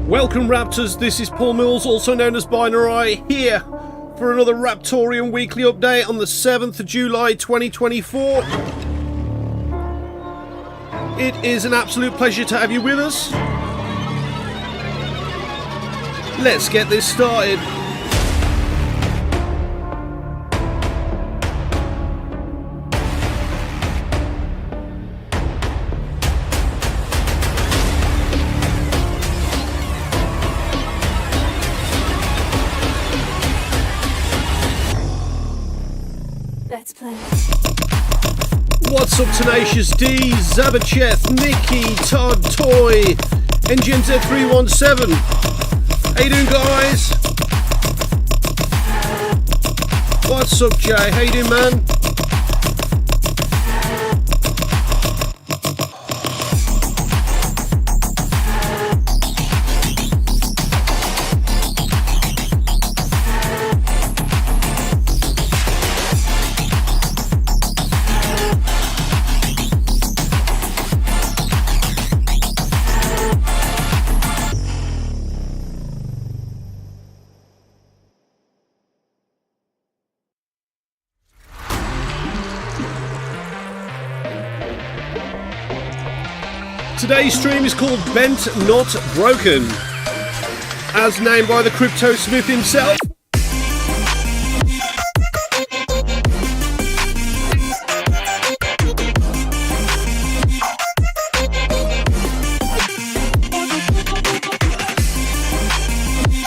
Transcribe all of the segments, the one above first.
Welcome Raptors, this is Paul Mills, also known as Binarai, here for another Raptoreum weekly update on the 7th of July 2024. It is an absolute pleasure to have you with us. Let's get this started. What's up, Tenacious D, Zabacheth, Nikki, Todd, Toy, NGMZ317. How you doing, guys? What's up, Jay? How you doing, man? Today's stream is called Bent Not Broken, as named by the CryptoSmith himself.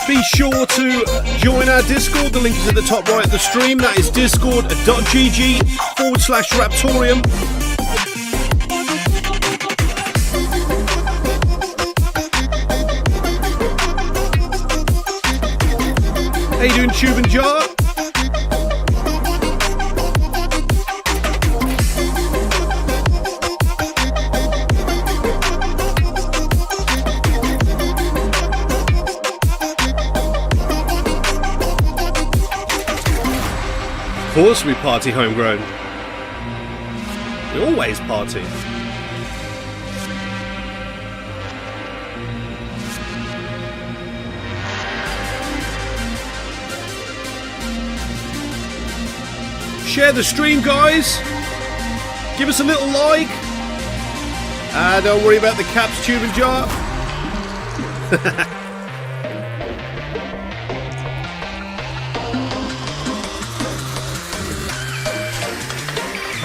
Be sure to join our Discord, the link is at the top right of the stream, that is discord.gg/Raptoreum. How you doing, Tube and Jar? Of course we party homegrown. We always party. Share the stream, guys. Give us a little like. Don't worry about the caps, Tube and Jar.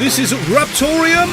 This is Raptoreum.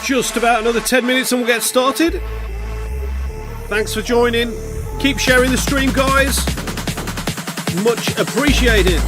just about another 10 minutes and we'll get started. Thanks for joining. Keep sharing the stream, guys. Much appreciated.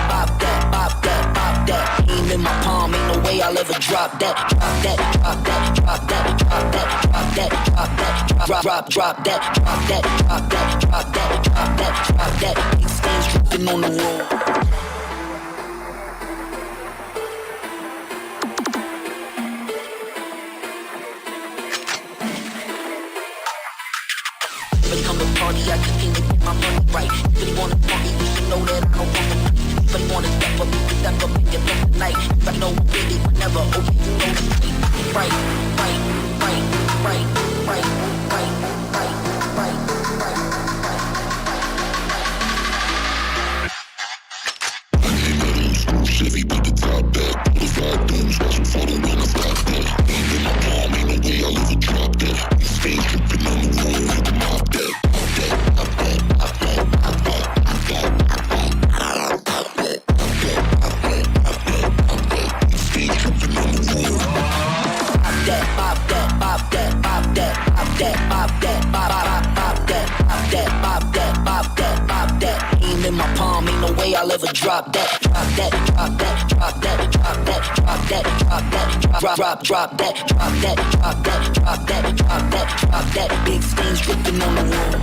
Pop that. Aim in my palm, ain't no way I'll ever drop that. Drop that, drop that, drop that, drop that, drop that, drop that, drop that, drop that, drop that, drop that, drop that, drop that. Big stains dripping on the road. Party, I just came to get my money right. If you wanna party, you should know that I don't want to fight. If you wanna step up and get up tonight. If I know really whenever, okay, you know the street. Right, right, right, right, right, right, right, right, right, right. I came out of school, Chevy, put the top back. Put the 5 dunes, watch me follow when I stop that. Ain't in my palm, ain't no way I'll ever drop that. These stains dripping on the road, you can mop that. Aim in my palm, ain't no way I'll ever drop that. Drop that, drop that, drop that, drop that, drop that, drop that, drop that, drop that, drop that, drop that, drop that, drop that. Big stains dripping on the wall.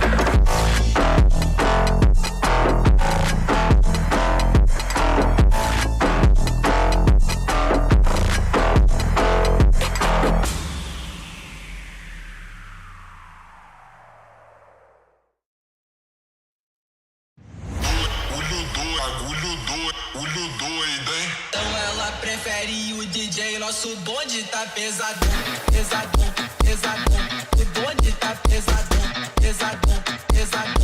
Então ela prefere o DJ, nosso bonde tá pesadão, pesadão, pesadão. O bonde tá pesadão, pesadão, pesadão.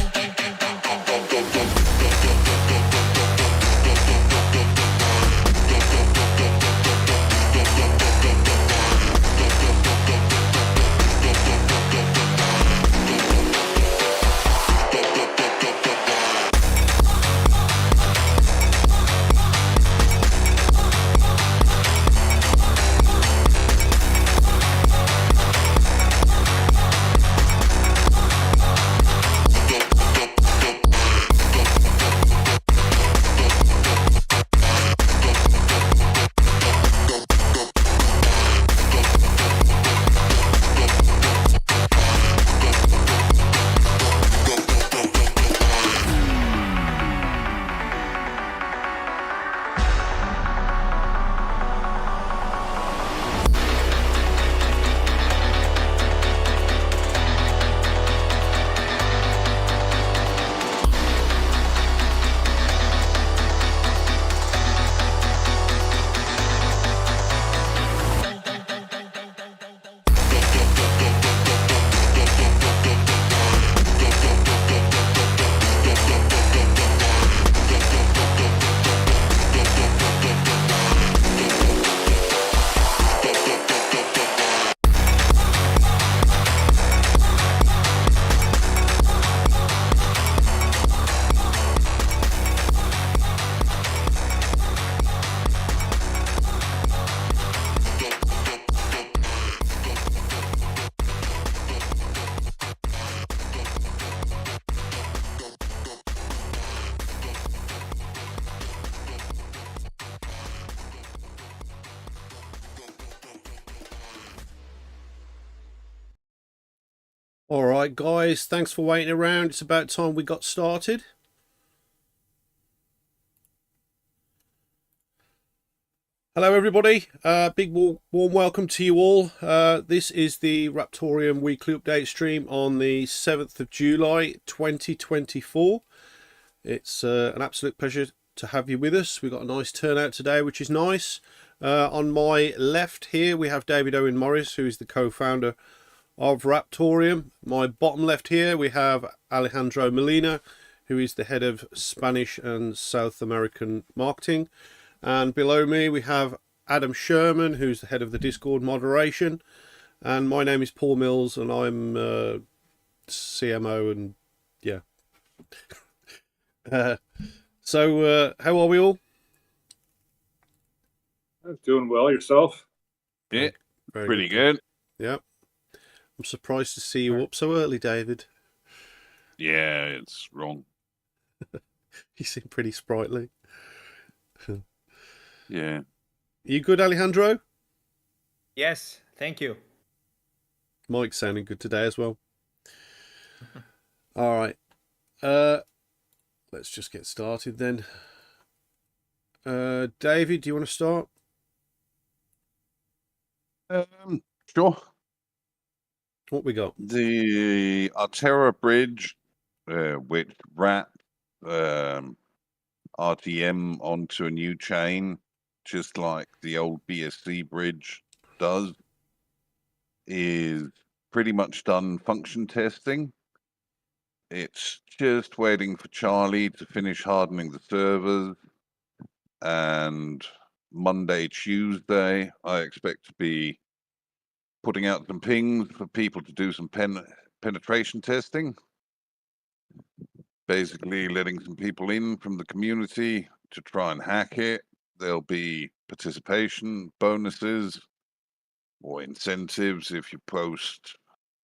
Alright guys, thanks for waiting around. It's about time we got started. Hello everybody, big warm welcome to you all. This is the Raptoreum weekly update stream on the 7th of July 2024. It's an absolute pleasure to have you with us. We've got a nice turnout today, which is nice. On my left here we have David Owen Morris, who is the co-founder of Raptoreum. My bottom left here we have Alejandro Molina, who is the head of Spanish and South American marketing. And below me we have Adam Scherman, who's the head of the Discord moderation. And my name is Paul Mills, and I'm CMO, and yeah. So how are we all? I'm doing well. Yourself? Yeah, Very pretty good. Yeah. I'm surprised to see you up so early, David. Yeah, it's wrong. You seem pretty sprightly. Yeah. You good, Alejandro? Yes, thank you. Mike's sounding good today as well. All right. Let's just get started then. David, do you want to start? Sure. What we got? The Altera bridge, which wrapped RTM onto a new chain, just like the old BSC bridge does, is pretty much done function testing. It's just waiting for Charlie to finish hardening the servers, and Monday, Tuesday, I expect to be putting out some pings for people to do some penetration testing. Basically letting some people in from the community to try and hack it. There'll be participation bonuses or incentives if you post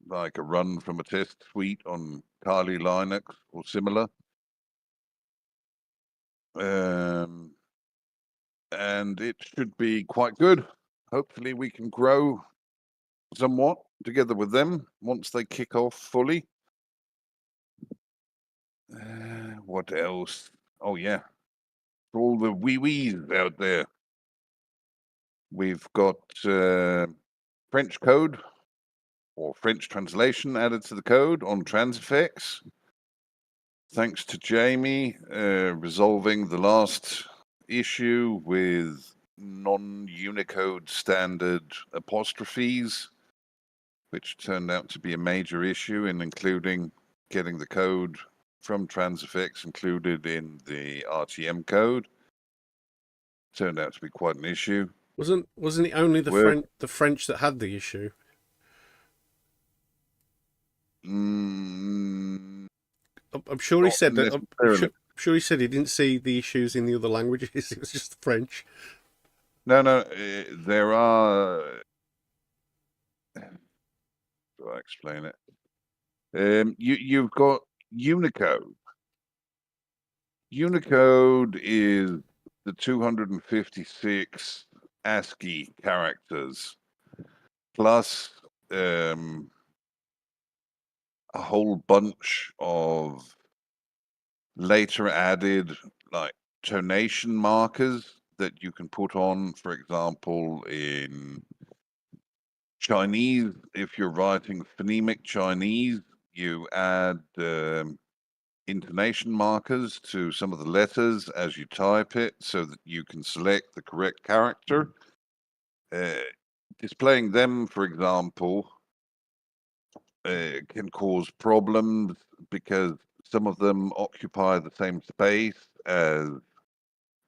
like a run from a test suite on Kali Linux or similar. And it should be quite good. Hopefully we can grow somewhat together with them once they kick off fully. What else? Oh yeah, for all the wee-wees out there, we've got French code or French translation added to the code on Transifex. Thanks to Jamie resolving the last issue with non-Unicode standard apostrophes, which turned out to be a major issue in including getting the code from Transifex included in the RTM code. Turned out to be quite an issue. Wasn't it only the French that had the issue? I'm sure he said that. I'm sure he said he didn't see the issues in the other languages. It was just the French. No, there are. Do I explain it? You've got Unicode. Unicode is the 256 ASCII characters plus a whole bunch of later added like tonation markers that you can put on, for example, in Chinese. If you're writing phonemic Chinese, you add intonation markers to some of the letters as you type it so that you can select the correct character. Displaying them, for example, can cause problems because some of them occupy the same space as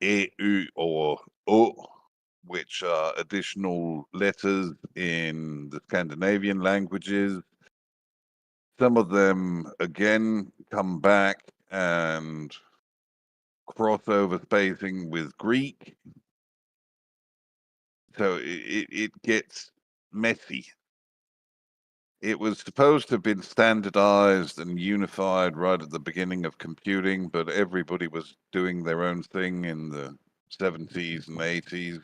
E, U, or O, which are additional letters in the Scandinavian languages. Some of them, again, come back and cross over spacing with Greek. So it gets messy. It was supposed to have been standardized and unified right at the beginning of computing, but everybody was doing their own thing in the 70s and 80s.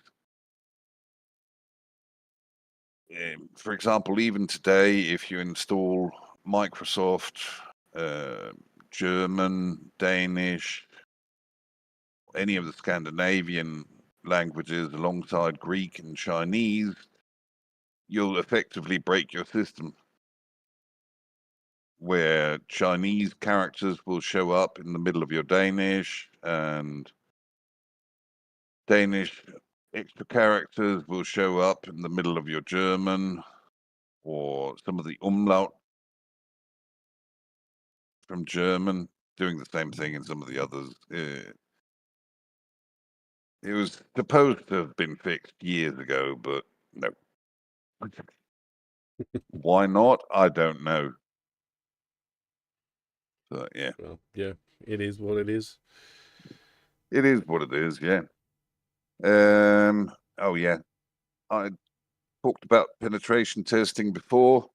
For example, even today, if you install Microsoft, German, Danish, any of the Scandinavian languages alongside Greek and Chinese, you'll effectively break your system, where Chinese characters will show up in the middle of your Danish, and Danish extra characters will show up in the middle of your German, or some of the umlaut from German doing the same thing in some of the others. It was supposed to have been fixed years ago, but no. Why not? I don't know. So, yeah. Well, yeah, it is what it is. It is what it is, yeah. Oh, yeah. I talked about penetration testing before.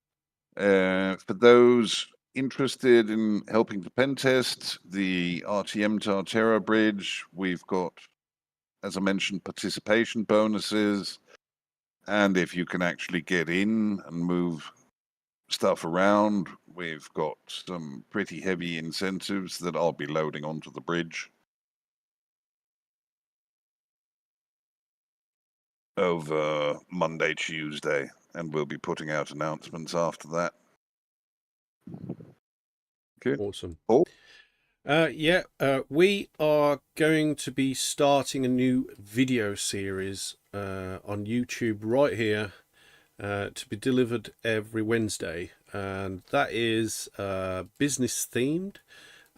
For those interested in helping to pen test the RTM to Altera bridge, we've got as I mentioned, participation bonuses. And if you can actually get in and move stuff around, we've got some pretty heavy incentives that I'll be loading onto the bridge over Monday, Tuesday, and we'll be putting out announcements after that. Okay. Awesome. Paul? We are going to be starting a new video series on YouTube right here to be delivered every Wednesday, and that is business themed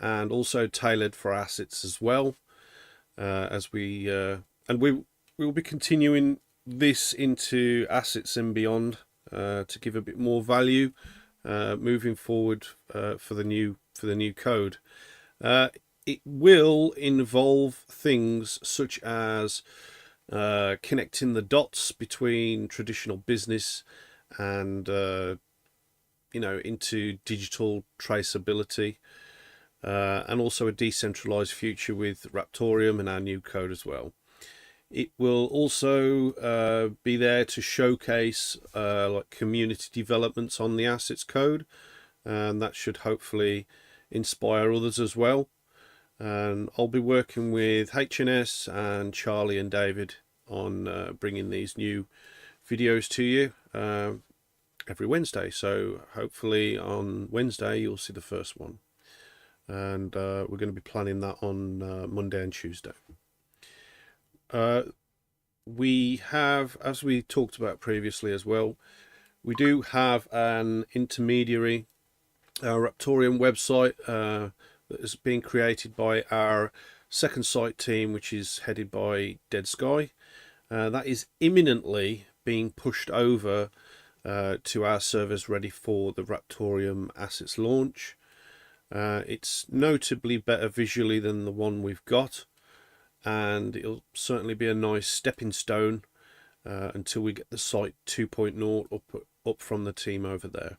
and also tailored for assets as well. We will be continuing this into assets and beyond to give a bit more value moving forward for the new code. It will involve things such as connecting the dots between traditional business and into digital traceability, and also a decentralized future with Raptoreum and our new code as well. It will also be there to showcase like community developments on the assets code, and that should hopefully inspire others as well. And I'll be working with HNS and Charlie and David on bringing these new videos to you every Wednesday. So hopefully on Wednesday you'll see the first one, and we're going to be planning that on Monday and Tuesday. We have, as we talked about previously as well, we do have an intermediary Raptoreum website that is being created by our second site team, which is headed by Dead Sky. That is imminently being pushed over to our servers ready for the Raptoreum assets launch. It's notably better visually than the one we've got, and it'll certainly be a nice stepping stone until we get the site 2.0 up from the team over there.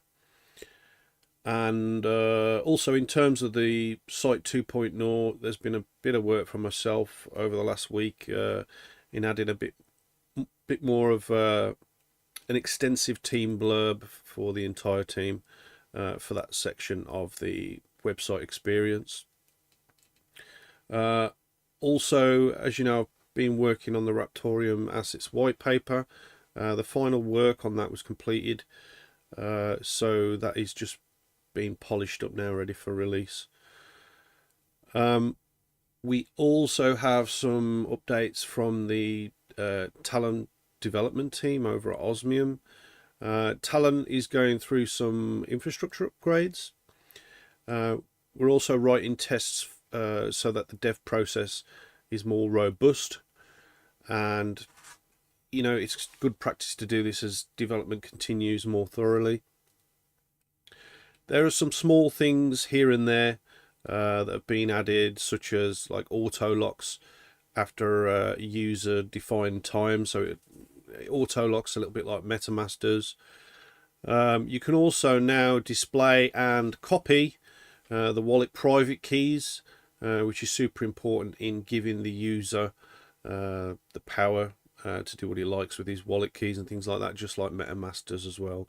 And also in terms of the site 2.0, there's been a bit of work from myself over the last week in adding a bit more of an extensive team blurb for the entire team for that section of the website experience. Also, as you know, I've been working on the Raptoreum assets white paper. The final work on that was completed, so that is just being polished up now, ready for release. We also have some updates from the Talon development team over at Osmium. Talon is going through some infrastructure upgrades. We're also writing tests so that the dev process is more robust, and it's good practice to do this as development continues more thoroughly. There are some small things here and there that have been added, such as like auto locks after user defined time, so it auto locks a little bit like MetaMasters. You can also now display and copy the wallet private keys, which is super important in giving the user the power to do what he likes with his wallet keys and things like that, just like MetaMasters as well.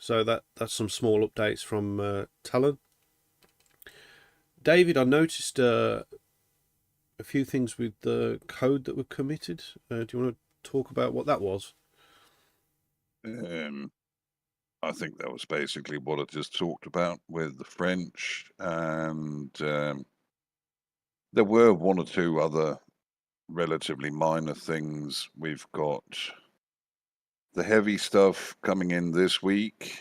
So that's some small updates from Talon. David, I noticed a few things with the code that were committed. Do you want to talk about what that was? I think that was basically what I just talked about with the French, and there were one or two other relatively minor things. We've got the heavy stuff coming in this week,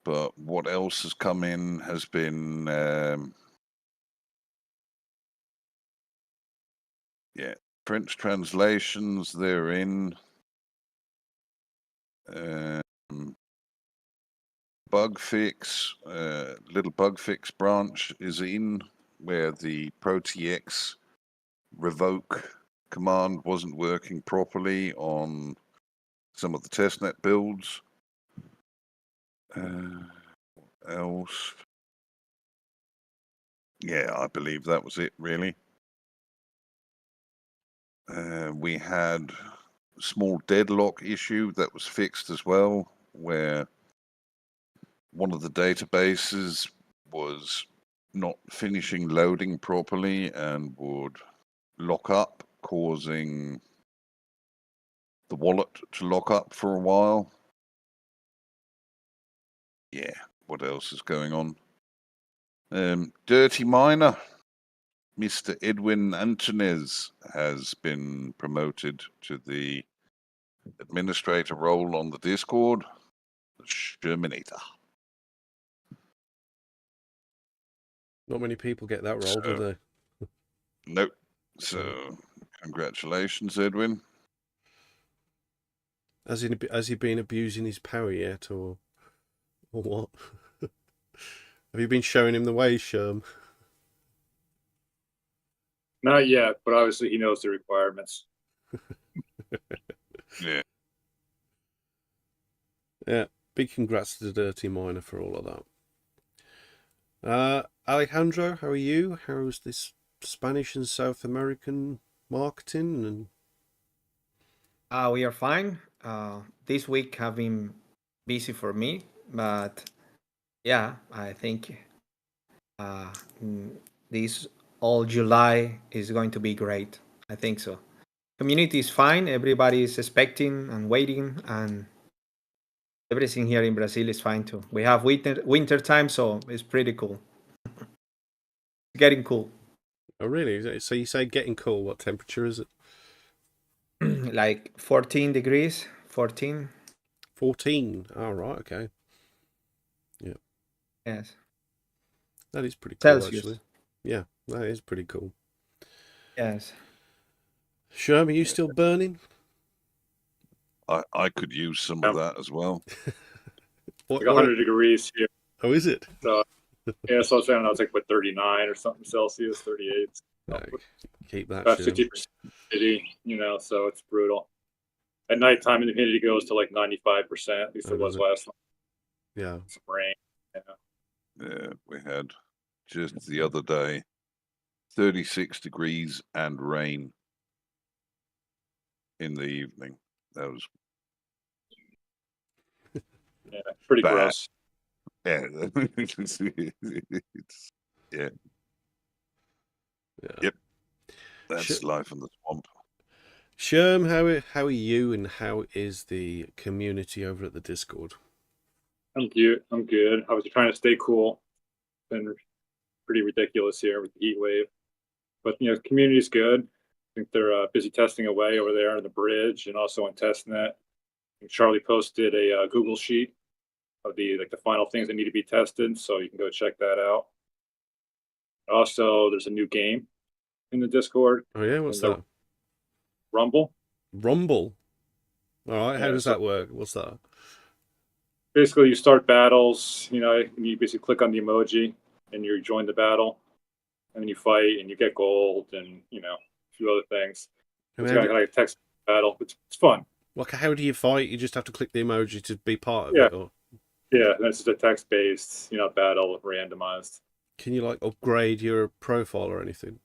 but what else has come in has been French translations. They're in. Bug fix, little bug fix branch is in, where the ProTX revoke command wasn't working properly on some of the testnet builds. What else? Yeah, I believe that was it, really. We had a small deadlock issue that was fixed as well, where one of the databases was not finishing loading properly and would lock up, causing the wallet to lock up for a while. Yeah, what else is going on? Dirty Miner, Mr. Edwin Antonez, has been promoted to the administrator role on the Discord, the Scherminator. Not many people get that role, do they? Nope. So, congratulations, Edwin. Has he been abusing his power yet, or what? Have you been showing him the ways, Scherm? Not yet, but obviously he knows the requirements. Yeah. Yeah. Big congrats to the Dirty Miner for all of that. Alejandro, how are you? How's this Spanish and South American marketing? And We are fine. This week have been busy for me, but yeah, I think this all July is going to be great. I think so. Community is fine. Everybody is expecting and waiting, and everything here in Brazil is fine too. We have winter time, so it's pretty cool. Getting cool. Oh, really? So you say getting cool? What temperature is it? Like 14 degrees. 14. 14. Oh, right. Okay. Yeah. Yes. That is pretty cool, Celsius. actually. Yeah, that is pretty cool. Yes. Sherm, are you still burning? I could use some of that as well. What, Like 100 degrees here. Oh, is it? So, yeah, so I was saying I was like, 39 or something Celsius, 38. No, keep that. About Sherm. 50% humidity, so it's brutal. At nighttime, the humidity goes to like 95%, at least it was last night. Yeah. Some rain. Yeah, we had just the other day 36 degrees and rain in the evening. That was Pretty bad. gross. Yeah. Yeah. Yep. That's life in the swamp. Sherm, how are you, and how is the community over at the Discord? I'm good. I was trying to stay cool. Been pretty ridiculous here with the heat wave, but the community's good. I think they're busy testing away over there on the bridge and also on testnet. Charlie posted a Google sheet of the final things that need to be tested, so you can go check that out. Also, there's a new game in the Discord. Oh yeah, what's that? Rumble. Rumble. All right, how Yeah, does that work? What's that? Basically, you start battles. And you basically click on the emoji and you join the battle, and then you fight and you get gold and a few other things. It's got like a text battle. It's fun. Like, how do you fight? You just have to click the emoji to be part of Yeah. it, or Yeah, that's just a text-based, battle, randomized. can you like upgrade your profile or anything?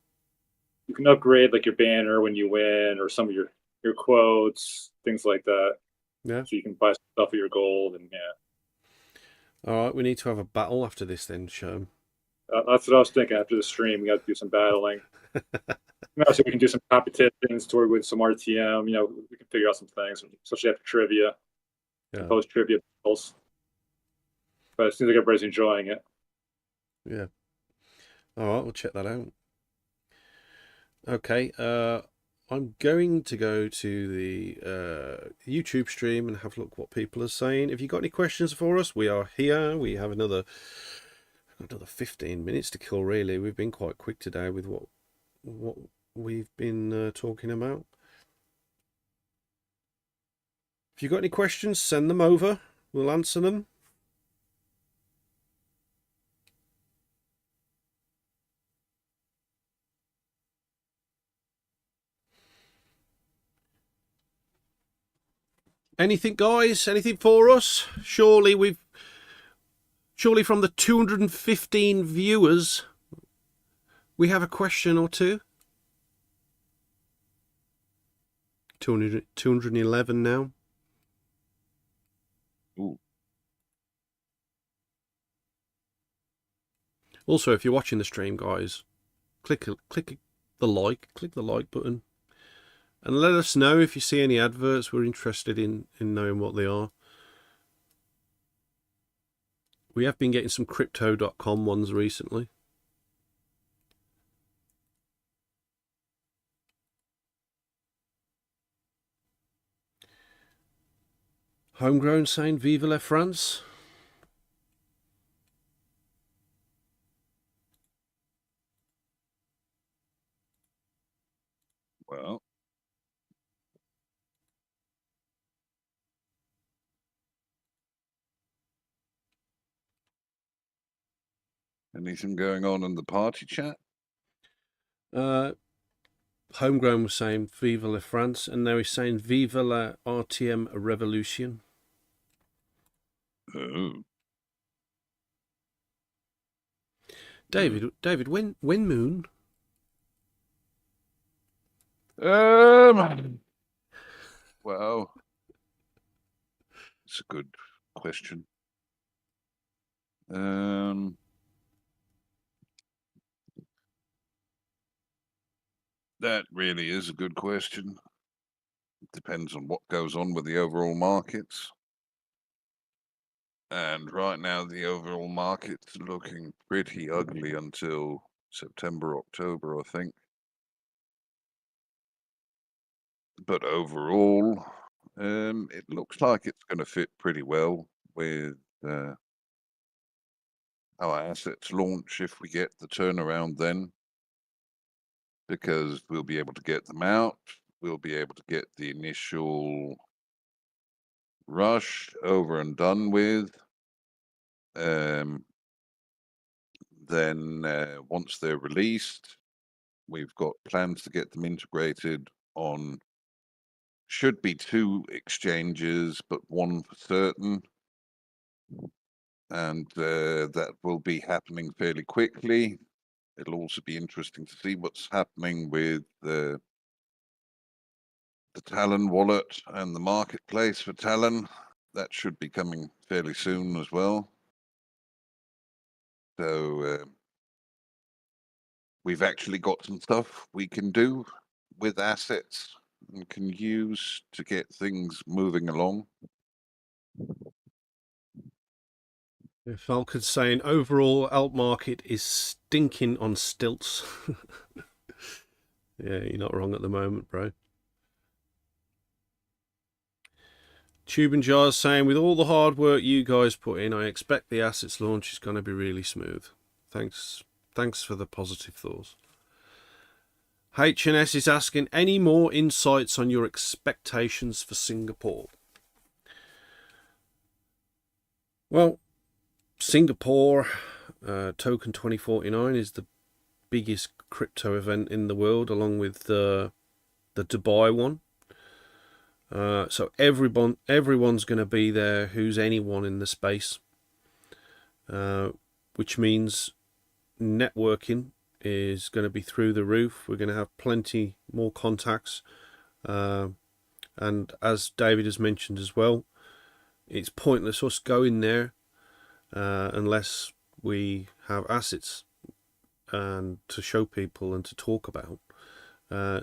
You can upgrade like your banner when you win, or some of your quotes, things like that. Yeah. So you can buy stuff with your gold, and All right, we need to have a battle after this then, Sherm. that's what I was thinking. After the stream, we got to do some battling. So we can do some competitions toward with some RTM. We can figure out some things, especially after trivia, post trivia battles. But it seems like everybody's enjoying it. Yeah. All right, we'll check that out. Okay, I'm going to go to the YouTube stream and have a look what people are saying. If you've got any questions for us, we are here. We have another 15 minutes to kill, really. We've been quite quick today with what we've been talking about. If you've got any questions, send them over. We'll answer them. Anything, guys? Anything for us? Surely from the 215 viewers, we have a question or two. 211 now. Ooh. Also, if you're watching the stream, guys, click the like button, and let us know if you see any adverts. We're interested in knowing what they are. We have been getting some crypto.com ones recently. Homegrown saying Vive la France. Well, anything going on in the party chat? Homegrown was saying Vive la France, and now he's saying Vive la RTM Revolution. Oh. David, when moon? Well, it's a good question. That really is a good question. It depends on what goes on with the overall markets. And right now, the overall market's looking pretty ugly until September, October, I think. But overall, it looks like it's going to fit pretty well with our assets launch if we get the turnaround then, because we'll be able to get them out. We'll be able to get the initial rush over and done with. Then once they're released, we've got plans to get them integrated on, should be 2 exchanges, but 1 for certain. And that will be happening fairly quickly. It'll also be interesting to see what's happening with the Talon wallet and the marketplace for Talon. That should be coming fairly soon as well. So we've actually got some stuff we can do with assets and can use to get things moving along. Falcon's saying overall alt market is stinking on stilts. Yeah, you're not wrong at the moment, bro. Tube and Jars saying, with all the hard work you guys put in, I expect the assets launch is going to be really smooth. Thanks for the positive thoughts. HNS is asking, any more insights on your expectations for Singapore? Well, Singapore Token 2049 is the biggest crypto event in the world, along with the Dubai one. So everyone's going to be there who's anyone in the space, which means networking is going to be through the roof. We're going to have plenty more contacts, and as David has mentioned as well, it's pointless us going there unless we have assets and to show people and to talk about.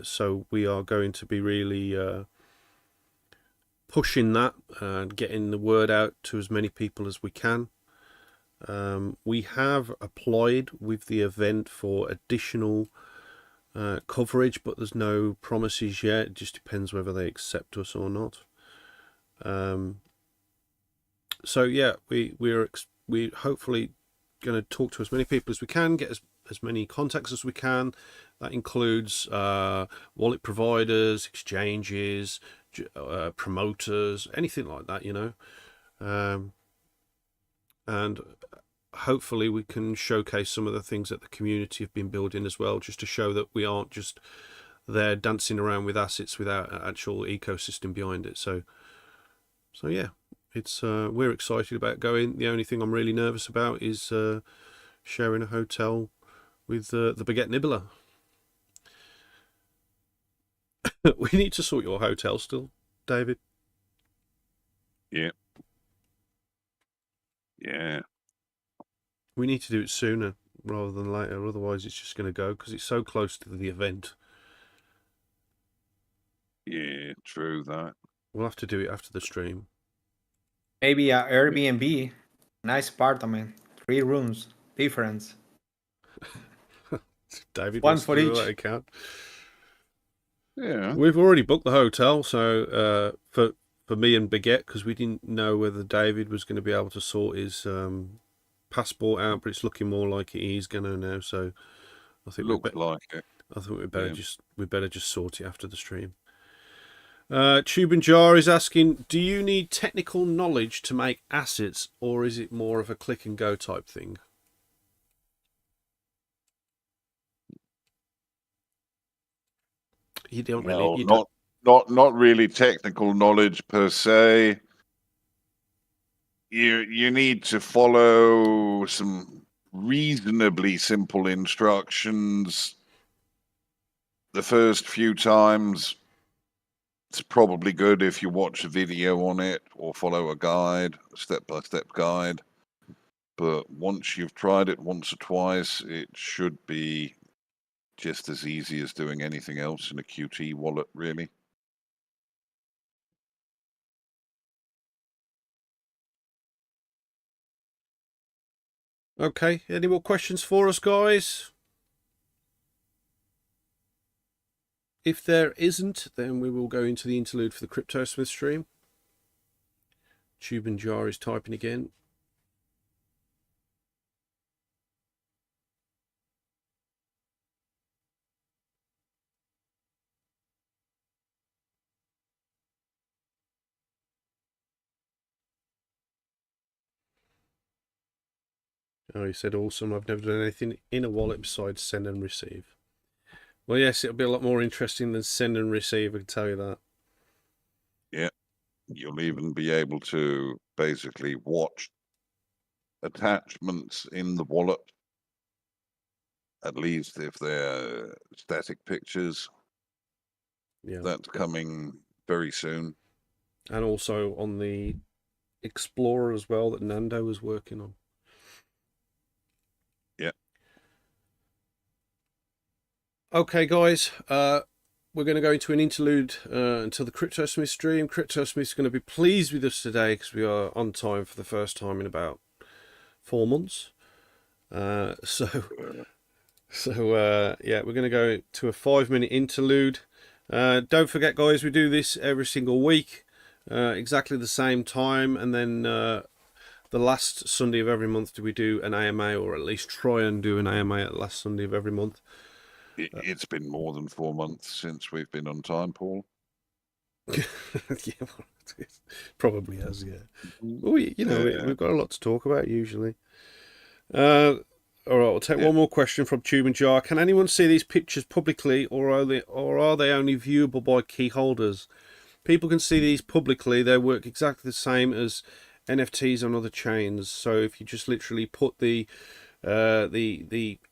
So we are going to be really pushing that and getting the word out to as many people as we can. We have applied with the event for additional coverage, but there's no promises yet. It just depends whether they accept us or not. So yeah, we're hopefully going to talk to as many people as we can, get as many contacts as we can. That includes wallet providers, exchanges, promoters, anything like that, you know. And hopefully we can showcase some of the things that the community have been building as well, just to show that we aren't just there dancing around with assets without an actual ecosystem behind it. So yeah, it's we're excited about going. The only thing I'm really nervous about is sharing a hotel with the Baguette Nibbler. We need to sort your hotel still, David. Yeah. Yeah. We need to do it sooner rather than later. Otherwise, it's just going to go because it's so close to the event. Yeah, true that. We'll have to do it after the stream. Maybe a Airbnb, nice apartment, 3 rooms, difference. David One wants for to do each. that account. Yeah. We've already booked the hotel, so for me and Baguette, because we didn't know whether David was going to be able to sort his passport out, but it's looking more like he's going to now. So I think Looks like it. I think we better Yeah. just sort it after the stream. Tube and Jar is asking, do you need technical knowledge to make assets, or is it more of a click and go type thing? You don't really. Well, You don't, not really technical knowledge per se. You need to follow some reasonably simple instructions the first few times. It's probably good if you watch a video on it or follow a guide, a step-by-step guide. But once you've tried it once or twice, it should be just as easy as doing anything else in a Qt wallet, really. Okay, any more questions for us, guys? If there isn't, then we will go into the interlude for the CryptoSmith stream. Tube and Jar is typing again. Oh, he said, awesome. I've never done anything in a wallet besides send and receive. Well, yes, it'll be a lot more interesting than send and receive, I can tell you that. Yeah. You'll even be able to basically watch attachments in the wallet, at least if they're static pictures. Yeah. That's coming very soon. And also on the Explorer as well that Nando was working on. Yeah. Okay, guys. We're going to go into an interlude until the CryptoSmith stream. CryptoSmith's going to be pleased with us today because we are on time for the first time in about 4 months. Yeah, we're going to go to a 5-minute interlude. Don't forget, guys, we do this every single week, exactly the same time, and then the last Sunday of every month we do an AMA, or at least try and do an AMA at the last Sunday of every month. It's been more than 4 months since we've been on time, Paul. Yeah, it probably has, yeah. Well, we've got a lot to talk about usually. All right, I'll take one more question from Tube and Jar. Can anyone see these pictures publicly, or are they only viewable by key holders? People can see these publicly. They work exactly the same as NFTs on other chains. So if you just literally put the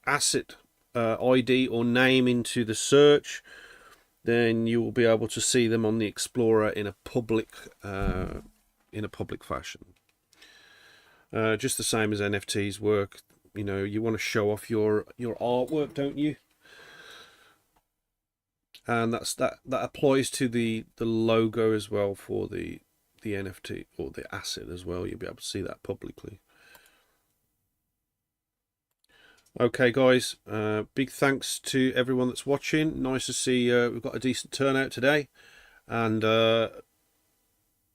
asset ID or name into the search, then you will be able to see them on the Explorer in a public fashion. Just the same as NFTs work. You know, you want to show off your artwork, don't you? And that applies to the logo as well for the NFT or the asset as well. You'll be able to see that publicly. Okay, guys, big thanks to everyone that's watching. Nice to see we've got a decent turnout today. And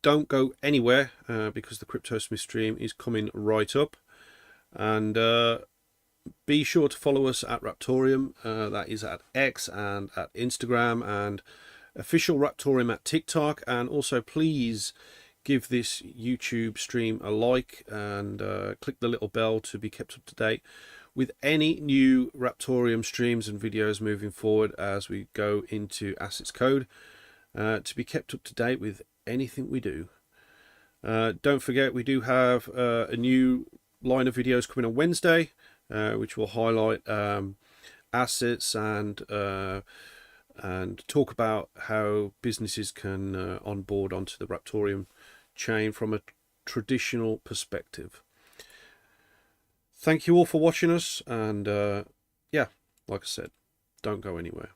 don't go anywhere because the CryptoSmith stream is coming right up. And be sure to follow us at Raptoreum. That is at X and at Instagram, and official Raptoreum at TikTok. And also, please give this YouTube stream a like and click the little bell to be kept up to date with any new Raptoreum streams and videos moving forward as we go into Assets Code, to be kept up to date with anything we do. Don't forget, we do have a new line of videos coming on Wednesday, which will highlight assets and and talk about how businesses can onboard onto the Raptoreum chain from a traditional perspective. Thank you all for watching us, and yeah, like I said, don't go anywhere.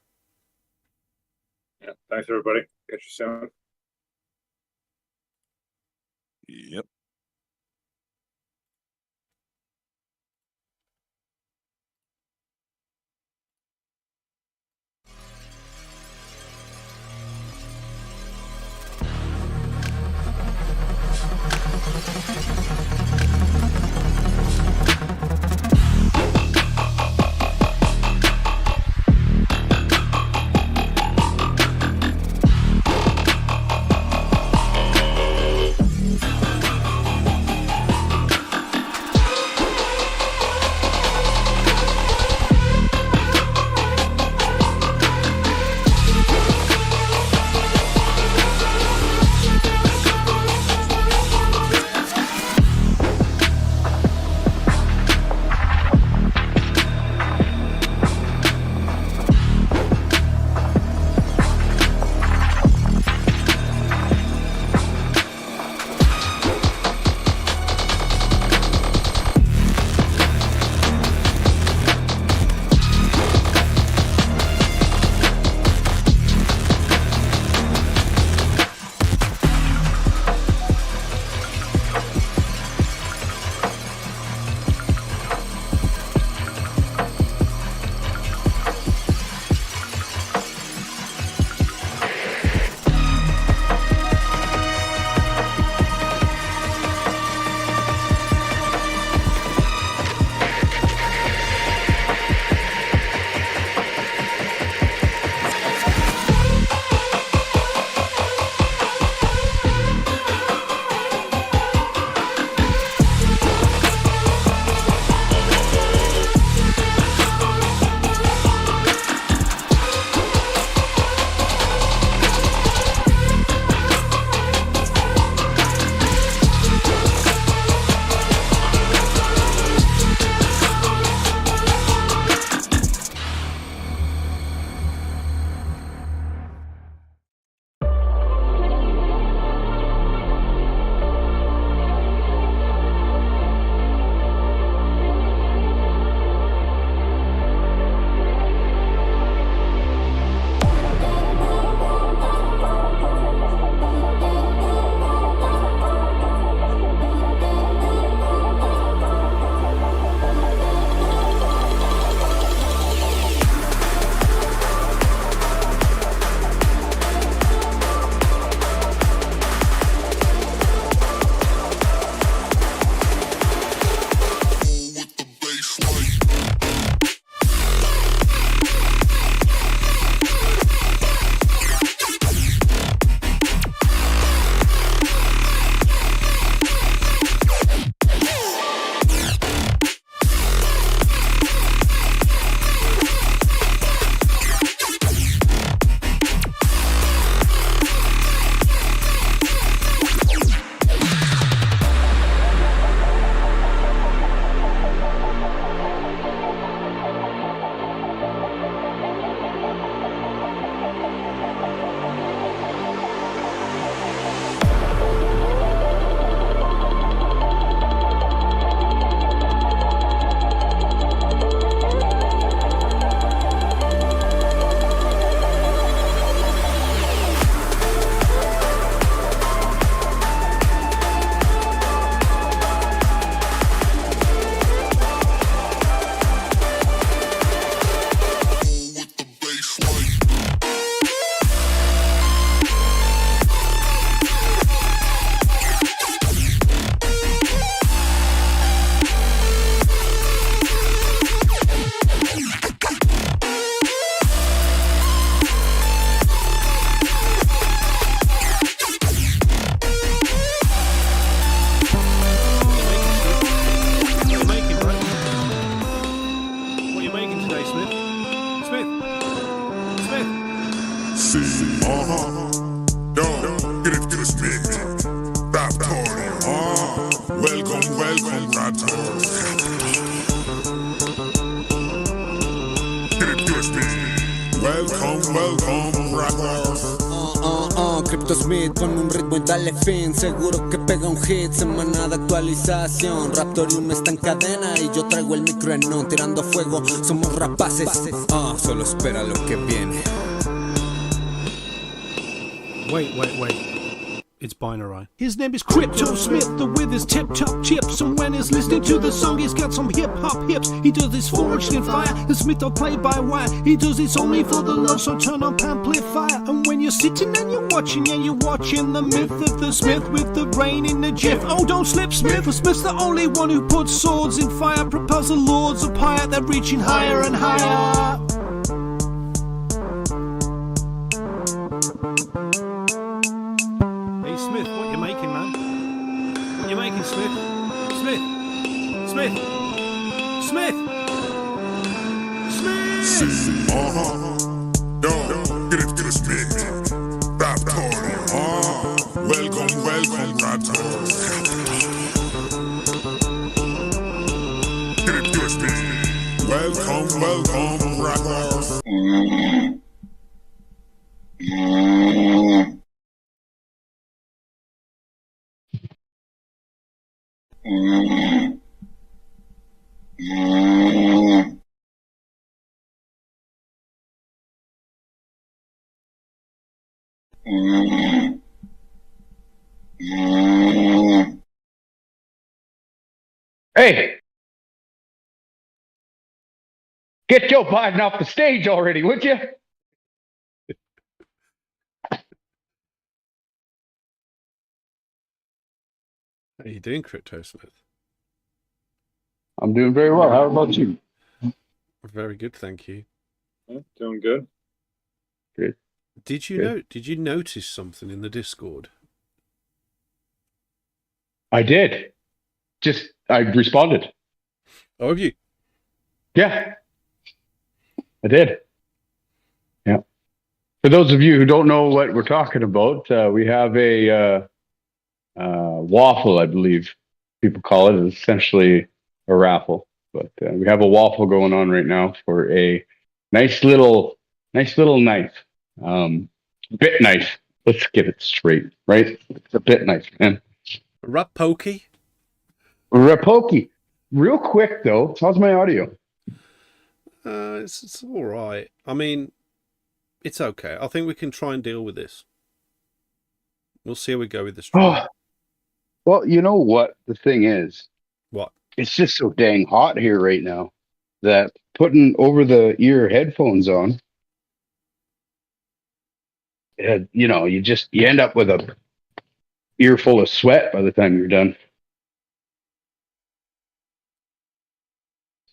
Yeah, thanks everybody. Catch you soon. Yep. Welcome, Raptors. Get it, USB. CryptoSmith con un ritmo y dale fin. Seguro que pega un hit, semana de actualización. Raptoreum está en cadena y yo traigo el micro en on. Tirando fuego, somos rapaces. Solo espera lo que viene. Wait. It's Binarai. His name is CryptoSmith, with his tip-top chips. And when he's listening to the song, he's got some hip-hop hips. He does this forged in fire, the Smith don't play by wire. He does this only for the love, so turn up amplifier. And when you're sitting and you're watching the myth of the Smith with the brain in the jiff. Oh, don't slip, Smith, for Smith's the only one who puts swords in fire. Propels the lords of higher, they're reaching higher and higher. Smith, what you making, man? What you making, Smith? Smith! Get it, Smith. Raptoreum. Welcome, Raptoreum. Get it, Smith. Welcome, Raptoreum. Hey! Get Joe Biden off the stage already, would you? How are you doing, CryptoSmith? I'm doing very well. How about you? Very good, thank you. Yeah, doing good. Good. Did you notice something in the Discord? I did. I responded. Oh, have you? Yeah. I did. Yeah. For those of you who don't know what we're talking about, we have a waffle, I believe people call it. It's essentially a raffle, but we have a waffle going on right now for a nice little knife. Bit knife. Let's get it straight, right? It's a bit knife, man. Rapoki. Real quick though, how's my audio? It's all right. I mean, it's okay. I think we can try and deal with this. We'll see how we go with the stream. Oh, well, you know what the thing is? What? It's just so dang hot here right now that putting over the ear headphones on, you end up with a ear full of sweat by the time you're done.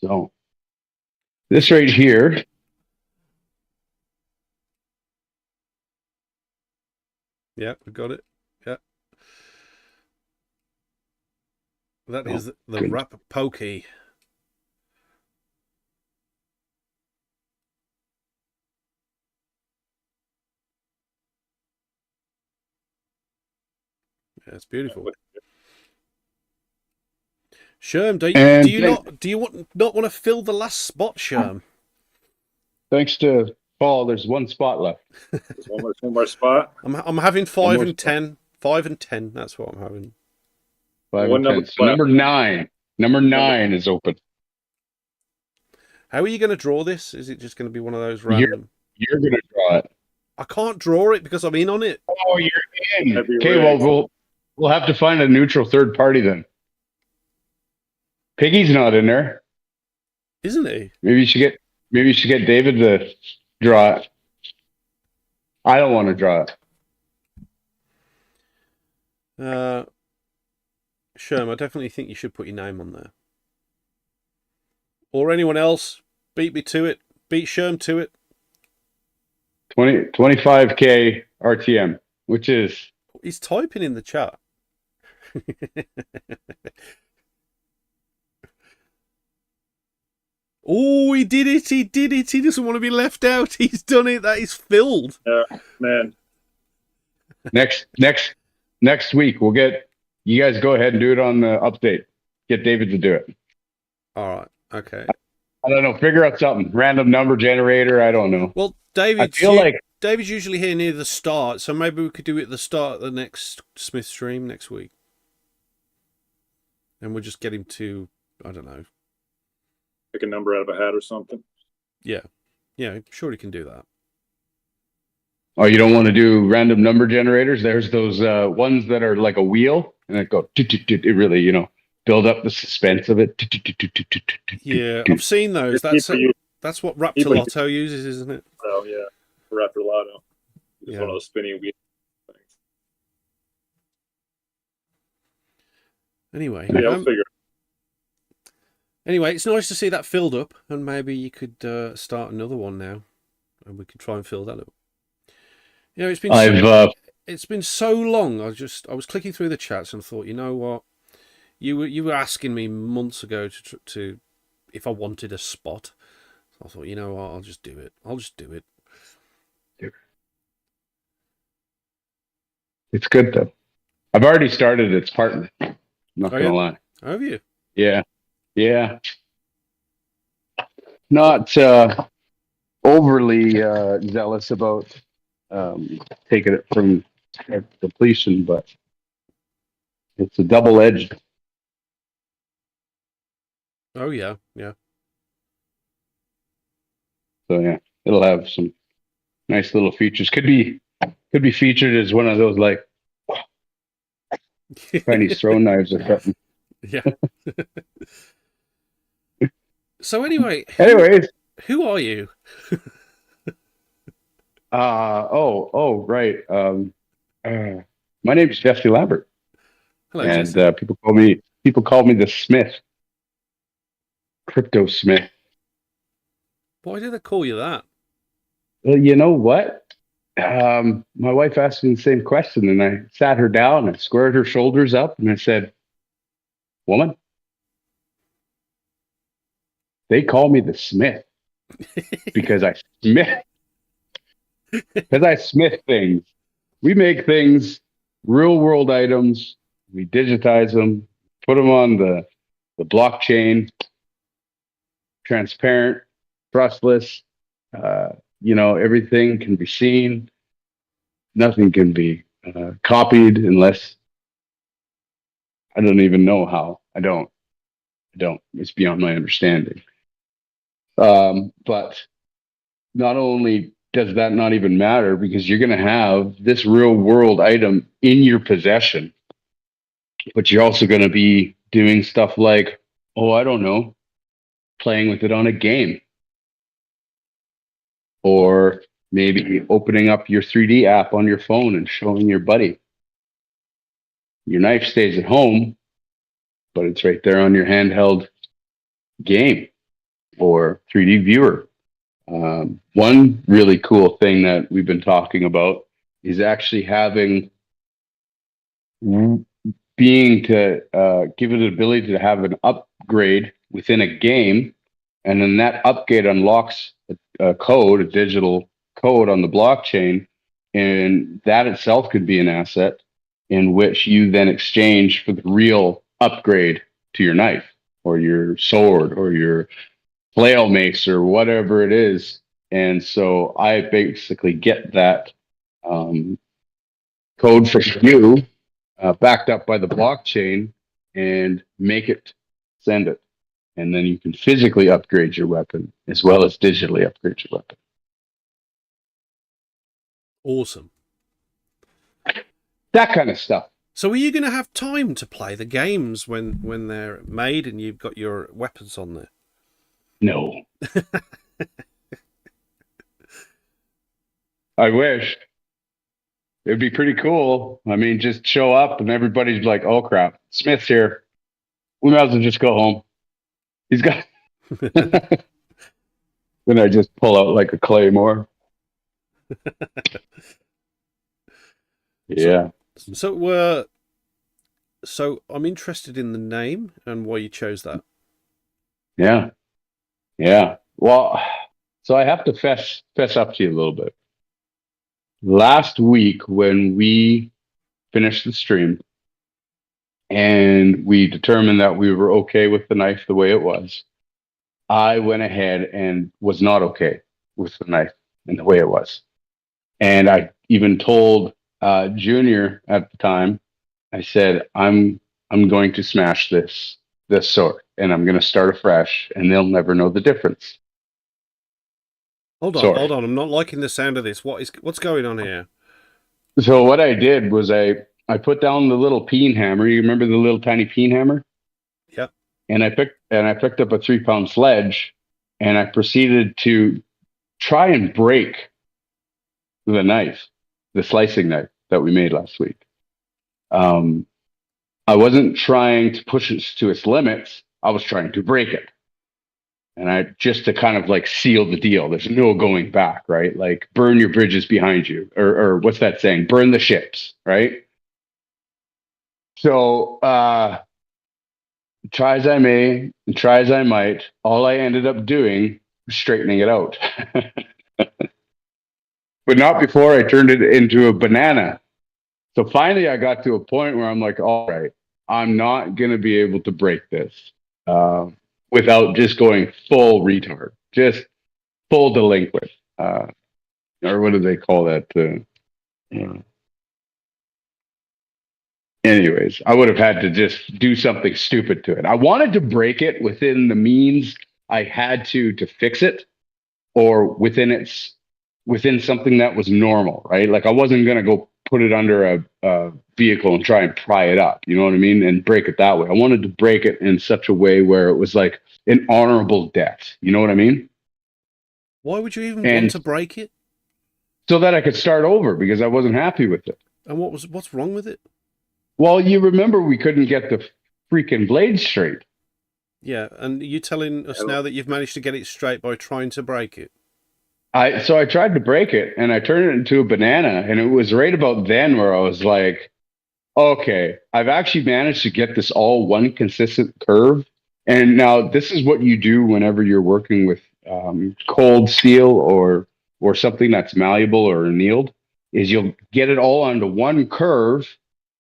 So this right here. Yeah, we got it. Yeah. That is the Rapoki. Yeah, it's beautiful. Scherm, do you not want to fill the last spot, Scherm? Thanks to Paul, there's one spot left. There's one more spot. I'm having 5 and 10. 5 and 10. That's what I'm having. 5 and 10. So number 9. Number 9 is open. How are you going to draw this? Is it just going to be one of those random? You're going to draw it. I can't draw it because I'm in on it. Oh, you're in. Okay, well, we'll have to find a neutral third party then. Piggy's not in there, isn't he? Maybe you should get David to draw it. I don't want to draw it. Sherm, I definitely think you should put your name on there. Or anyone else, beat me to it. Beat Sherm to it. 25K RTM, which is... He's typing in the chat. Oh, he did it. He doesn't want to be left out. He's done it. That is filled. Yeah, man. Next week, we'll get... You guys go ahead and do it on the update. Get David to do it. All right. Okay. I don't know. Figure out something. Random number generator. I don't know. Well, I feel like David's usually here near the start, so maybe we could do it at the start of the next Smith stream next week. And we'll just get him to, I don't know. Pick a number out of a hat or something. Yeah. Yeah, I'm sure he can do that. oh, you don't want to do random number generators. There's those ones that are like a wheel, and it go. It really, build up the suspense of it. Yeah, I've seen those. That's what Raptor Lotto uses, isn't it? Oh yeah, Raptor Lotto. It's Yeah. one of those spinning wheel things. Anyway, Yeah, I'll figure. anyway, it's nice to see that filled up, and maybe you could start another one now, and we can try and fill that up. It's been it's been so long. I was clicking through the chats and thought, you know what, you were asking me months ago to if I wanted a spot. So I thought, you know what, I'll just do it. It's good though. I've already started its partner. I'm not gonna lie. Have you? Yeah. Not overly zealous about taking it from depletion, but it's a double-edged. Oh yeah. So yeah, it'll have some nice little features. Could be featured as one of those like Chinese throwing knives or something. Yeah. So anyways, who are you? Right. My name is Jesse Lambert. Hello, and Jesse. people call me the Smith. CryptoSmith. Why do they call you that? Well, you know what? My wife asked me the same question, and I sat her down and squared her shoulders up, and I said, "Woman, they call me the Smith because I smith things. We make things, real world items. We digitize them, put them on the blockchain, transparent, trustless. Everything can be seen. Nothing can be copied unless I don't even know how. I don't. It's beyond my understanding. But not only does that not even matter, because you're going to have this real world item in your possession, but you're also going to be doing stuff like, I don't know, playing with it on a game. Or maybe opening up your 3D app on your phone and showing your buddy. Your knife stays at home, but it's right there on your handheld game or 3D viewer. One really cool thing that we've been talking about is actually give it the ability to have an upgrade within a game, and then that upgrade unlocks a digital code on the blockchain, and that itself could be an asset in which you then exchange for the real upgrade to your knife or your sword or your flail mace or whatever it is. And so I basically get that code for you backed up by the blockchain and send it. And then you can physically upgrade your weapon as well as digitally upgrade your weapon. Awesome. That kind of stuff. So are you going to have time to play the games when they're made and you've got your weapons on there? No. I wish. It'd be pretty cool. I mean, just show up and everybody's like, oh crap, Smith's here. We might as well just go home. He's got. Then I just pull out like a claymore. Yeah. So I'm interested in the name and why you chose that. Yeah. Well, so I have to fess up to you a little bit. Last week when we finished the stream and we determined that we were okay with the knife the way it was, I went ahead and was not okay with the knife and the way it was. And I even told Junior at the time, I said, I'm going to smash this sword and I'm going to start afresh and they'll never know the difference. Hold on. I'm not liking the sound of this. What's going on here? So what I did was I put down the little peen hammer. You remember the little tiny peen hammer? Yep. And I picked up a 3-pound sledge and I proceeded to try and break the knife, the slicing knife that we made last week. I wasn't trying to push it to its limits. I was trying to break it. And I just to kind of like seal the deal. There's no going back, right? Like burn your bridges behind you, or what's that saying? Burn the ships, right? So try as I may, and try as I might, all I ended up doing was straightening it out. But not before I turned it into a banana. So finally I got to a point where I'm like, all right, I'm not going to be able to break this without just going full retard, just full delinquent. Or what do they call that? Anyways, I would have had to just do something stupid to it. I wanted to break it within the means I had to fix it, or within something that was normal, right? Like I wasn't going to go put it under a vehicle and try and pry it up, you know what I mean? And break it that way. I wanted to break it in such a way where it was like an honorable death. You know what I mean? Why would you even want to break it? So that I could start over, because I wasn't happy with it. And what's wrong with it? Well, you remember we couldn't get the freaking blade straight. Yeah, and you're telling us now that you've managed to get it straight by trying to break it. So I tried to break it and I turned it into a banana, and it was right about then where I was like, okay, I've actually managed to get this all one consistent curve. And now this is what you do whenever you're working with cold steel or something that's malleable or annealed, is you'll get it all onto one curve.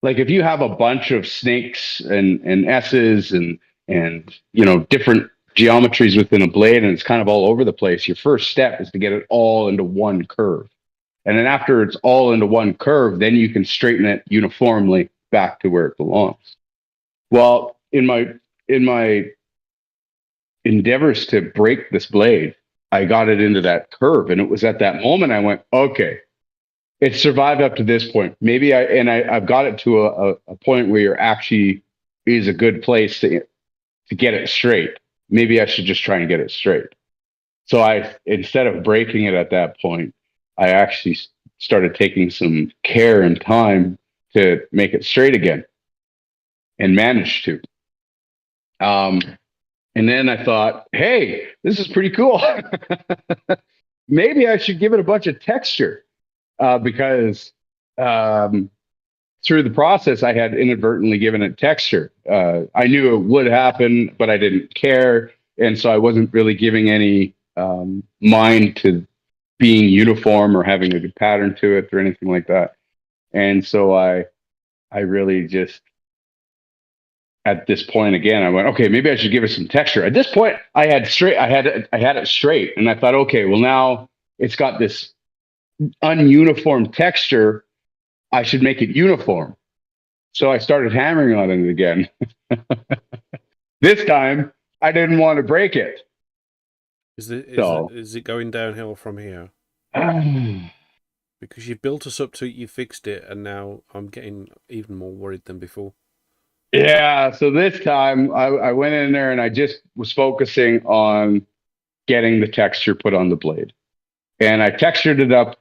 Like if you have a bunch of snakes and S's and you know different geometries within a blade and it's kind of all over the place, your first step is to get it all into one curve. And then after it's all into one curve, then you can straighten it uniformly back to where it belongs. Well, in my endeavors to break this blade, I got it into that curve. And it was at that moment I went, okay, it survived up to this point. Maybe I've got it to a point where you're actually is a good place to get it straight. Maybe I should just try and get it straight. So instead of breaking it at that point, I actually started taking some care and time to make it straight again, and managed to. And then I thought, hey, this is pretty cool. Maybe I should give it a bunch of texture, because through the process, I had inadvertently given it texture. I knew it would happen, but I didn't care. And so I wasn't really giving any mind to being uniform or having a good pattern to it or anything like that. And so I really just, at this point again, I went, okay, maybe I should give it some texture. At this point, I had it straight, and I thought, okay, well now it's got this ununiform texture. I should make it uniform. So I started hammering on it again. This time, I didn't want to break it. Is it going downhill from here? Because you built us up to it, you fixed it, and now I'm getting even more worried than before. Yeah, so this time I went in there and I just was focusing on getting the texture put on the blade. And I textured it up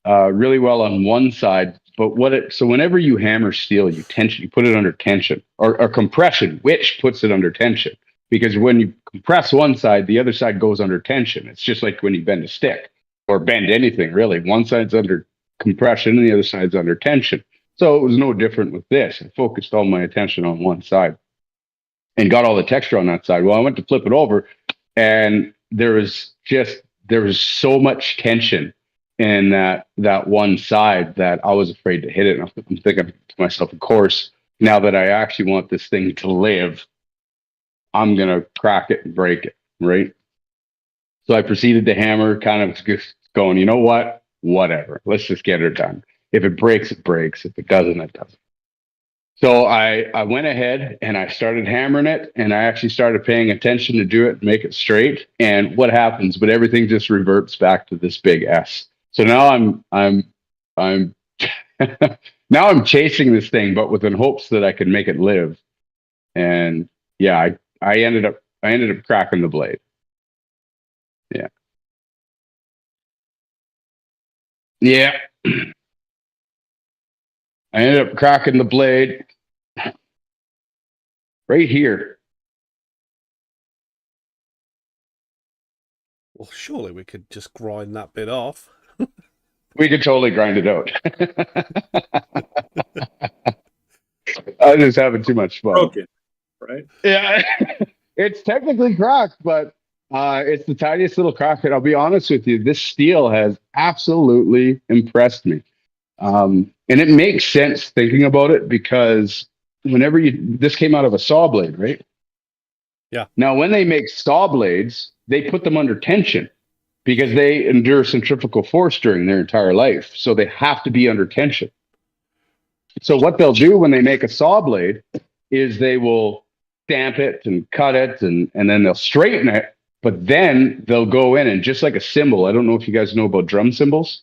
really well on one side. But so whenever you hammer steel, you put it under tension or compression, which puts it under tension. Because when you compress one side, the other side goes under tension. It's just like when you bend a stick or bend anything, really. One side's under compression and the other side's under tension. So it was no different with this. I focused all my attention on one side and got all the texture on that side. Well, I went to flip it over, and there was so much tension in that one side that I was afraid to hit it. And I'm thinking to myself, of course, now that I actually want this thing to live, I'm going to crack it and break it. right? So I proceeded to hammer, kind of just going, you know what? Whatever. Let's just get her done. If it breaks, it breaks. If it doesn't, it doesn't. So I went ahead and I started hammering it, and I actually started paying attention to do it, make it straight. And what happens? But everything just reverts back to this big S. So now I'm now I'm chasing this thing, but with in hopes that I could make it live. And yeah, I ended up cracking the blade. Yeah. Yeah. I ended up cracking the blade right here. Well, surely we could just grind that bit off. We could totally grind it out. I was just having too much fun. Broken, right? Yeah. It's technically cracked, but it's the tiniest little crack. And I'll be honest with you, this steel has absolutely impressed me. And it makes sense thinking about it, because whenever this came out of a saw blade, right? Yeah. Now, when they make saw blades, they put them under tension because they endure centrifugal force during their entire life. So they have to be under tension. So what they'll do when they make a saw blade is they will stamp it and cut it, and then they'll straighten it, but then they'll go in and, just like a cymbal, I don't know if you guys know about drum cymbals,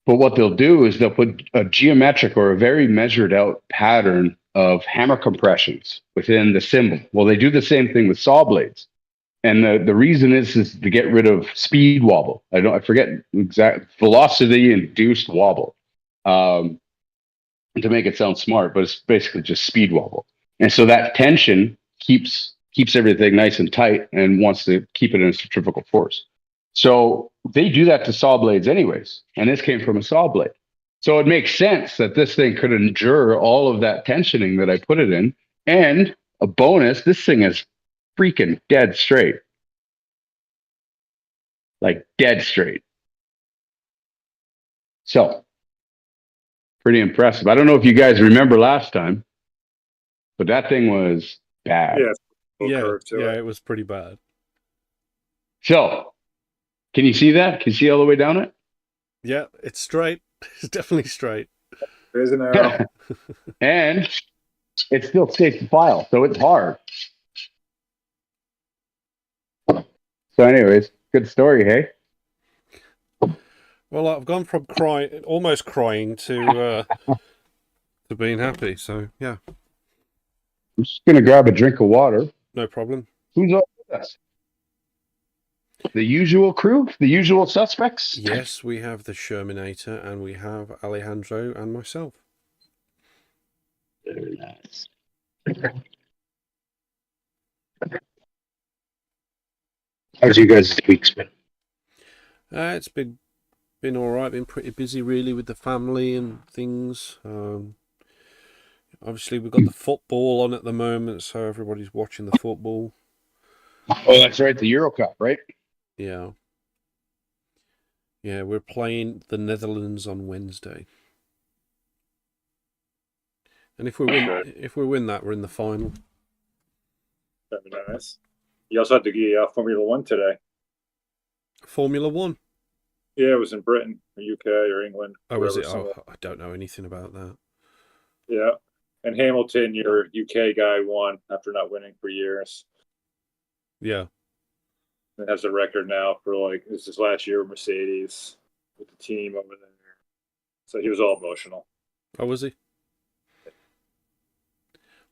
but what they'll do is they'll put a geometric or a very measured out pattern of hammer compressions within the cymbal. Well, they do the same thing with saw blades. And the reason is to get rid of speed wobble. I forget exact velocity induced wobble, to make it sound smart, but it's basically just speed wobble. And so that tension keeps everything nice and tight and wants to keep it in a centrifugal force. So they do that to saw blades anyways. And this came from a saw blade. So it makes sense that this thing could endure all of that tensioning that I put it in. And a bonus, this thing is freaking dead straight. Like dead straight. So pretty impressive. I don't know if you guys remember last time, but that thing was bad. Yeah, it was pretty bad. So can you see that? Can you see all the way down it? Yeah, it's straight. It's definitely straight. There's an arrow. And it still stays the file, so it's hard. So anyways, good story, hey? Well, I've gone from almost crying to being happy. So yeah, I'm just gonna grab a drink of water. no problem. Who's all with us? The usual crew, the usual suspects. Yes, we have the Scherminator, and we have Alejandro and myself. Very nice. How's you guys' week's been? It's been all right. Been pretty busy, really, with the family and things. Obviously, we've got the football on at the moment, so everybody's watching the football. Oh, that's right, the Euro Cup, right? Yeah. Yeah, we're playing the Netherlands on Wednesday. And if we win that, we're in the final. That'd be nice. You also had the Formula One today. Formula One? Yeah, it was in Britain, or UK, or England. Oh, was it? somewhere. Oh, I don't know anything about that. Yeah. And Hamilton, your UK guy, won after not winning for years. Yeah. It has a record now for this is last year with Mercedes with the team over there. So he was all emotional. Oh, was he?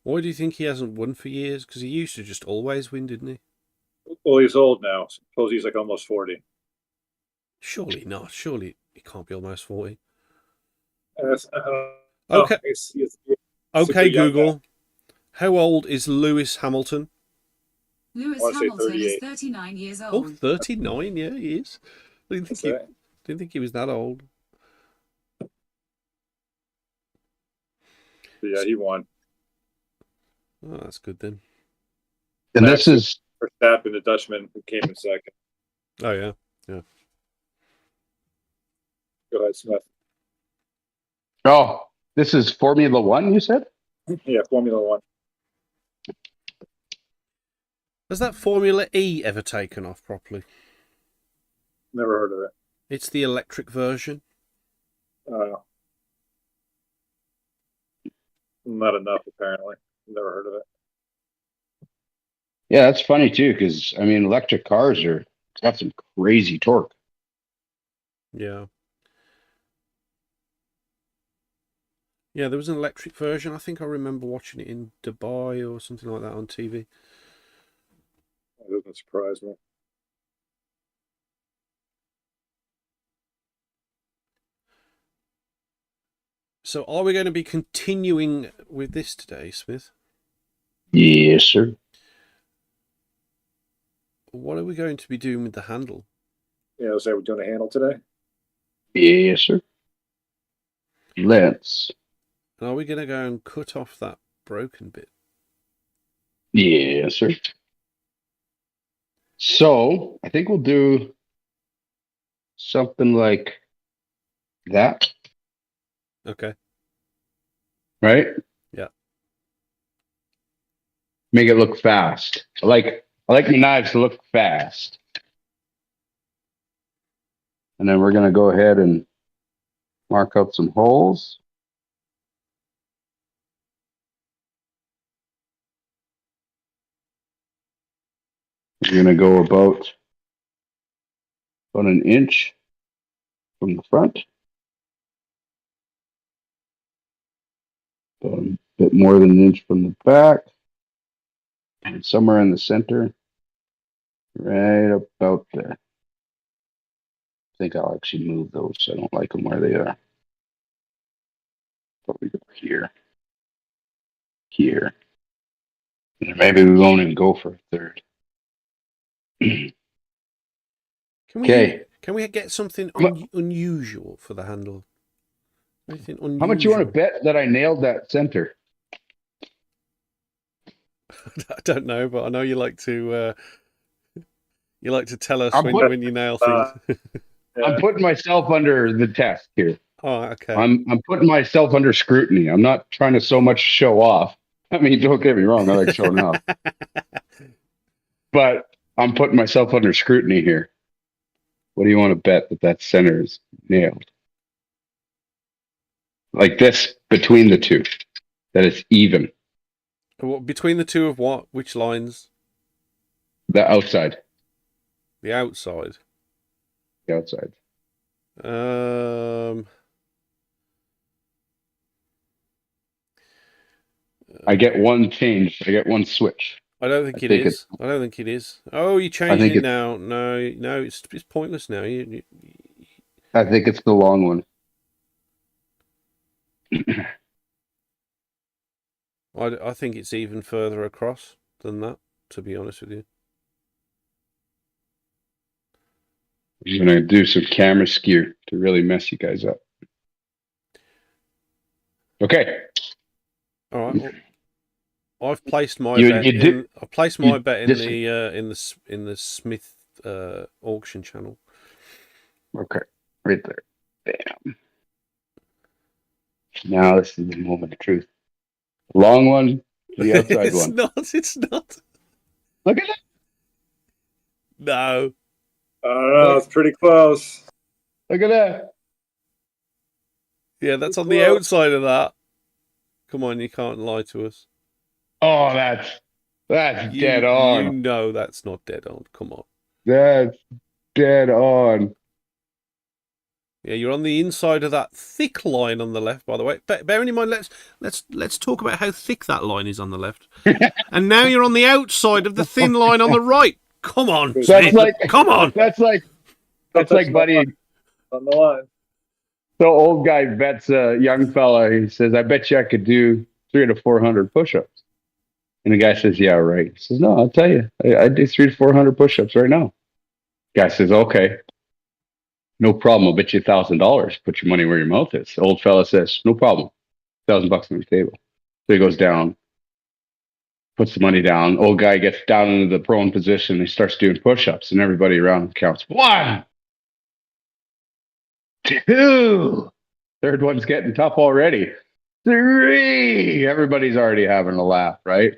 Why do you think he hasn't won for years? Because he used to just always win, didn't he? Well, he's old now. Suppose he's almost 40. Surely not. Surely he can't be almost 40. Okay. Okay, Google. How old is Lewis Hamilton? Lewis I wanna say Hamilton is 38. 39 years Oh, old. 39. Yeah, he is. I didn't think he was that old. Yeah, he won. Oh, that's good then. And this is Verstappen, the Dutchman, who came in second. Oh, yeah. Yeah. Go ahead, Smith. this is Formula One, you said? Yeah, Formula One. Has that Formula E ever taken off properly? Never heard of it. It's the electric version. Not enough, apparently. Never heard of it. Yeah, that's funny too, because I mean, electric cars are got some crazy torque. Yeah. Yeah, there was an electric version. I think I remember watching it in Dubai or something like that on TV. That doesn't surprise me. So are we going to be continuing with this today, Smith? Yes, sir. What are we going to be doing with the handle? Yeah, so we're doing a handle today? Yes, sir. Let's. And are we going to go and cut off that broken bit? Yes, sir. So I think we'll do something like that, Okay. right? Yeah. Make it look fast. I like my knives to look fast. And then we're gonna go ahead and mark out some holes. We're gonna go about an inch from the front. A bit more than an inch from the back. And somewhere in the center. Right about there. I think I'll actually move those. I don't like them where they are. Probably go here. Here. And maybe we won't even go for a third. Can we get something unusual for the handle? Anything unusual? How much you want to bet that I nailed that center? I don't know, but I know you like to tell us when you nail things. I'm putting myself under the test here. Oh, okay. I'm putting myself under scrutiny. I'm not trying to so much show off. I mean, don't get me wrong, I like showing off. But I'm putting myself under scrutiny here. What do you want to bet that center is nailed? Like this, between the two, that it's even. Between the two of what? Which lines? The outside. The outside. The outside. I get one change. I get one switch. I don't think it is. I don't think it is. Oh, you changed it now. No, it's pointless now. I think it's the long one. I think it's even further across than that, to be honest with you. I'm going to do some camera skew to really mess you guys up. Okay. All right. Well, I've placed my bet. I placed my bet in the Smith auction channel. Okay, right there. Bam. Now this is the moment of truth. Long one, the outside one. It's not. Look at it. No. I don't know. It's pretty close. Look at that. Yeah, that's on the outside of that. Come on, you can't lie to us. Oh, that's dead on. You know that's not dead on. Come on. That's dead on. Yeah, you're on the inside of that thick line on the left, by the way. Bearing in mind, let's talk about how thick that line is on the left. And now you're on the outside of the thin line on the right. Come on, come on. That's like buddy on the line. So old guy bets a young fella. He says, "I bet you I could do 300 to 400 push-ups." And the guy says, "Yeah, right." He says, "No, I'll tell you, I do 300 to 400 push-ups right now." Guy says, "Okay, no problem. I'll bet you $1,000. Put your money where your mouth is." The old fella says, "No problem. $1,000 on the table." So he goes down, puts the money down. Old guy gets down into the prone position. He starts doing push-ups, and everybody around counts 1, 2. Third one's getting tough already. 3. Everybody's already having a laugh, right?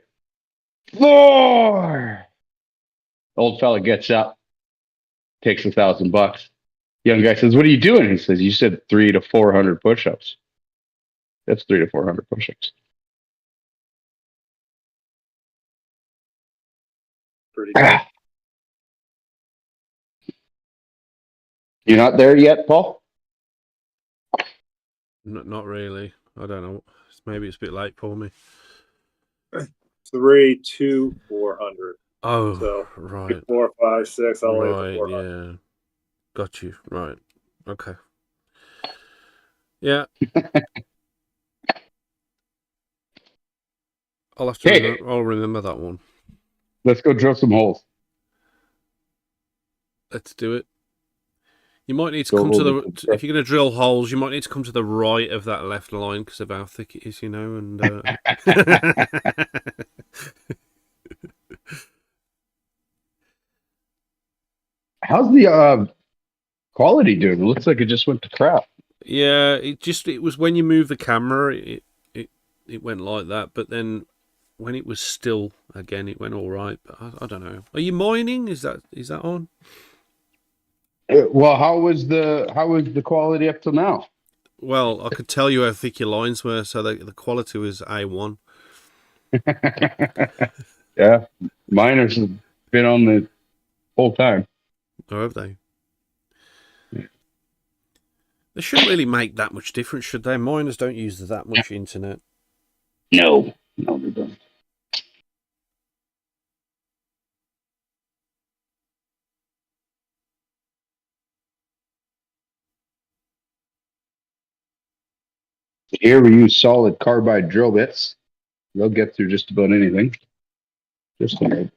4. Old fella gets up, takes $1,000. Young guy says, "What are you doing?" He says, "You said 300 to 400 push-ups. That's 300 to 400 push-ups." Pretty good. You're not there yet, Paul? Not really. I don't know. Maybe it's a bit late for me. 3 to 400. Oh, So right. 4, 5, 6, all the way to Right, 400. yeah. Got you. Right. Okay. Yeah. I'll have to Okay. I'll remember that one. Let's go drill some holes. Let's do it. You might need to Go come to over the... to- If you're going to drill holes, you might need to come to the right of that left line because of how thick it is, you know, and... How's the quality doing? It looks like it just went to crap. Yeah, it was when you move the camera, it went like that, but then when it was still again, it went all right. But I don't know. Are you mining? Is that on? Well, how was the quality up till now? Well, I could tell you how thick your lines were, so the quality was A1. Yeah, miners have been on the whole time. Or have they? They shouldn't really make that much difference, should they? Miners don't use that much internet. No, they don't. Here we use solid carbide drill bits. They'll get through just about anything. Just about.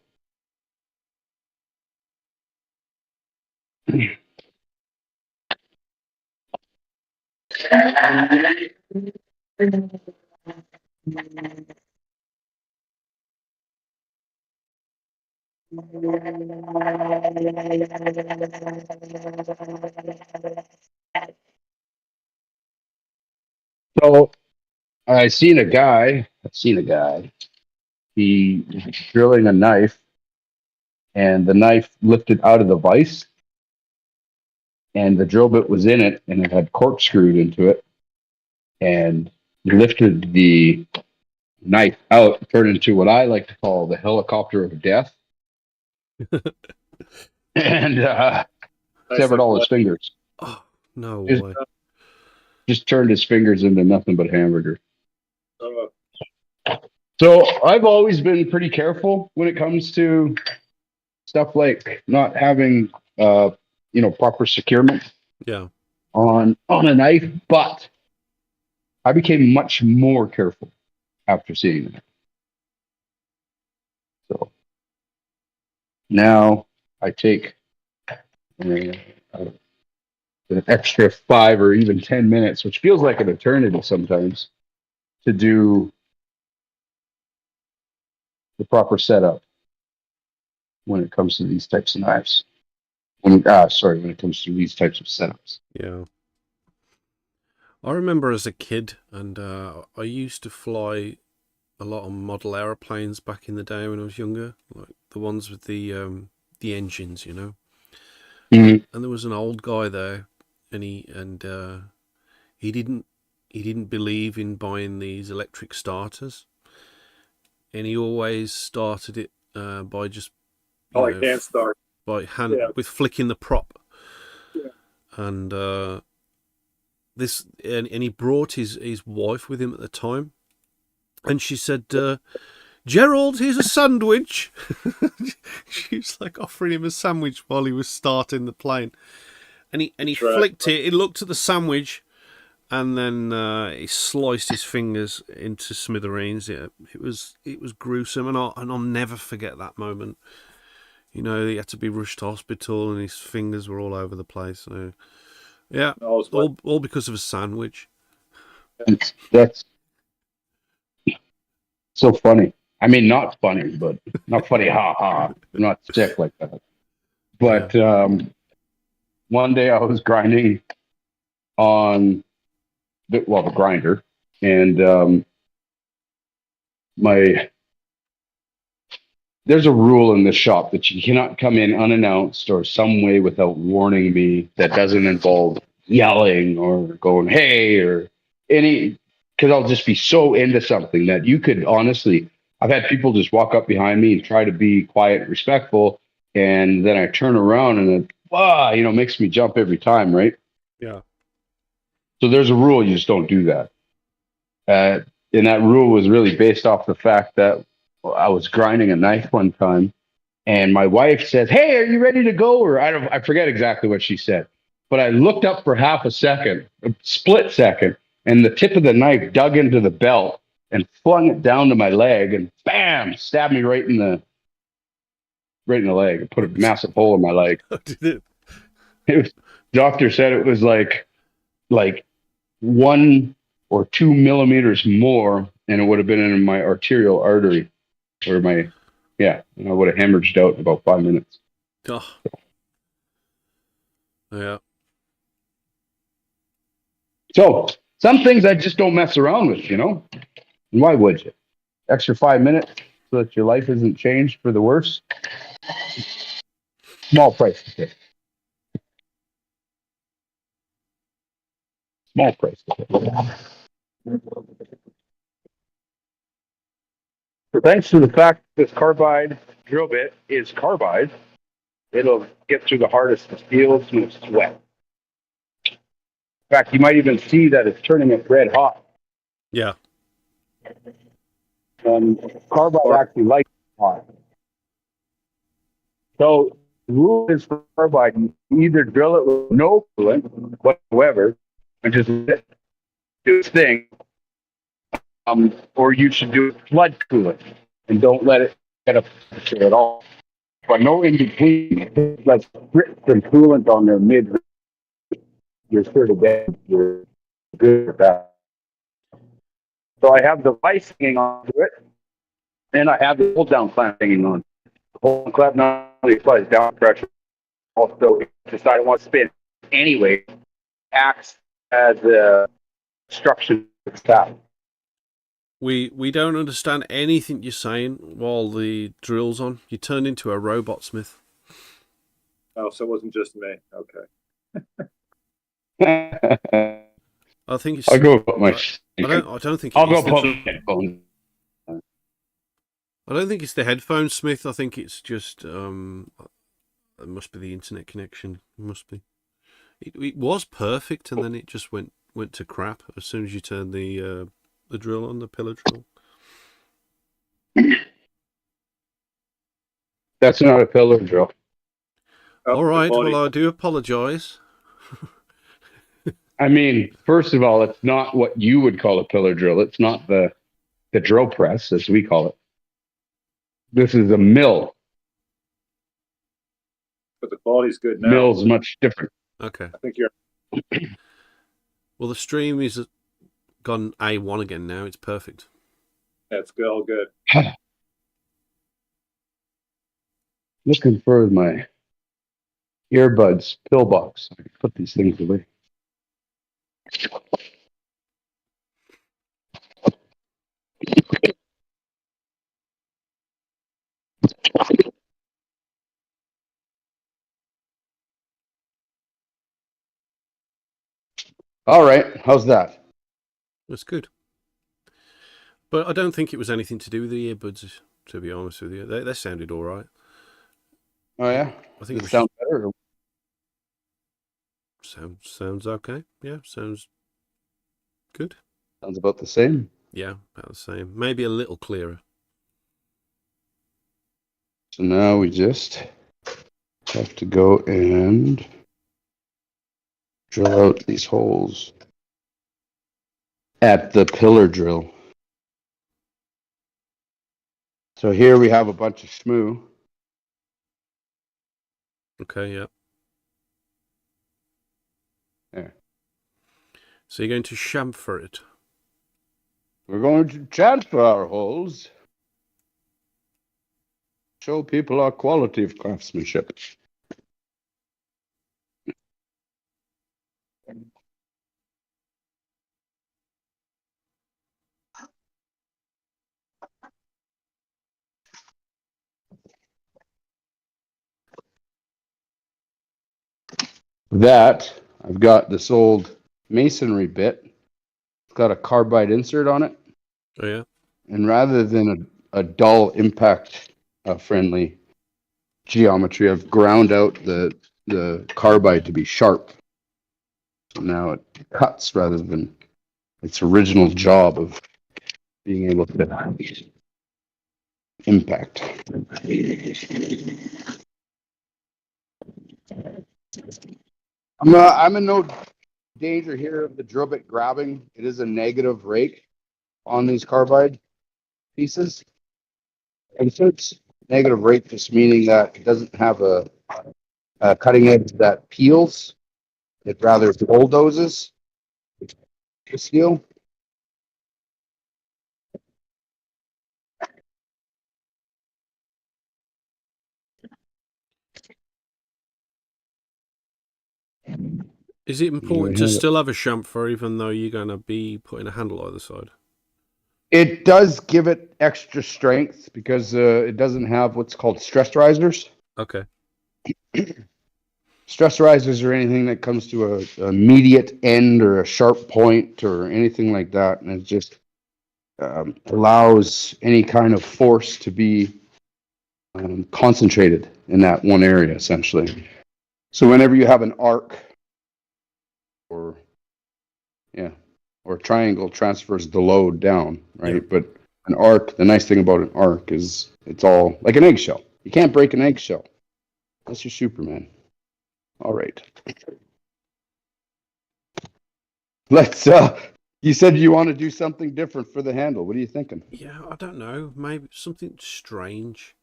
So I've seen a guy. He was drilling a knife, and the knife lifted out of the vise, and the drill bit was in it, and it had corkscrewed into it, and he lifted the knife out, turned into what I like to call the helicopter of death, and severed all his fingers. Oh, no way. Just turned his fingers into nothing but hamburger. Uh, So I've always been pretty careful when it comes to stuff like not having, proper securement Yeah. on a knife, but I became much more careful after seeing it. So now I take an extra 5 or even 10 minutes, which feels like an eternity sometimes, to do the proper setup when it comes to these types of knives. When it comes to these types of setups. Yeah. I remember as a kid, and I used to fly a lot on model aeroplanes back in the day when I was younger, like the ones with the engines, you know. Mm-hmm. And there was an old guy there, and he didn't believe in buying these electric starters, and he always started it by just hand start by hand with flicking the prop. Yeah. And he brought his wife with him at the time, and she said, "Gerald, here's a sandwich." She was like offering him a sandwich while he was starting the plane, and he flicked it. He looked at the sandwich, and then he sliced his fingers into smithereens. It was gruesome, and I'll never forget that moment. You know, he had to be rushed to hospital, and his fingers were all over the place. So, yeah, all because of a sandwich. That's so funny. I mean, not funny, but not funny. Ha ha! Not sick like that. But one day I was grinding on the grinder, and my there's a rule in this shop that you cannot come in unannounced or some way without warning me that doesn't involve yelling or going, hey, or any, because I'll just be so into something that you could honestly, I've had people just walk up behind me and try to be quiet and respectful. And then I turn around and it, wow, makes me jump every time, right? Yeah. So there's a rule, you just don't do that. And that rule was really based off the fact that I was grinding a knife one time, and my wife says, "Hey, are you ready to go?" Or I forget exactly what she said, but I looked up for half a second, a split second, and the tip of the knife dug into the belt and flung it down to my leg, and bam, stabbed me right in the leg. It put a massive hole in my leg. Did it? It was, doctor said it was like 1 or 2 millimeters more, and it would have been in my arterial artery, or I would have hemorrhaged out in about 5 minutes. Oh. Yeah. So some things I just don't mess around with, And why would you? Extra 5 minutes so that your life isn't changed for the worse. Small price to pay. Small price to pay. So thanks to the fact this carbide drill bit is carbide, it'll get through the hardest of steels when it's wet. In fact, you might even see that it's turning it red hot. Yeah. Carbide actually likes hot. So the rule is for carbide, you either drill it with no coolant whatsoever and just let it do its thing, or you should do it flood coolant and don't let it get up at all. But no in between, like spritz and coolant on their mid, you're sure to get you're good with that. So I have the vise hanging onto it, and I have the hold down clamp hanging on. The hold down clamp not only applies down pressure, also if you decide I want to spin anyway, acts as a obstruction to the tap. We don't understand anything you're saying while the drill's on. You turn into a robot, Smith. Oh, so it wasn't just me. Okay. I think it's. I'll go put my. I don't think. I'll go put my headphones. I don't think it's the headphones, Smith. I think it's just. It must be the internet connection. It must be. It was perfect, and then it just went to crap as soon as you turned the drill on, the pillar drill. That's not a pillar drill. Oh, All right. Well, I do apologize. I mean, first of all, it's not what you would call a pillar drill. It's not the drill press, as we call it. This is a mill. But the quality's good now. Mill's much different. Okay. I think you're. Well, the stream is gone A1 again now. It's perfect. That's good. All good. Looking for my earbuds pillbox. I can put these things away. All right, how's that? That's good. But I don't think it was anything to do with the earbuds, to be honest with you. They sounded all right. Oh yeah, I think it sounds better. Sounds okay. Yeah, sounds good. Sounds about the same. Yeah, about the same. Maybe a little clearer. So now we just have to go and drill out these holes at the pillar drill. So here we have a bunch of shmoo. Okay, yeah. There. So you're going to chamfer it. We're going to transfer our holes. Show people our quality of craftsmanship. that, I've got this old masonry bit. It's got a carbide insert on it. Oh yeah. And rather than a dull impact friendly geometry, I've ground out the carbide to be sharp. So now it cuts rather than its original job of being able to impact. I'm in no danger here of the drill bit grabbing. It is a negative rake on these carbide pieces. And so it's negative rake, just meaning that it doesn't have a cutting edge that peels. It rather bulldozes the steel. Is it important to still have a chamfer even though you're going to be putting a handle either side? It does give it extra strength because it doesn't have what's called stress risers. Okay. Stress risers are anything that comes to a immediate end or a sharp point or anything like that, and it just allows any kind of force to be concentrated in that one area, essentially. So whenever you have an arc or a triangle, transfers the load down, right? Yeah. But an arc, the nice thing about an arc is it's all like an eggshell. You can't break an eggshell. That's your Superman. All right. Let's you said you want to do something different for the handle. What are you thinking? Yeah, I don't know. Maybe something strange.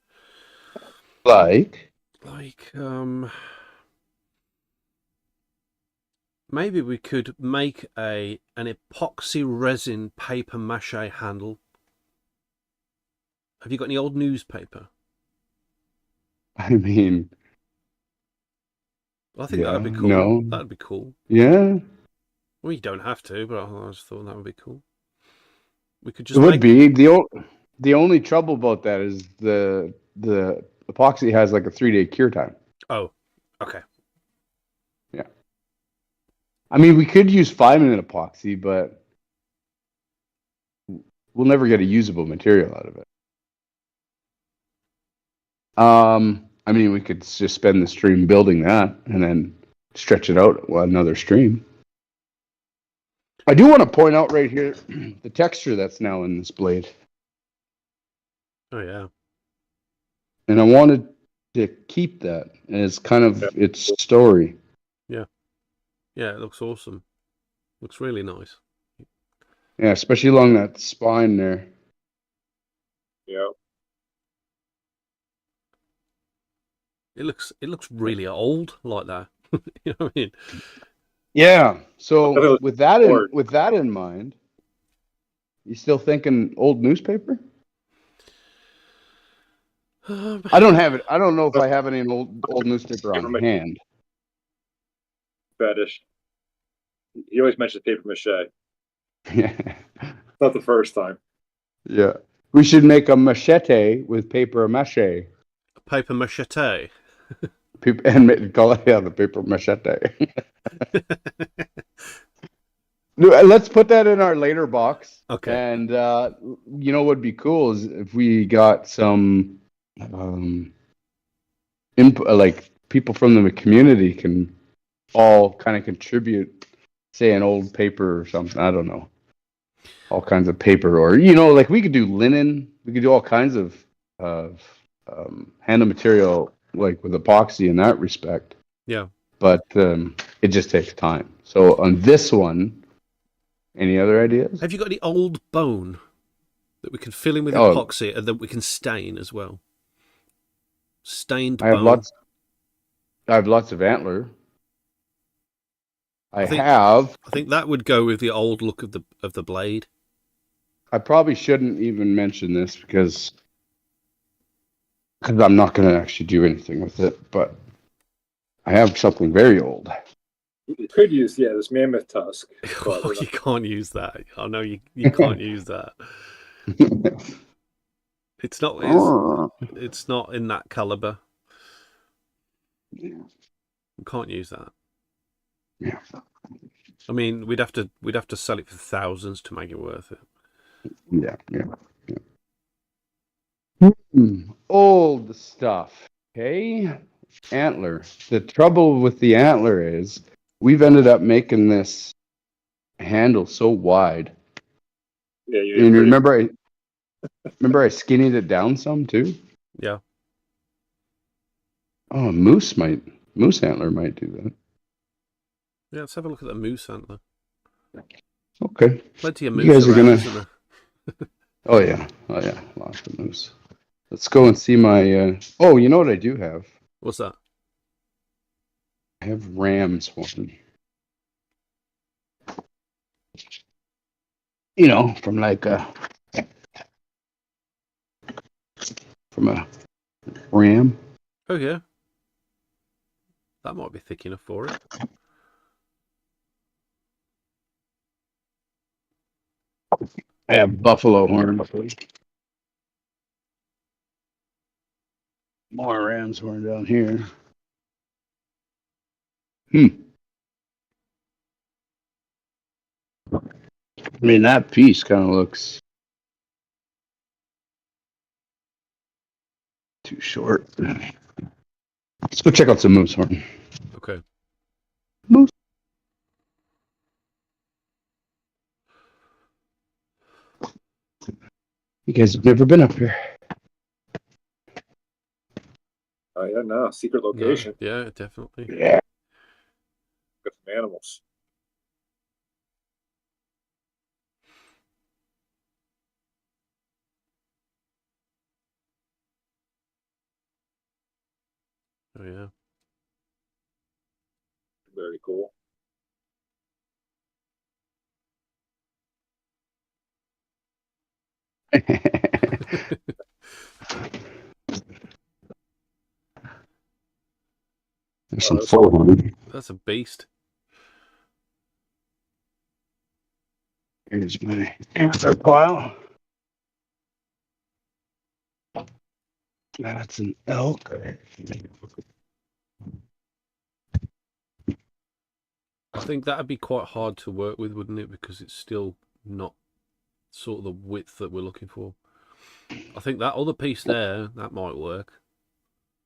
Like maybe we could make an epoxy resin paper mache handle. Have you got any old newspaper? I mean, I think that'd be cool. No. That'd be cool. Yeah. Well, you don't have to, but I just thought that would be cool. We could just. It would be the only trouble about that is the epoxy has like a 3-day cure time. Oh, okay. Yeah. I mean, we could use 5-minute epoxy, but we'll never get a usable material out of it. I mean, we could just spend the stream building that and then stretch it out another stream. I do want to point out right here the texture that's now in this blade. Oh yeah. And I wanted to keep that as kind of its story. Yeah. Yeah, it looks awesome. Looks really nice. Yeah, especially along that spine there. Yeah. It looks really old like that. You know what I mean? Yeah. So with that in mind, you still thinking old newspaper? I don't have it. I don't know if I have any old newspaper on hand. Fetish. He always mentions paper mache. Yeah. Not the first time. Yeah. We should make a machete with paper mache. A paper machete. And call it the paper machete. Let's put that in our later box. Okay. And you know what'd be cool is if we got some input, like people from the community can all kind of contribute, say an old paper or something. I don't know, all kinds of paper, or like we could do linen. We could do all kinds of handle material, like with epoxy in that respect. Yeah. But it just takes time. So on this one, any other ideas? Have you got any old bone that we can fill in with epoxy and that we can stain as well? Stained bone. I have lots of antler. I think that would go with the old look of the blade. I probably shouldn't even mention this because I'm not going to actually do anything with it, but I have something very old. You could use this mammoth tusk. Oh, you can't use that. I know you can't use that. It's not in that caliber. Yeah. You can't use that. Yeah. I mean, we'd have to sell it for thousands to make it worth it. Yeah. Old stuff. Okay. Antler. The trouble with the antler is we've ended up making this handle so wide. Yeah, you And did pretty. remember I skinnied it down some too? Yeah. Oh, moose antler might do that. Yeah, let's have a look at the moose antler. Okay. Plenty of You moose guys are around, gonna. isn't there? Oh yeah. Lots of moose. Let's go and see my. Oh, you know what I do have? What's that? I have ram's horn. You know, from a ram. Oh yeah. That might be thick enough for it. I have buffalo horn. More ram's horn down here. I mean, that piece kind of looks too short. Let's go check out some moose horn. Okay. Moose. You guys have never been up here. Oh yeah, no secret location. Yeah, definitely. Yeah. Got some animals. Oh yeah. Very cool. There's some full horn. That's a beast. Here's my antler pile. That's an elk. I think that'd be quite hard to work with, wouldn't it? Because it's still not sort of the width that we're looking for. I think that other piece there, that might work.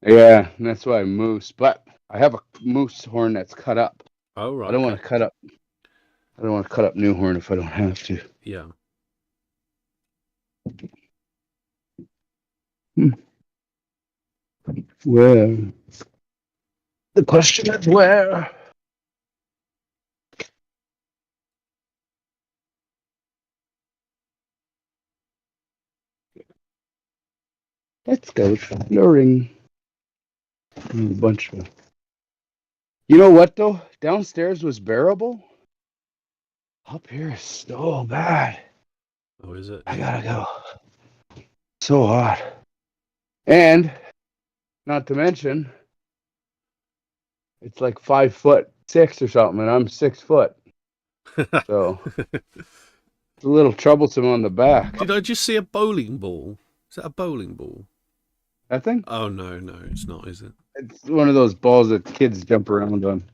Yeah, and that's why moose. But I have a moose horn that's cut up. Oh right. I don't want to cut up. I don't want to cut up new horn if I don't have to. Yeah. Where? The question is where? Let's go luring. A bunch of. You know what though? Downstairs was bearable. Up here is so bad. Oh, is it? I gotta go. So hot. And not to mention, it's like 5'6" or something, and I'm 6 foot. So it's a little troublesome on the back. Did I just see a bowling ball? Is that a bowling ball? That thing? Oh no, it's not, is it? It's one of those balls that kids jump around on.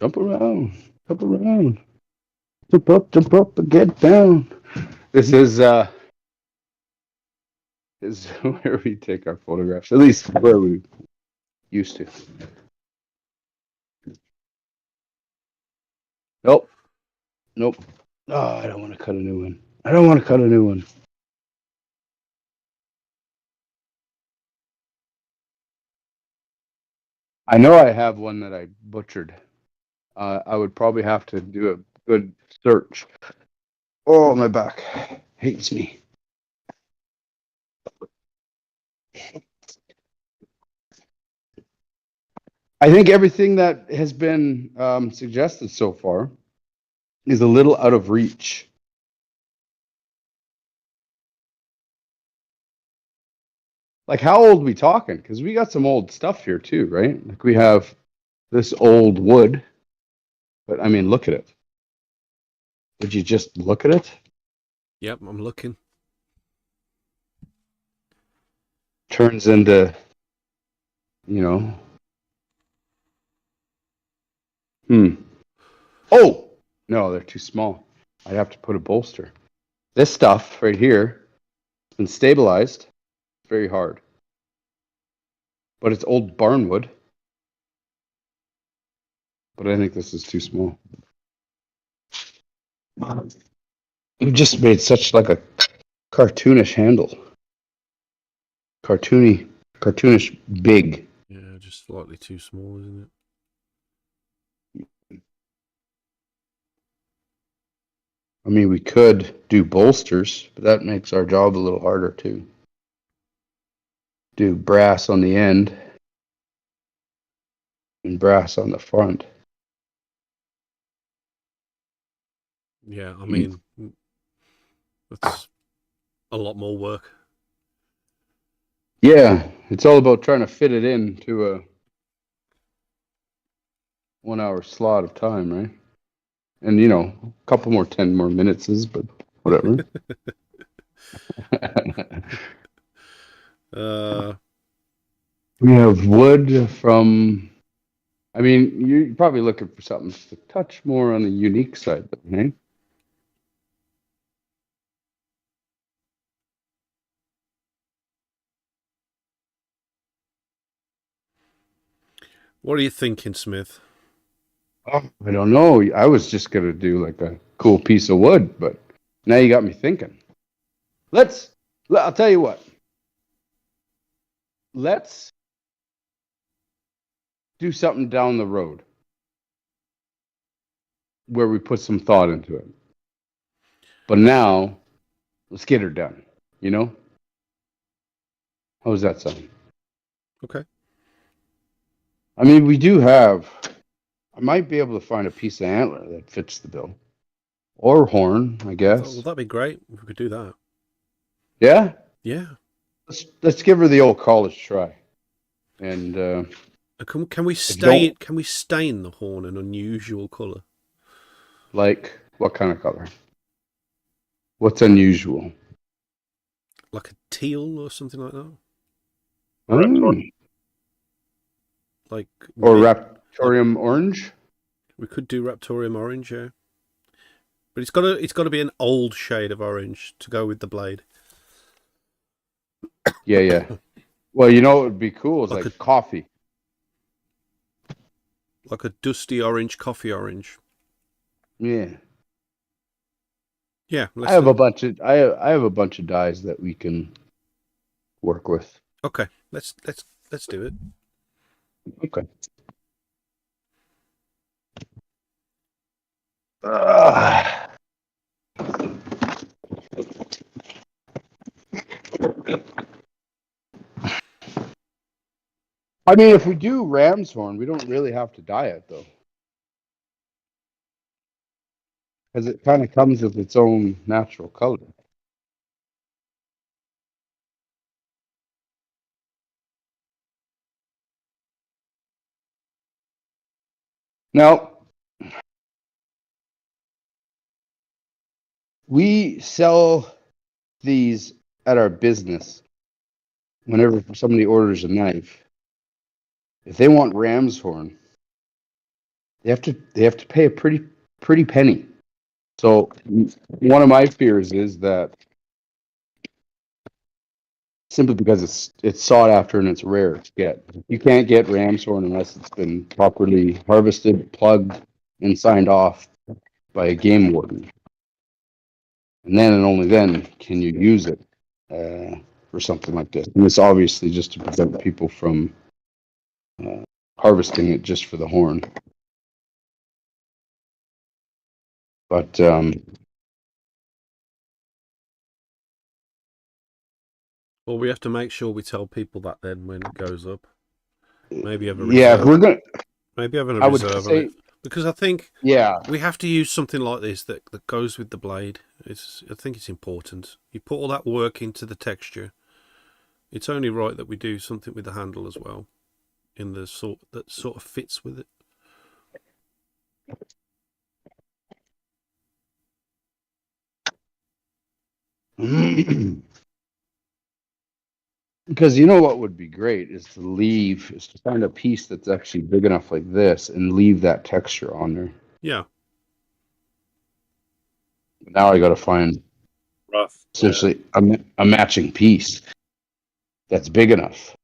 Jump around, jump around. Jump up, and get down. This is where we take our photographs, at least where we used to. Nope. Oh, I don't want to cut a new one. I know I have one that I butchered. I would probably have to do a good search. Oh, my back hates me. I think everything that has been suggested so far is a little out of reach. Like, how old are we talking? Because we got some old stuff here too, right? Like, we have this old wood, but I mean, look at it. Would you just look at it? Yep, I'm looking. Turns into, you know, Oh, no, they're too small. I'd have to put a bolster. This stuff right here has been stabilized. It's very hard. But it's old barnwood. But I think this is too small. You've just made such like a cartoonish handle. Cartoonish big. Yeah, just slightly too small, isn't it? I mean, we could do bolsters, but that makes our job a little harder too. Do brass on the end and brass on the front. Yeah, I mean, that's a lot more work. Yeah, it's all about trying to fit it into a 1 hour slot of time, right? And a couple more 10 more minutes, but whatever. We have wood from. I mean, you're probably looking for something to touch more on the unique side, hey? What are you thinking, Smith? Oh, I don't know. I was just gonna do like a cool piece of wood, but now you got me thinking. I'll tell you what. Let's do something down the road where we put some thought into it. But now, let's get her done. How does that sound? Okay. I mean, we do have. I might be able to find a piece of antler that fits the bill, or horn, I guess. Well, that'd be great if we could do that. Yeah. Yeah. Let's give her the old college try. And can we stain? Can we stain the horn an unusual color? Like what kind of color? What's unusual? Like a teal or something like that. Like or Raptoreum orange. We could do Raptoreum orange, yeah. But it's got to be an old shade of orange to go with the blade. Yeah. Well, what would be cool is like coffee. Like a dusty orange, coffee orange. Yeah. Yeah. I have a bunch of dyes that we can work with. Okay. Let's do it. Okay. I mean, if we do ram's horn, we don't really have to dye it, though. Because it kind of comes with its own natural color. Now, we sell these at our business whenever somebody orders a knife. If they want ram's horn, they have to pay a pretty penny. So one of my fears is that simply because it's sought after and it's rare to get. You can't get ram's horn unless it's been properly harvested, plugged, and signed off by a game warden. And then and only then can you use it for something like this. And it's obviously just to prevent people from harvesting it just for the horn. But well, we have to make sure we tell people that then when it goes up. Maybe have a reserve. Yeah, we're gonna. Maybe having a reserve on it. Because I think we have to use something like this that goes with the blade. I think it's important. You put all that work into the texture. It's only right that we do something with the handle as well, in the sort of fits with it. Because you know what would be great is to find a piece that's actually big enough like this and leave that texture on there. Yeah. Now I got to find Rough. essentially a matching piece that's big enough.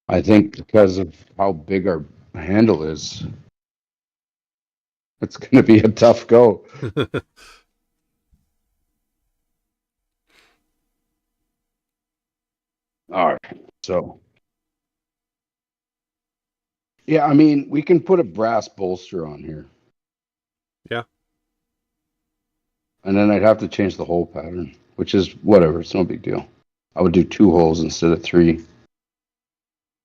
I think because of how big our handle is, it's going to be a tough go. All right. So, yeah, I mean, we can put a brass bolster on here. Yeah. And then I'd have to change the hole pattern, which is whatever. It's no big deal. I would do 2 holes instead of 3.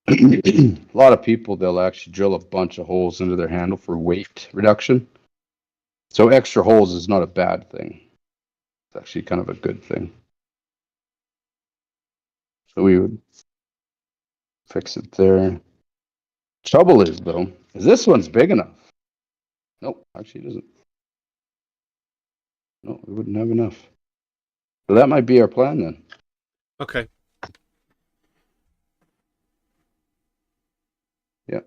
A lot of people, they'll actually drill a bunch of holes into their handle for weight reduction. So extra holes is not a bad thing. It's actually kind of a good thing. So we would fix it there. Trouble is, though, is this one's big enough. Nope, actually it isn't. No, we wouldn't have enough. So that might be our plan then. Okay. Yeah.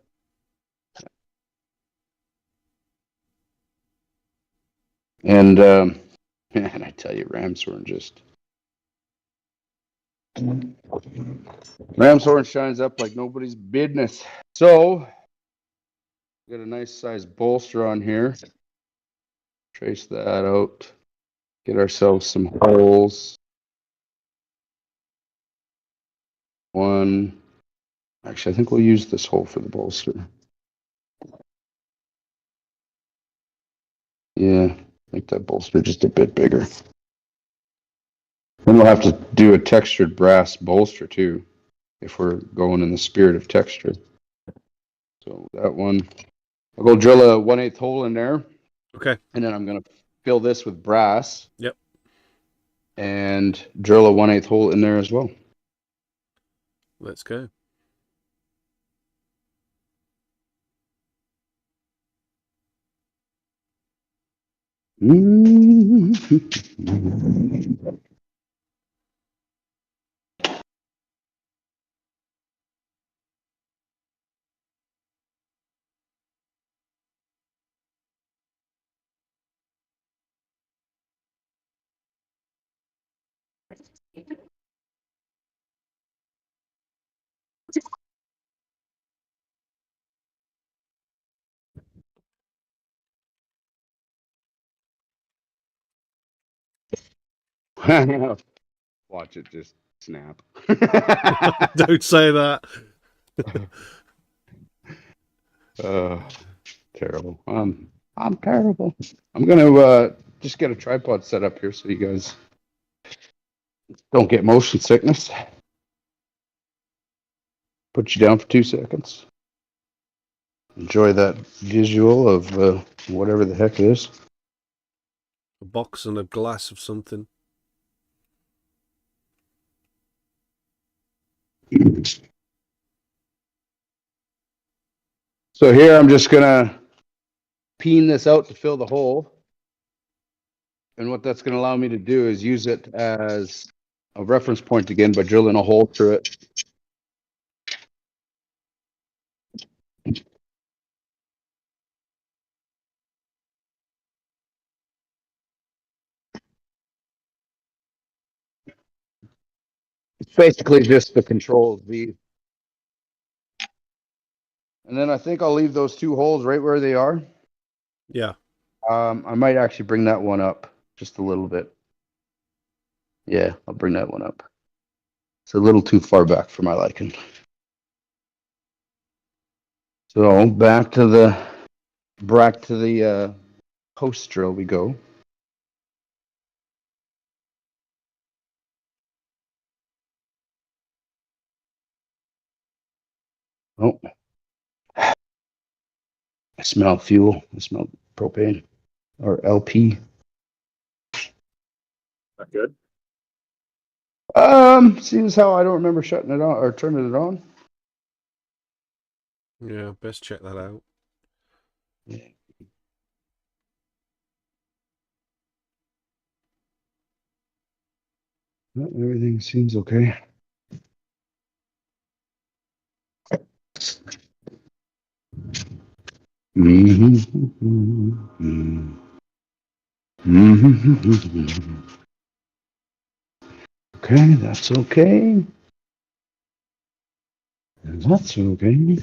And man, I tell you, Ramshorn just Ramshorn shines up like nobody's business. So got a nice size bolster on here. Trace that out. Get ourselves some holes. 1. Actually, I think we'll use this hole for the bolster. Yeah, make that bolster just a bit bigger. Then we'll have to do a textured brass bolster too, if we're going in the spirit of texture. So that one, I'll go drill a 1/8 hole in there. Okay. And then I'm going to fill this with brass. Yep. And drill a 1/8 hole in there as well. Let's go. Watch it just snap. Don't say that. Terrible. I'm terrible. I'm gonna just get a tripod set up here so you guys don't get motion sickness. Put you down for 2 seconds. Enjoy that visual of whatever the heck it is. A box and a glass of something. So here I'm just gonna peen this out to fill the hole. And what that's gonna allow me to do is use it as a reference point again by drilling a hole through it. It's basically just the control V. And then I think I'll leave those 2 holes right where they are. Yeah. I might actually bring that one up just a little bit. Yeah, I'll bring that one up. It's a little too far back for my liking. So back to the post drill we go. Oh, I smell fuel. I smell propane or LP. Not good. Seems how I don't remember shutting it on or turning it on. Yeah, best check that out. Well, everything seems okay. Okay, that's okay. And that's okay.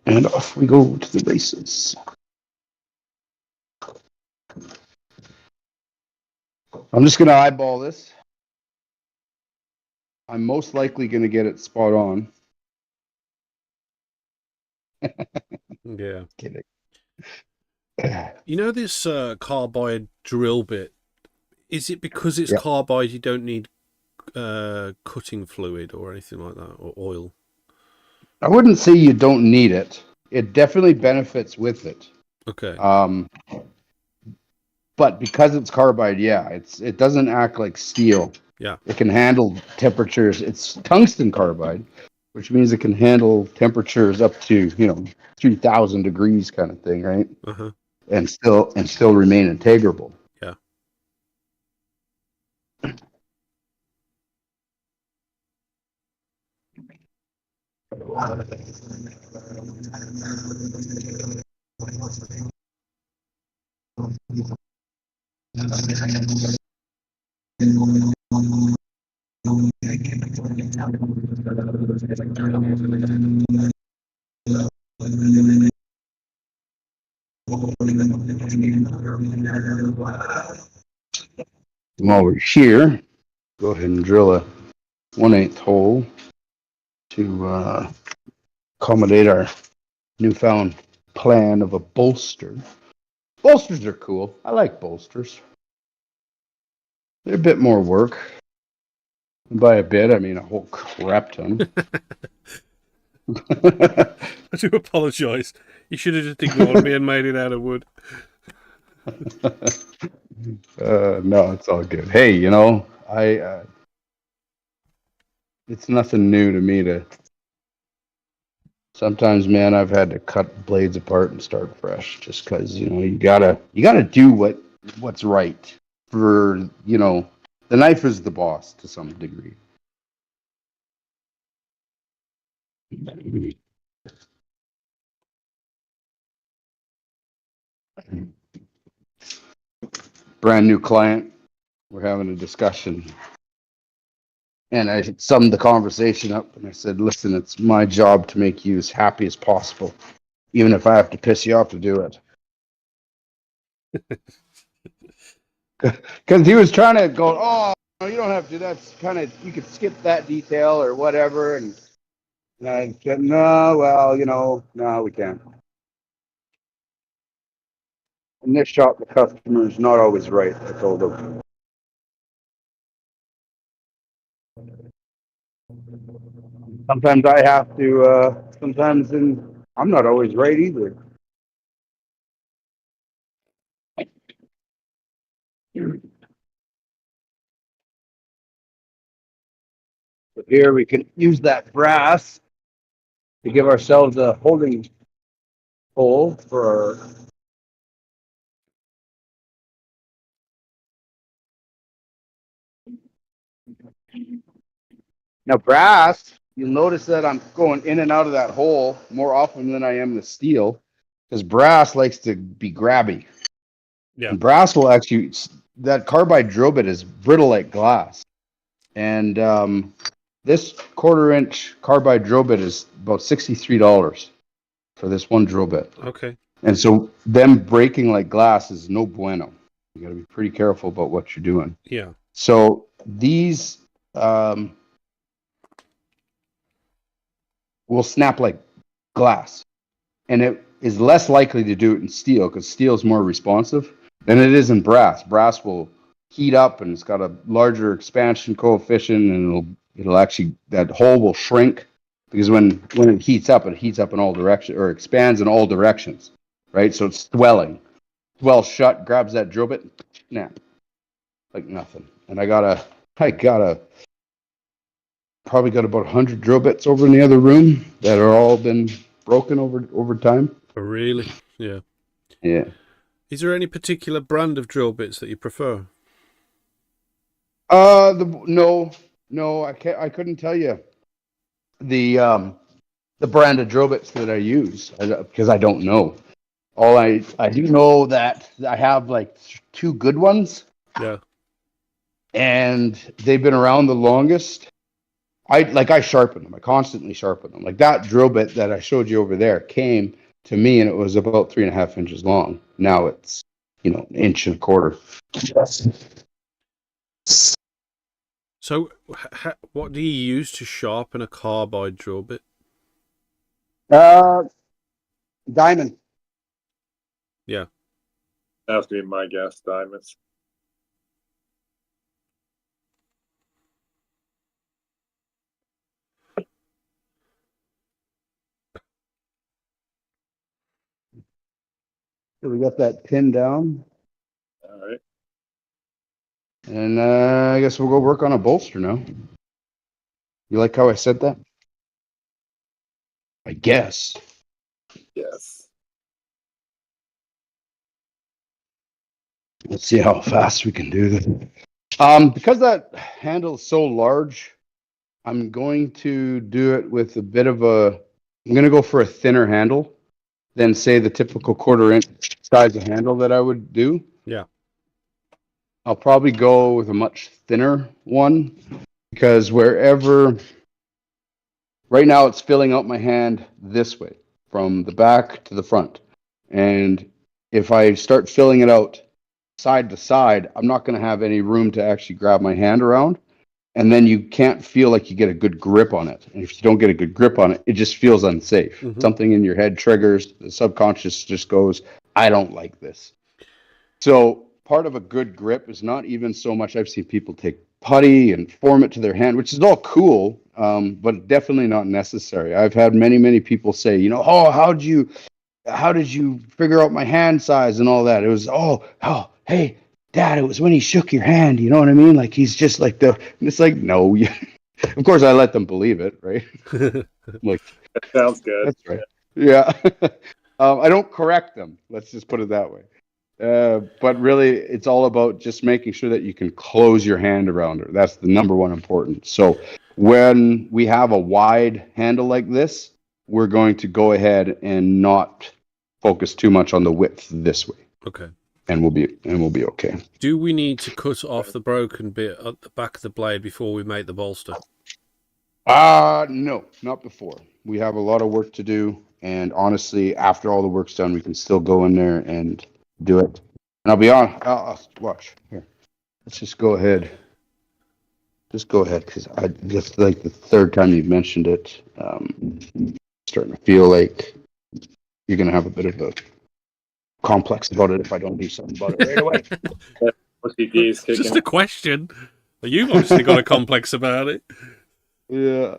And off we go to the races. I'm just going to eyeball this. I'm most likely going to get it spot on. Yeah. Kidding. You know this carbide drill bit? Is it because it's Yep. carbide you don't need cutting fluid or anything like that, or oil? I wouldn't say you don't need it. It definitely benefits with it. Okay. But because it's carbide, yeah, it doesn't act like steel. Yeah. It can handle temperatures. It's tungsten carbide, which means it can handle temperatures up to 3,000 degrees kind of thing, right? Uh-huh. And still remain integrable. Yeah. While we're here, go ahead and drill a 1/8 hole to accommodate our newfound plan of a bolster. Bolsters are cool. I like bolsters. They're a bit more work. And by a bit, I mean a whole crap ton. I do apologise. You should have just ignored me and made it out of wood. No, it's all good. Hey, it's nothing new to me to. Sometimes, man, I've had to cut blades apart and start fresh, just because you gotta do what's right for the knife is the boss to some degree. Brand new client. We're having a discussion. And I summed the conversation up and I said, listen, it's my job to make you as happy as possible, even if I have to piss you off to do it. Because he was trying to go, oh, no, you don't have to. That's kind of, you could skip that detail or whatever. And I said, no, well, no, we can't. In this shop, the customer is not always right, I told him. Sometimes I have to, I'm not always right either. So here we can use that brass to give ourselves a holding hole for our now brass. You'll notice that I'm going in and out of that hole more often than I am the steel, because brass likes to be grabby. Yeah. And brass will actually, that carbide drill bit is brittle like glass. And this 1/4-inch carbide drill bit is about $63 for this one drill bit. Okay. And so them breaking like glass is no bueno. You got to be pretty careful about what you're doing. Yeah. So these will snap like glass. And it is less likely to do it in steel because steel is more responsive than it is in brass. Brass will heat up and it's got a larger expansion coefficient, and it'll actually, that hole will shrink because when it heats up in all directions, or expands in all directions, right? So it's swelling. Swells shut, grabs that drill bit, snap. Like nothing. And I probably got about 100 drill bits over in the other room that are all been broken over time. Oh, really? Yeah. Yeah. Is there any particular brand of drill bits that you prefer? No, I couldn't tell you the brand of drill bits that I use because I don't know. All I do know that I have like 2 good ones. Yeah. And they've been around the longest. I sharpen them. I constantly sharpen them. Like that drill bit that I showed you over there came to me and it was about 3.5 inches long. Now it's, 1.25 inches. So, what do you use to sharpen a carbide drill bit? Diamond. Yeah. That has to be my guess, diamonds. So we got that pinned down. All right. And I guess we'll go work on a bolster now. You like how I said that? I guess. Yes. Let's see how fast we can do this. Because that handle is so large, I'm going to do it with a bit of I'm going to go for a thinner handle than, say, the typical 1/4 inch size of handle that I would do. Yeah. I'll probably go with a much thinner one because right now it's filling out my hand this way from the back to the front. And if I start filling it out side to side, I'm not going to have any room to actually grab my hand around. And then you can't feel like you get a good grip on it. And if you don't get a good grip on it, it just feels unsafe. Mm-hmm. Something in your head triggers, the subconscious just goes, I don't like this. So part of a good grip is not even so much, I've seen people take putty and form it to their hand, which is all cool, but definitely not necessary. I've had many people say, oh, how did you figure out my hand size and all that? It was, hey, Dad, it was when he shook your hand, you know what I mean? Like he's just like it's like, no. Of course I let them believe it, right? Like, that sounds good. That's right. Yeah. I don't correct them. Let's just put it that way. But really, it's all about just making sure that you can close your hand around her. That's the number one important. So when we have a wide handle like this, we're going to go ahead and not focus too much on the width this way. Okay. And we'll be okay. Do we need to cut off the broken bit at the back of the blade before we make the bolster? No, not before. We have a lot of work to do, and honestly, after all the work's done, we can still go in there and do it. And I'll be on. Watch here. Let's just go ahead. Just go ahead, because I just like the third time you've mentioned it. Starting to feel like you're gonna have a bit of a complex about it if I don't do something about it right away. OCD's kicking. Just a question. You've obviously got a complex about it. Yeah,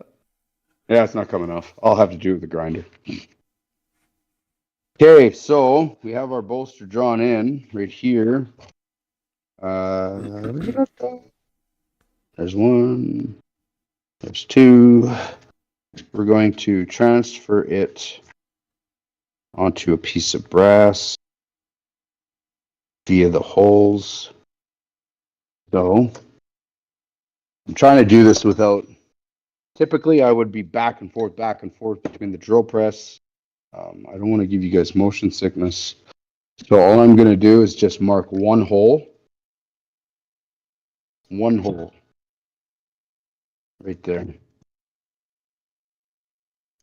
it's not coming off. I'll have to do it with the grinder. Okay, so we have our bolster drawn in right here. There's one. There's two. We're going to transfer it onto a piece of brass via the holes. So I'm trying to do this without, typically I would be back and forth between the drill press. I don't want to give you guys motion sickness. So all I'm going to do is just mark one hole. One hole. Right there.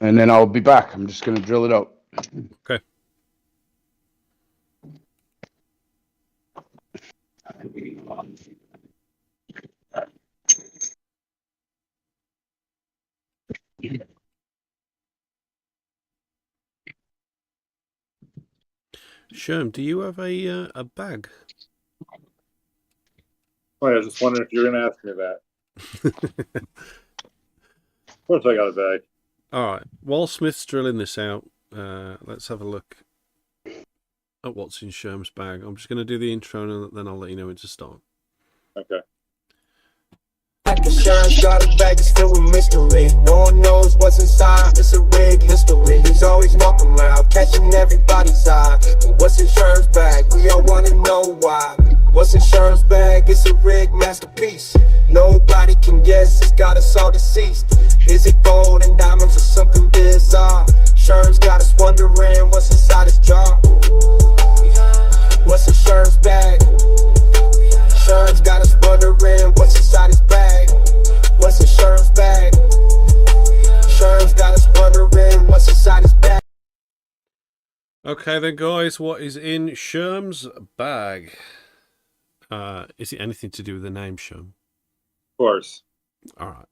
And then I'll be back. I'm just going to drill it out. Okay. Scherm, do you have a bag? Oh, I was just wondering if you were going to ask me that. Of course I got a bag. All right. While Smith's drilling this out, let's have a look at what's in Scherm's bag. I'm just going to do the intro and then I'll let you know when to start. Okay. Scherm's got a bag, it's filled with mystery. No one knows what's inside, it's a rig history. He's always in everybody's eye. But what's in Scherm's bag? We all wanna know why. What's in Scherm's bag? It's a rig masterpiece. Nobody can guess, it's got us all deceased. Is it gold and diamonds or something bizarre? Scherm's got us wondering what's inside his jar. What's in Scherm's bag? Scherm's got us wondering what's inside his bag. What's in Scherm's bag? Scherm's got us wondering what's inside his bag. Okay then, guys, what is in Scherm's bag? Is it anything to do with the name Scherm? Of course. All right.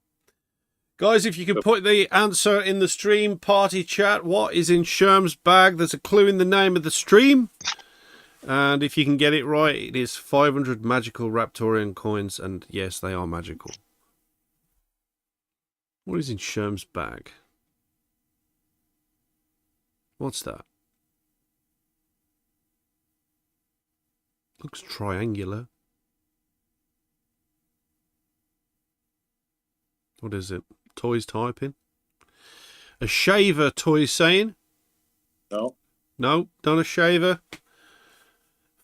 Guys, if you can put the answer in the stream party chat, what is in Scherm's bag? There's a clue in the name of the stream. And if you can get it right, it is 500 magical Raptoreum coins. And yes, they are magical. What is in Scherm's bag? What's that? Looks triangular. What is it? Toys typing? A shaver, Toys saying? No. No, not a shaver.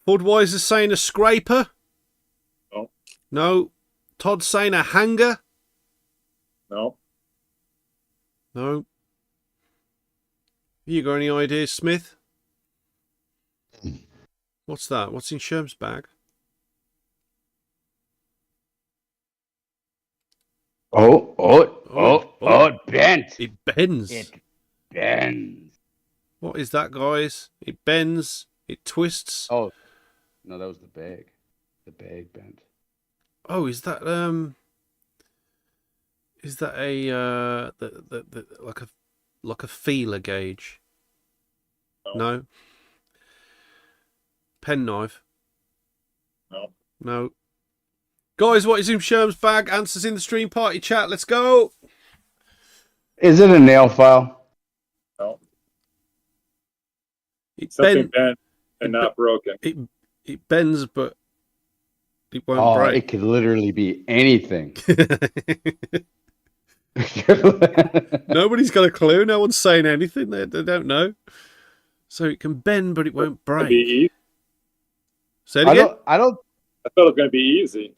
Budweiser saying a scraper? No. No. Todd saying a hanger? No. No. You got any ideas, Smith? What's that? What's in Scherm's bag? It bent. It bends. It bends. What is that, guys? It bends. It twists. Oh, no, that was the bag. The bag bent. Oh, is that a like a feeler gauge? No. Penknife? No. No. Guys, what is in Scherm's bag? Answers in the stream party chat. Let's go. Is it a nail file? No. It Something bent and not broken. It bends, but it won't break. It could literally be anything. Nobody's got a clue. No one's saying anything. They don't know. So it can bend, but it won't break. Say it again. I thought it was going to be easy.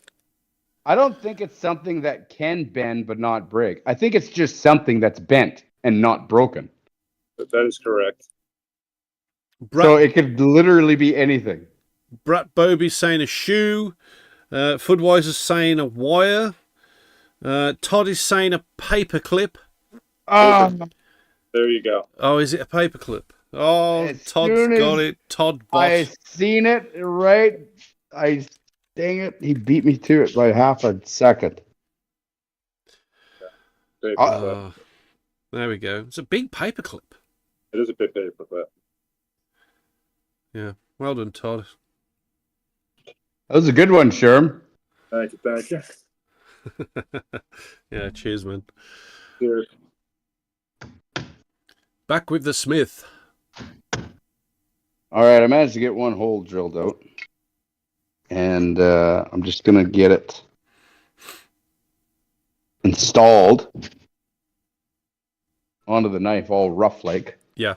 I don't think it's something that can bend but not break. I think it's just something that's bent and not broken. That is correct. So it could literally be anything. Brat Bobby's saying a shoe. Fudweiser's saying a wire. Todd is saying a paper clip. There you go. Oh, is it a paper clip? Oh, Todd's got it. Todd boss. I seen it right. Dang it. He beat me to it by half a second. There we go. It's a big paper clip. It is a big paper clip. Yeah. Well done, Todd. That was a good one, Scherm. Thank you. Yeah, cheers, man. Cheers. Back with the Smith. All right, I managed to get one hole drilled out. And I'm just going to get it installed onto the knife all rough like. Yeah.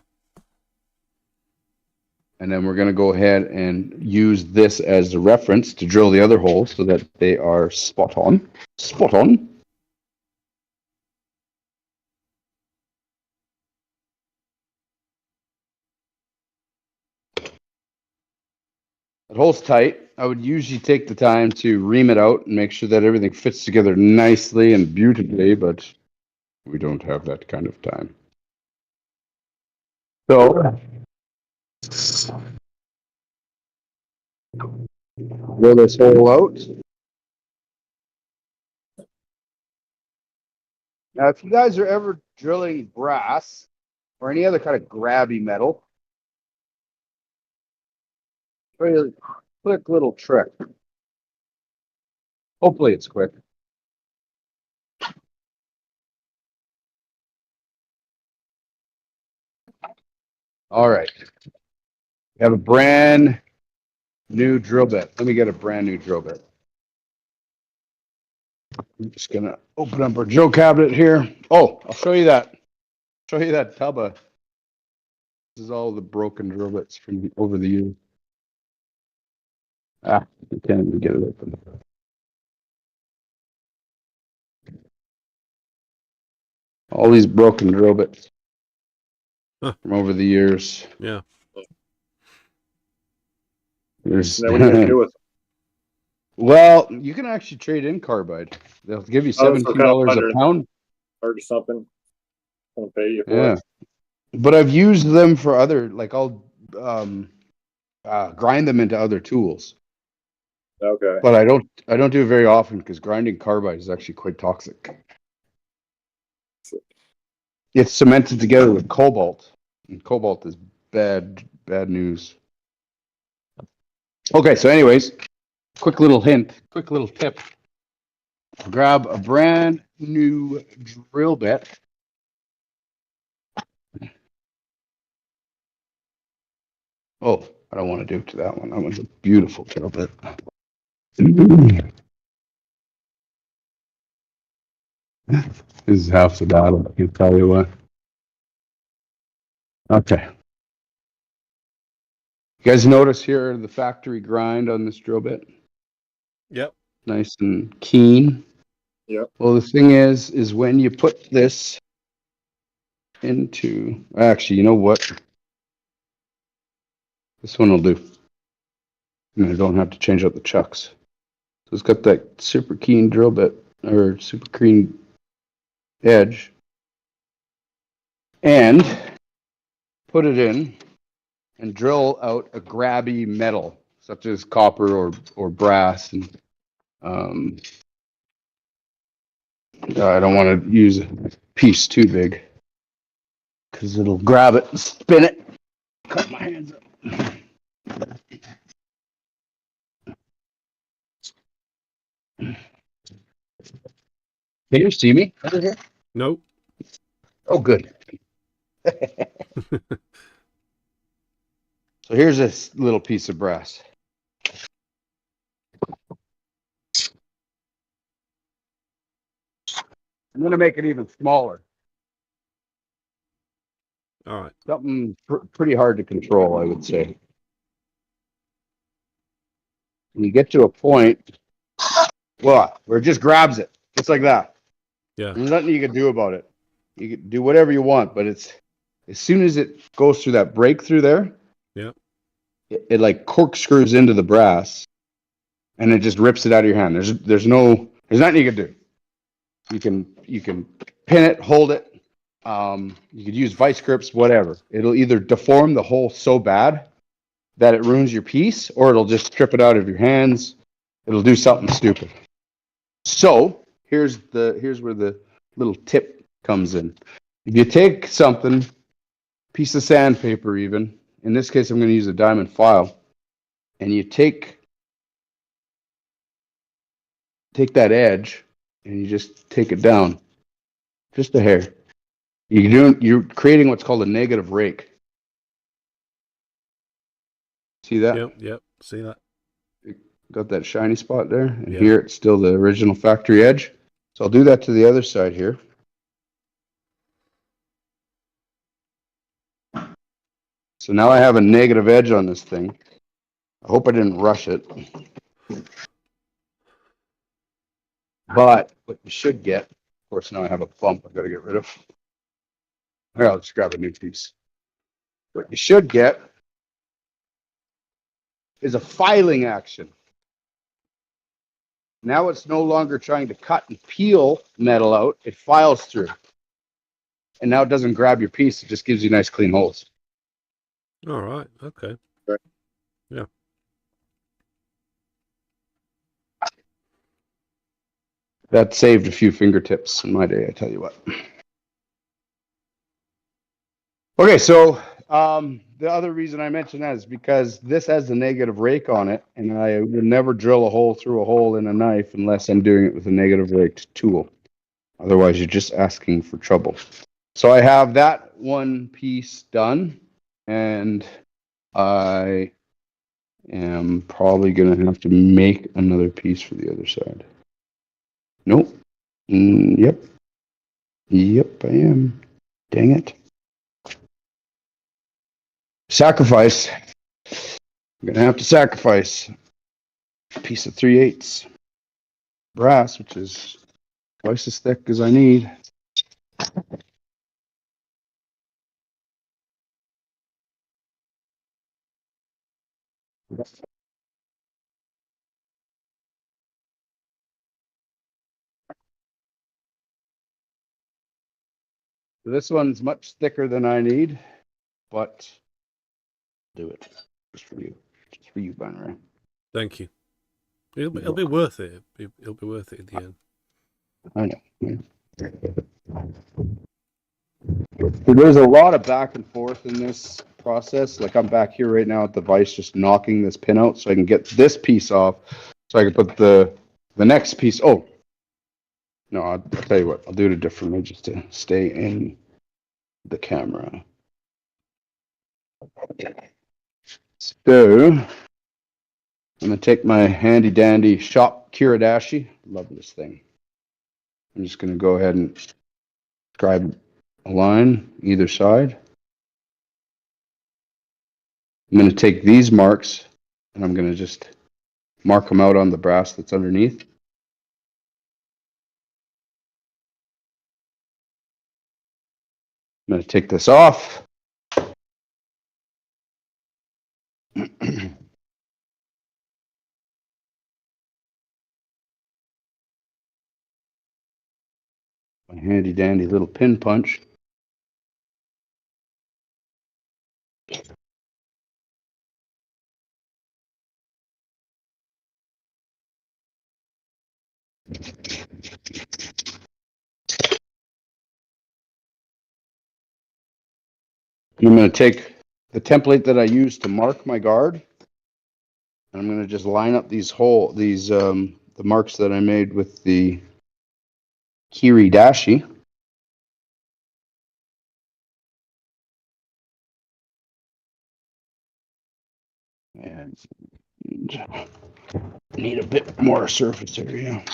And then we're going to go ahead and use this as a reference to drill the other holes so that they are spot on. Spot on. The hole's tight. I would usually take the time to ream it out and make sure that everything fits together nicely and beautifully, but we don't have that kind of time. So, roll this hole out. Now, if you guys are ever drilling brass or any other kind of grabby metal, very quick little trick. Hopefully it's quick. All right. We have a brand new drill bit. Let me get a brand new drill bit. I'm just going to open up our drill cabinet here. Oh, I'll show you that. Show you that tub of This is all the broken drill bits from over the years. I can't even get it open. All these broken drill bits from over the years. Yeah. There's Now, what are you gonna do with them? well, you can actually trade in carbide. They'll give you Oh, so kind of $17 under a pound. or something? Gonna pay you for Yeah, it. but I've used them for other, like I'll grind them into other tools. Okay. But I don't do it very often because grinding carbide is actually quite toxic. It's cemented together with cobalt, and cobalt is bad news. Okay, so anyways, quick little tip. Grab a brand new drill bit. Oh, I don't want to do it to that one. That one's a beautiful drill bit. This is half the battle, I can tell you what. Okay. You guys notice here the factory grind on this drill bit? Yep. Nice and keen. Yep. Well, the thing is when you put this into, actually, you know what? This one will do. And I don't have to change out the chucks. So it's got that super keen drill bit, or super keen edge. And put it in and drill out a grabby metal, such as copper or brass. And I don't want to use a piece too big because it'll grab it and spin it. Cut my hands up. Can you see me over here? Nope. Oh, good. So here's this little piece of brass. I'm going to make it even smaller. All right. Something pretty hard to control, I would say. When you get to a point, well, where it just grabs it, just like that. Yeah. There's nothing you can do about it. You can do whatever you want, but it's as soon as it goes through that breakthrough there, Yeah. it like corkscrews into the brass, and it just rips it out of your hand. There's nothing you can do. You can pin it, hold it. You could use vice grips, whatever. It'll either deform the hole so bad that it ruins your piece, or it'll just strip it out of your hands. It'll do something stupid. So here's where the little tip comes in. If you take something, piece of sandpaper even, in this case I'm going to use a diamond file, and you take that edge and you just take it down, just a hair. You're creating what's called a negative rake. See that? Yep. See that? Got that shiny spot there, and Yeah. here it's still the original factory edge. So I'll do that to the other side here. So now I have a negative edge on this thing. I hope I didn't rush it. But what you should get, of course, now I have a bump I've got to get rid of. Here, I'll just grab a new piece. What you should get is a filing action. Now it's no longer trying to cut and peel metal out. It files through. And now it doesn't grab your piece. It just gives you nice clean holes. All right. Okay. Right. Yeah. That saved a few fingertips in my day, I tell you what. Okay, so the other reason I mentioned that is because this has a negative rake on it, and I will never drill a hole through a hole in a knife unless I'm doing it with a negative raked tool. Otherwise, you're just asking for trouble. So I have that one piece done, and I am probably going to have to make another piece for the other side. Nope. Yep, I am. Dang it. sacrifice. I'm gonna have to sacrifice a piece of 3/8 brass, which is twice as thick as I need. This one's much thicker than I need, but do it just for you, Binarai. Thank you. It'll be worth it. It'll be worth it in the end. I know. So there's a lot of back and forth in this process. Like I'm back here right now at the vise, just knocking this pin out so I can get this piece off, so I can put the next piece. Oh, no, I'll tell you what. I'll do it differently just to stay in the camera. So I'm gonna take my handy dandy shop Kiradashi. Love this thing. I'm just gonna go ahead and scribe a line either side. I'm gonna take these marks and I'm gonna just mark them out on the brass that's underneath. I'm going to take this off. My handy dandy little pin punch. I'm going to take the template that I used to mark my guard, and I'm going to just line up these the marks that I made with the Kiradashi. And need a bit more surface area.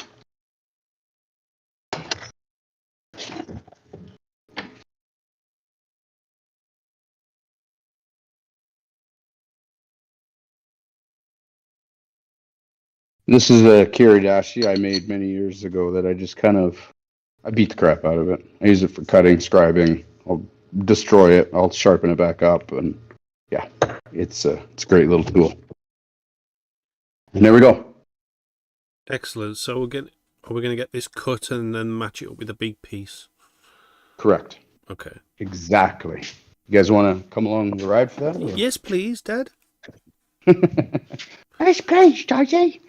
This is a Kiradashi I made many years ago that I just I beat the crap out of it. I use it for cutting, scribing. I'll destroy it. I'll sharpen it back up, and yeah, it's a great little tool. And there we go. Excellent. So are we going to get this cut and then match it up with a big piece? Correct. Okay. Exactly. You guys want to come along the ride for that? Or? Yes, please, Dad. That's great, Daddy.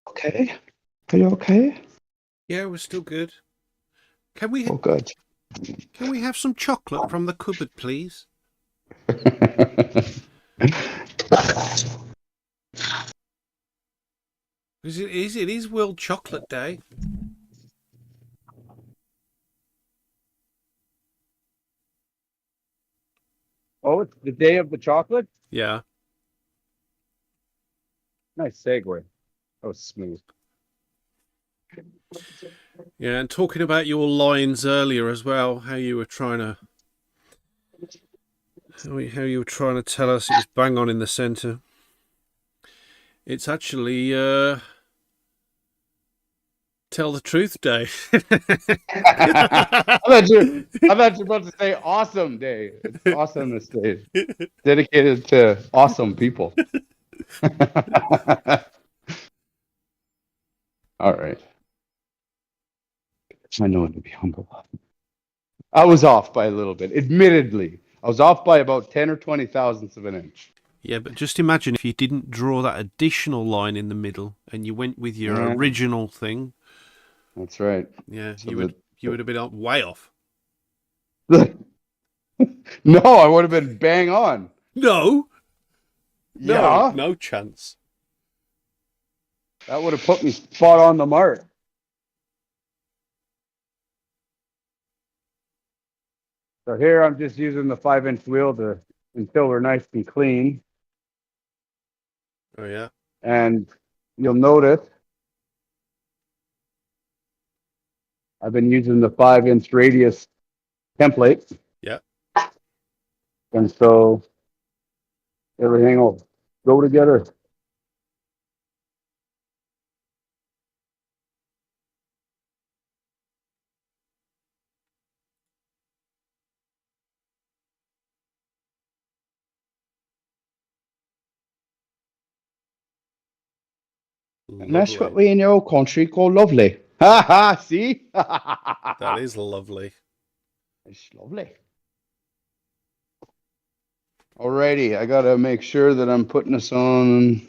Okay. Are you okay? Yeah, we're still good. Can we? Oh, good. Can we have some chocolate from the cupboard, please? It is World Chocolate Day. Oh, it's the day of the chocolate? Yeah. Nice segue. That was smooth. Yeah, and talking about your lines earlier as well, how you were trying to tell us it was bang on in the centre. It's actually Tell the Truth Day. I thought you were about to say Awesome Day. It's Awesomeness Day. Dedicated to awesome people. All right. I know when to be humble. I was off by a little bit. Admittedly, I was off by about 10 or 20 thousandths of an inch. Yeah, but just imagine if you didn't draw that additional line in the middle and you went with your original thing. That's right. Yeah, So you would have been way off. No, I would have been bang on. No. Yeah. No chance. That would have put me spot on the mark. So here I'm just using the 5-inch wheel until we're nice and clean. Oh yeah. And you'll notice I've been using the 5-inch radius template. Yeah. And so everything will go together. And that's what we in the old country call lovely. Ha ha, see? That is lovely. It's lovely. Alrighty, I gotta make sure that I'm putting this on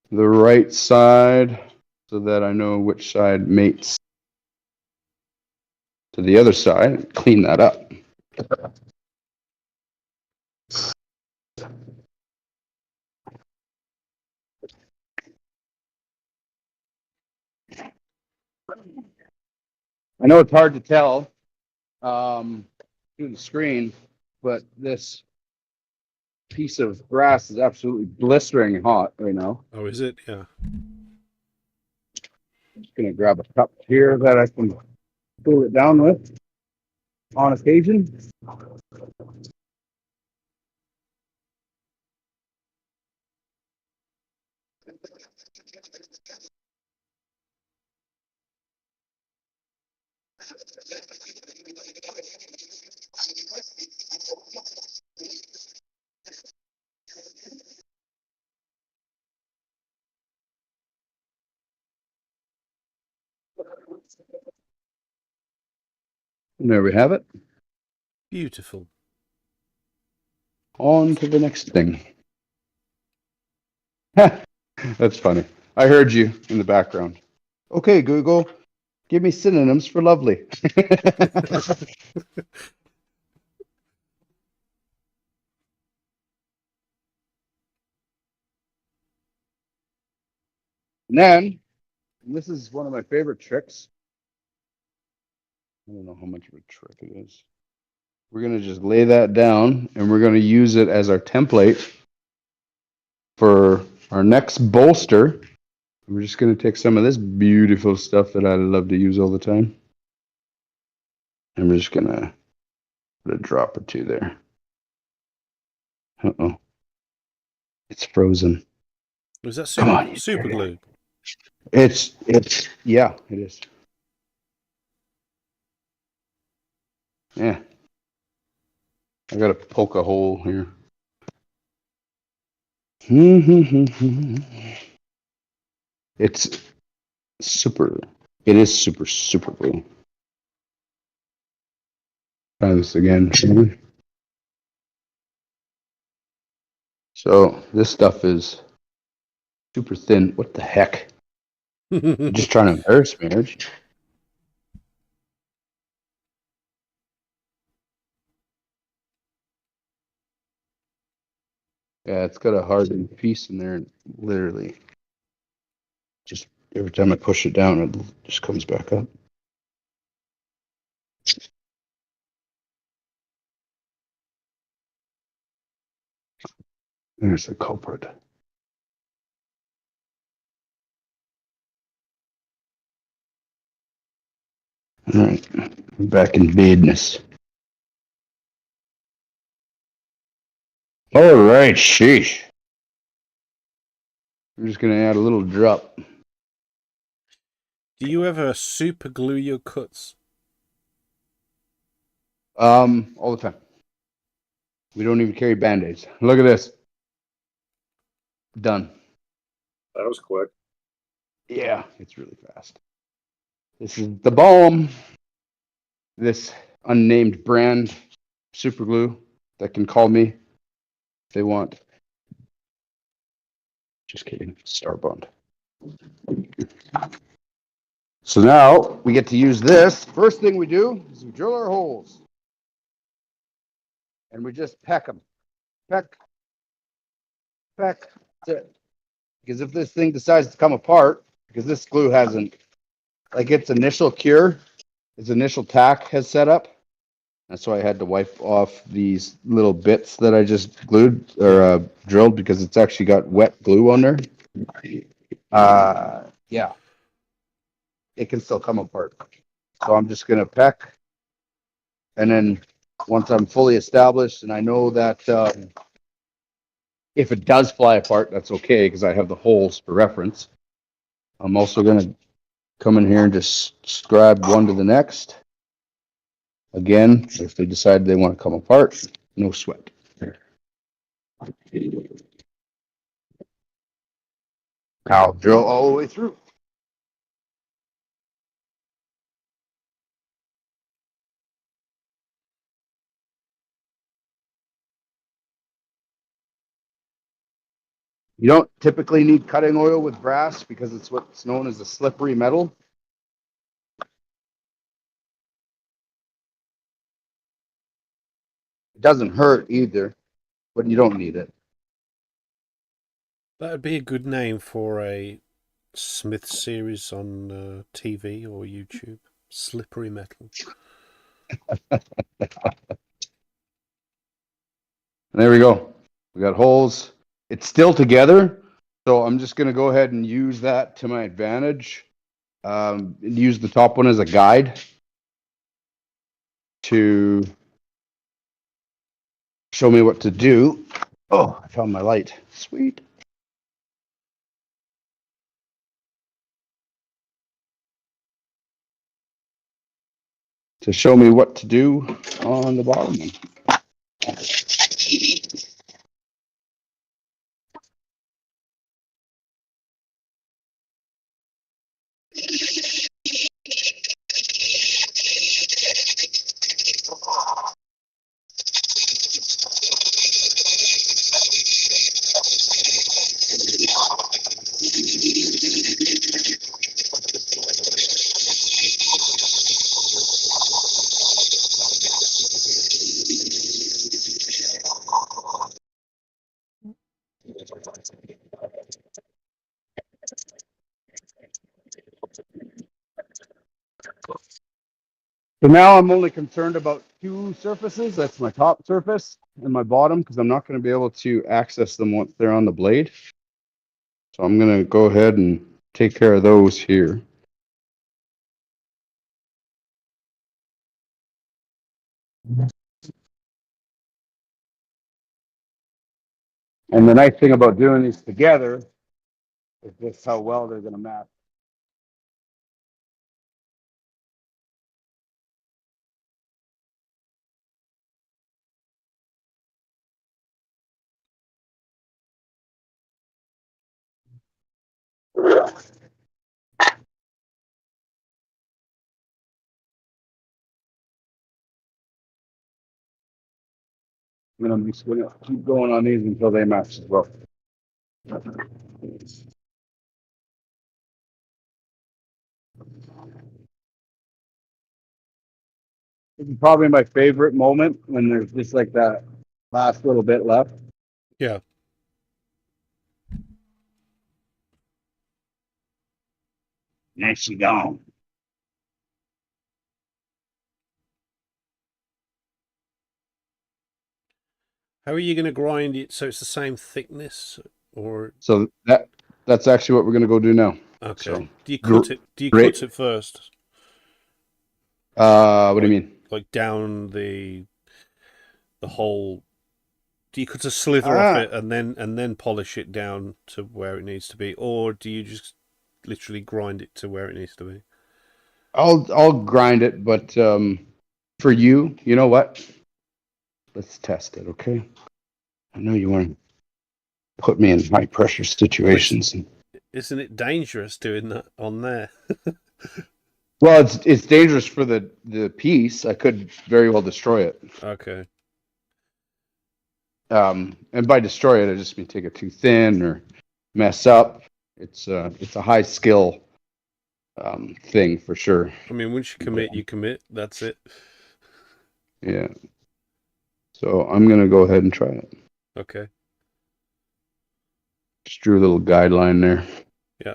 the right side so that I know which side mates to the other side. Clean that up. I know it's hard to tell through the screen, but this piece of grass is absolutely blistering hot right now. Oh, is it? Yeah. Just gonna grab a cup here that I can cool it down with on occasion. And there we have it. Beautiful. On to the next thing. That's funny. I heard you in the background. Okay, Google, give me synonyms for lovely. And then, and this is one of my favorite tricks. I don't know how much of a trick it is. We're going to just lay that down and we're going to use it as our template for our next bolster. We're just going to take some of this beautiful stuff that I love to use all the time. And we're just going to put a drop or two there. Uh-oh. It's frozen. Was that Come on, super glue? Yeah, it is. Yeah. I got to poke a hole here. It's super. It is super, super glue. Try this again. So this stuff is super thin. What the heck? I'm just trying to embarrass me, aren't you? Yeah, it's got a hardened piece in there, and literally, just every time I push it down, it just comes back up. There's the culprit. All right, we're back in business. All right, sheesh. I'm just gonna add a little drop. Do you ever super glue your cuts? All the time. We don't even carry band-aids. Look at this. Done. That was quick. Yeah, it's really fast. This is the bomb. This unnamed brand super glue that can call me if they want. Just kidding. Starbond. So now we get to use this. First thing we do is we drill our holes. And we just peck them. Peck. Peck. That's it. Because if this thing decides to come apart, because this glue hasn't, like its initial cure, its initial tack has set up. That's why I had to wipe off these little bits that I just glued or drilled because it's actually got wet glue on there. Yeah. It can still come apart. So I'm just going to peck. And then once I'm fully established and I know that if it does fly apart, that's okay because I have the holes for reference. I'm also going to come in here and just scribe one to the next. Again, if they decide they want to come apart, no sweat. I'll drill all the way through. You don't typically need cutting oil with brass because it's what's known as a slippery metal. It doesn't hurt either, but you don't need it. That would be a good name for a Smith series on TV or YouTube. Slippery metal. There we go. We got holes. It's still together, so I'm just going to go ahead and use that to my advantage. Use the top one as a guide to show me what to do. Oh, I found my light. Sweet. To show me what to do on the bottom. So now I'm only concerned about two surfaces. That's my top surface and my bottom because I'm not going to be able to access them once they're on the blade. So I'm going to go ahead and take care of those here. And the nice thing about doing these together is just how well they're going to match. I'm going to keep going on these until they match as well. This is probably my favorite moment when there's just like that last little bit left. Yeah. Nicely gone. How are you going to grind it so it's the same thickness, or So that's actually what we're gonna go do now. okay? So, Do you cut it? Do you great. cut it first? What do you mean? Like down the whole? Do you cut a slither off it and then polish it down to where it needs to be, or do you just literally grind it to where it needs to be? I'll grind it, but for you know what? Let's test it, okay? I know you want to put me in high pressure situations. Isn't it dangerous doing that on there? Well, it's dangerous for the piece. I could very well destroy it. Okay. And by destroy it, I just mean take it too thin or mess up. It's a high skill thing for sure. I mean, once you commit, you commit. That's it. Yeah. So I'm gonna go ahead and try it. Okay. Just drew a little guideline there. Yeah.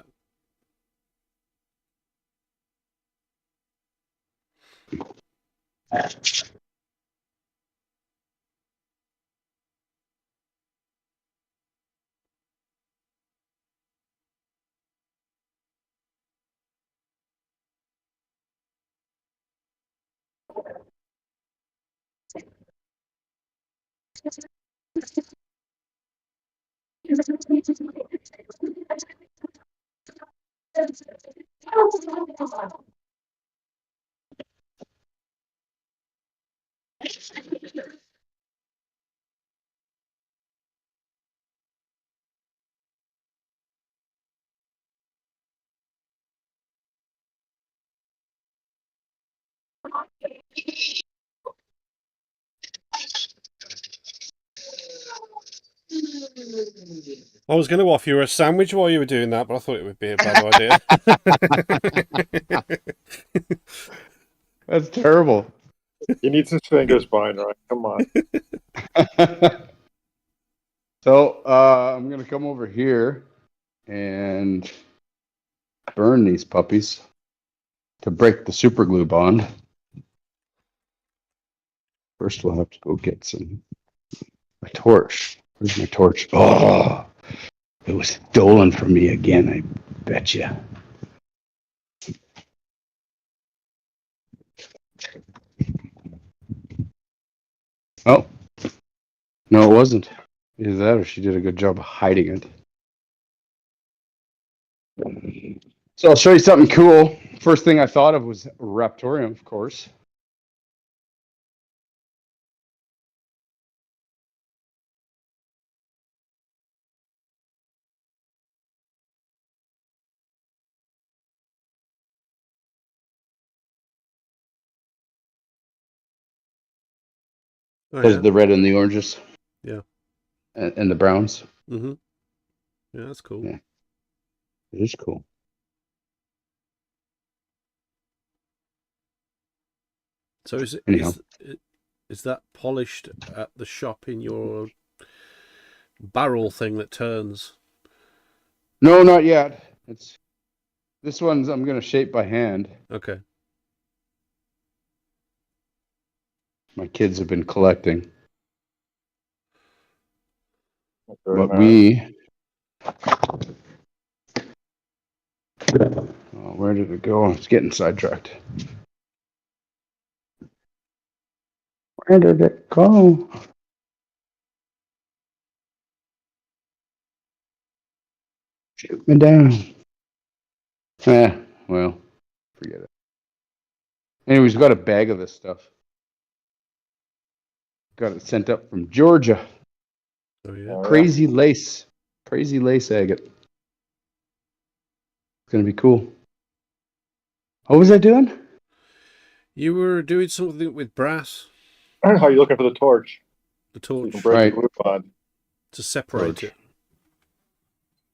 I was going to offer you a sandwich while you were doing that, but I thought it would be a bad idea. That's terrible. You need some fingers, Binarai. Come on. So I'm gonna come over here and burn these puppies to break the super glue bond. First, we'll have to go get a torch. Where's my torch? Oh, it was stolen from me again, I bet you. Oh, no, it wasn't. Either that or she did a good job of hiding it. So I'll show you something cool. First thing I thought of was Raptoreum, of course. Because the red and the oranges. Yeah. And the browns. Mm-hmm. Yeah, that's cool. Yeah. It is cool. So is that polished at the shop in your barrel thing that turns? No, not yet. This one's I'm gonna shape by hand. Okay. My kids have been collecting. Very But nice. where did it go? It's getting sidetracked. Where did it go? Shoot me down. Well, forget it. Anyways, we got a bag of this stuff. Got it sent up from Georgia. Oh yeah. Crazy lace agate. It's gonna be cool. What was I doing? You were doing something with brass. How are you looking for the torch? The torch. You can break Right. the glue bond. To separate Torch. it.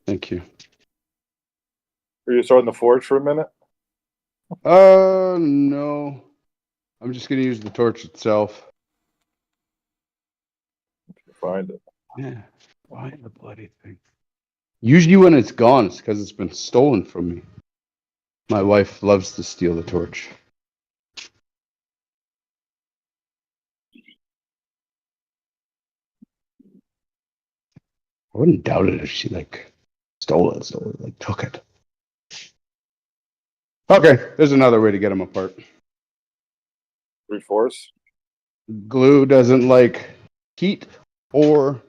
Thank you. Are you starting the forge for a minute? No. I'm just gonna use the torch itself. Find it. Yeah. Why the bloody thing? Usually when it's gone, it's because it's been stolen from me. My wife loves to steal the torch. I wouldn't doubt it if she like stole it, so like took it. Okay, there's another way to get them apart. Brute force. Glue doesn't like heat or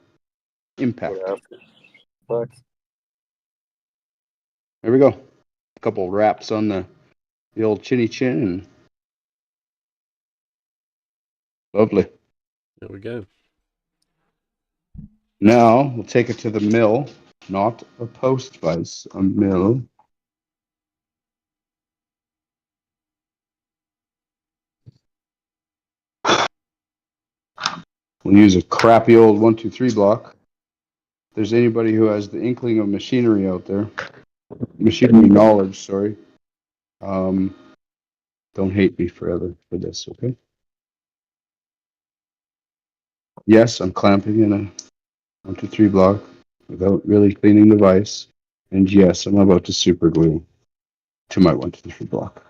impact. Fuck. There we go. A couple wraps on the old chinny chin and lovely. There we go. Now we'll take it to the mill, not a post vise, a mill. We'll use a crappy old 123 block. If there's anybody who has the inkling of machinery out there, machinery knowledge, sorry, don't hate me forever for this, okay? Yes, I'm clamping in a 123 block without really cleaning the vise. And yes, I'm about to super glue to my 123 block.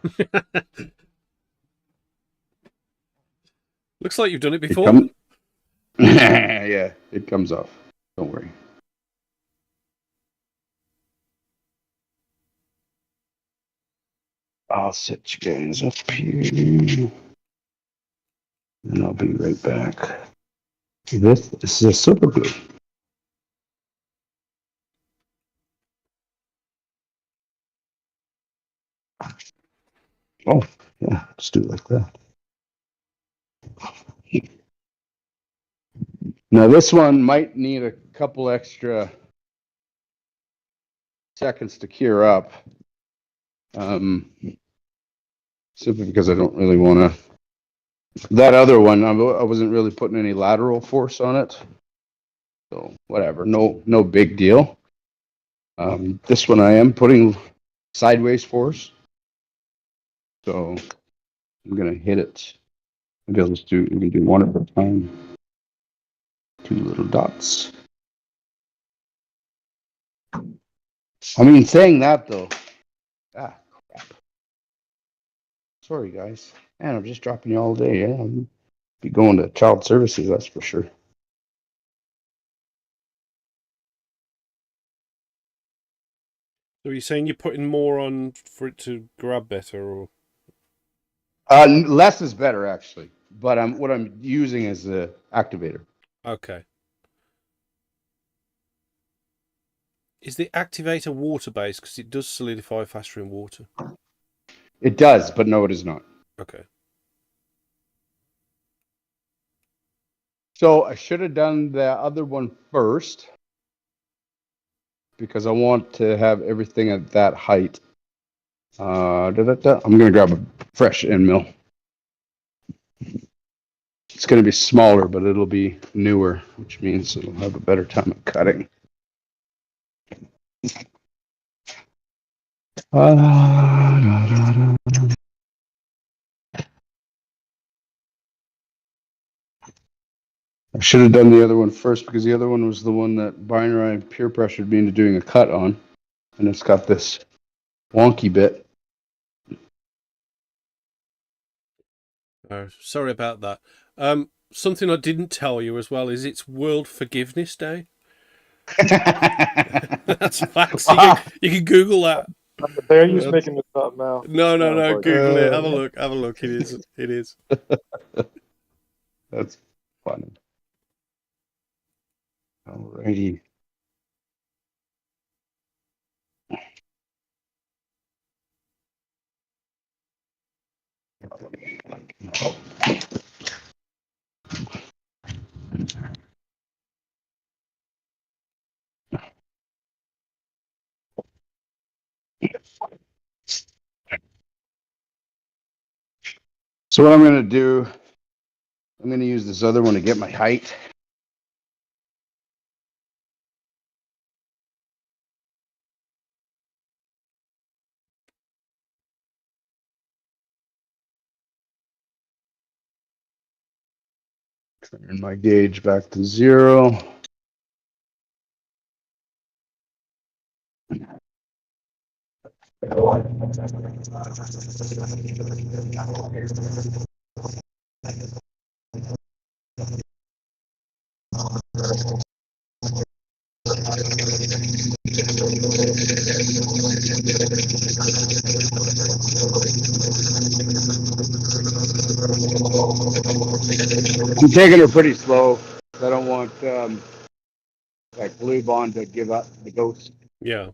Looks like you've done it before. Yeah, it comes off. Don't worry. I'll set you guys up here. And I'll be right back. This is a super glue. Oh, yeah, just do it like that. Now this one might need a couple extra seconds to cure up. Simply because I don't really want to. That other one, I wasn't really putting any lateral force on it. So whatever, no big deal. This one I am putting sideways force. So I'm gonna hit it. Maybe I'll just do one at a time. 2 little dots. I mean, saying that though, crap. Sorry guys, man, I'm just dropping you all day. Yeah, I'll be going to child services, that's for sure. So are you saying you're putting more on for it to grab better, or? Less is better actually, but what I'm using is the activator. Okay. Is the activator water-based? Because it does solidify faster in water. It does, but no, it is not. Okay. So I should have done the other one first because I want to have everything at that height. I'm going to grab a fresh end mill. It's going to be smaller, but it'll be newer, which means it'll have a better time of cutting. I should have done the other one first because the other one was the one that Binarai peer pressured me into doing a cut on. And it's got this wonky bit. Sorry about that. Something I didn't tell you as well is it's World Forgiveness Day. That's facts. You can Google that. They're just making this up now. No. Google it. Have a look. Have a look. It is. It is. That's funny. Alrighty. So what I'm going to do, I'm going to use this other one to get my height. Turn my gauge back to 0. I'm taking her pretty slow. I don't want like Blue Bond to give up the ghost. Yeah.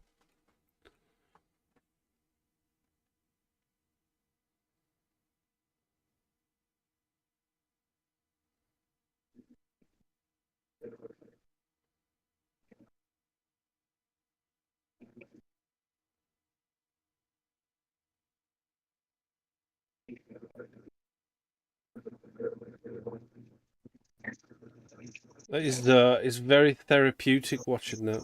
It's very therapeutic watching that.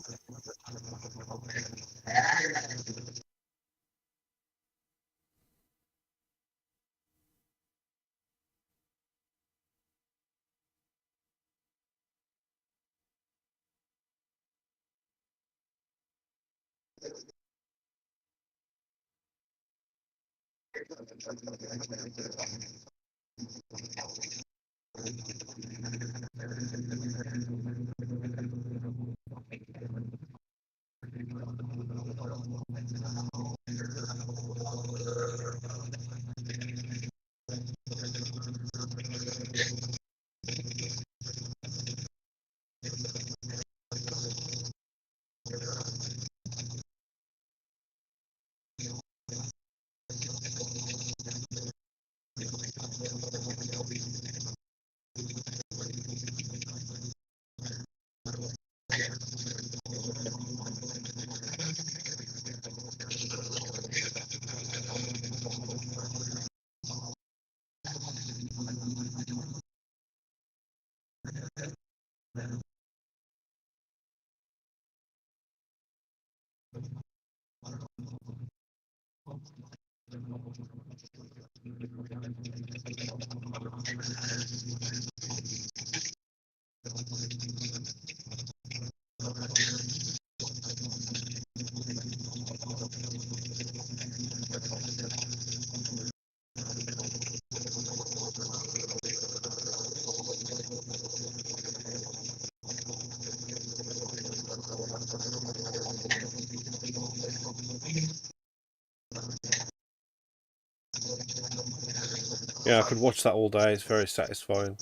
Yeah, I could watch that all day. It's very satisfying.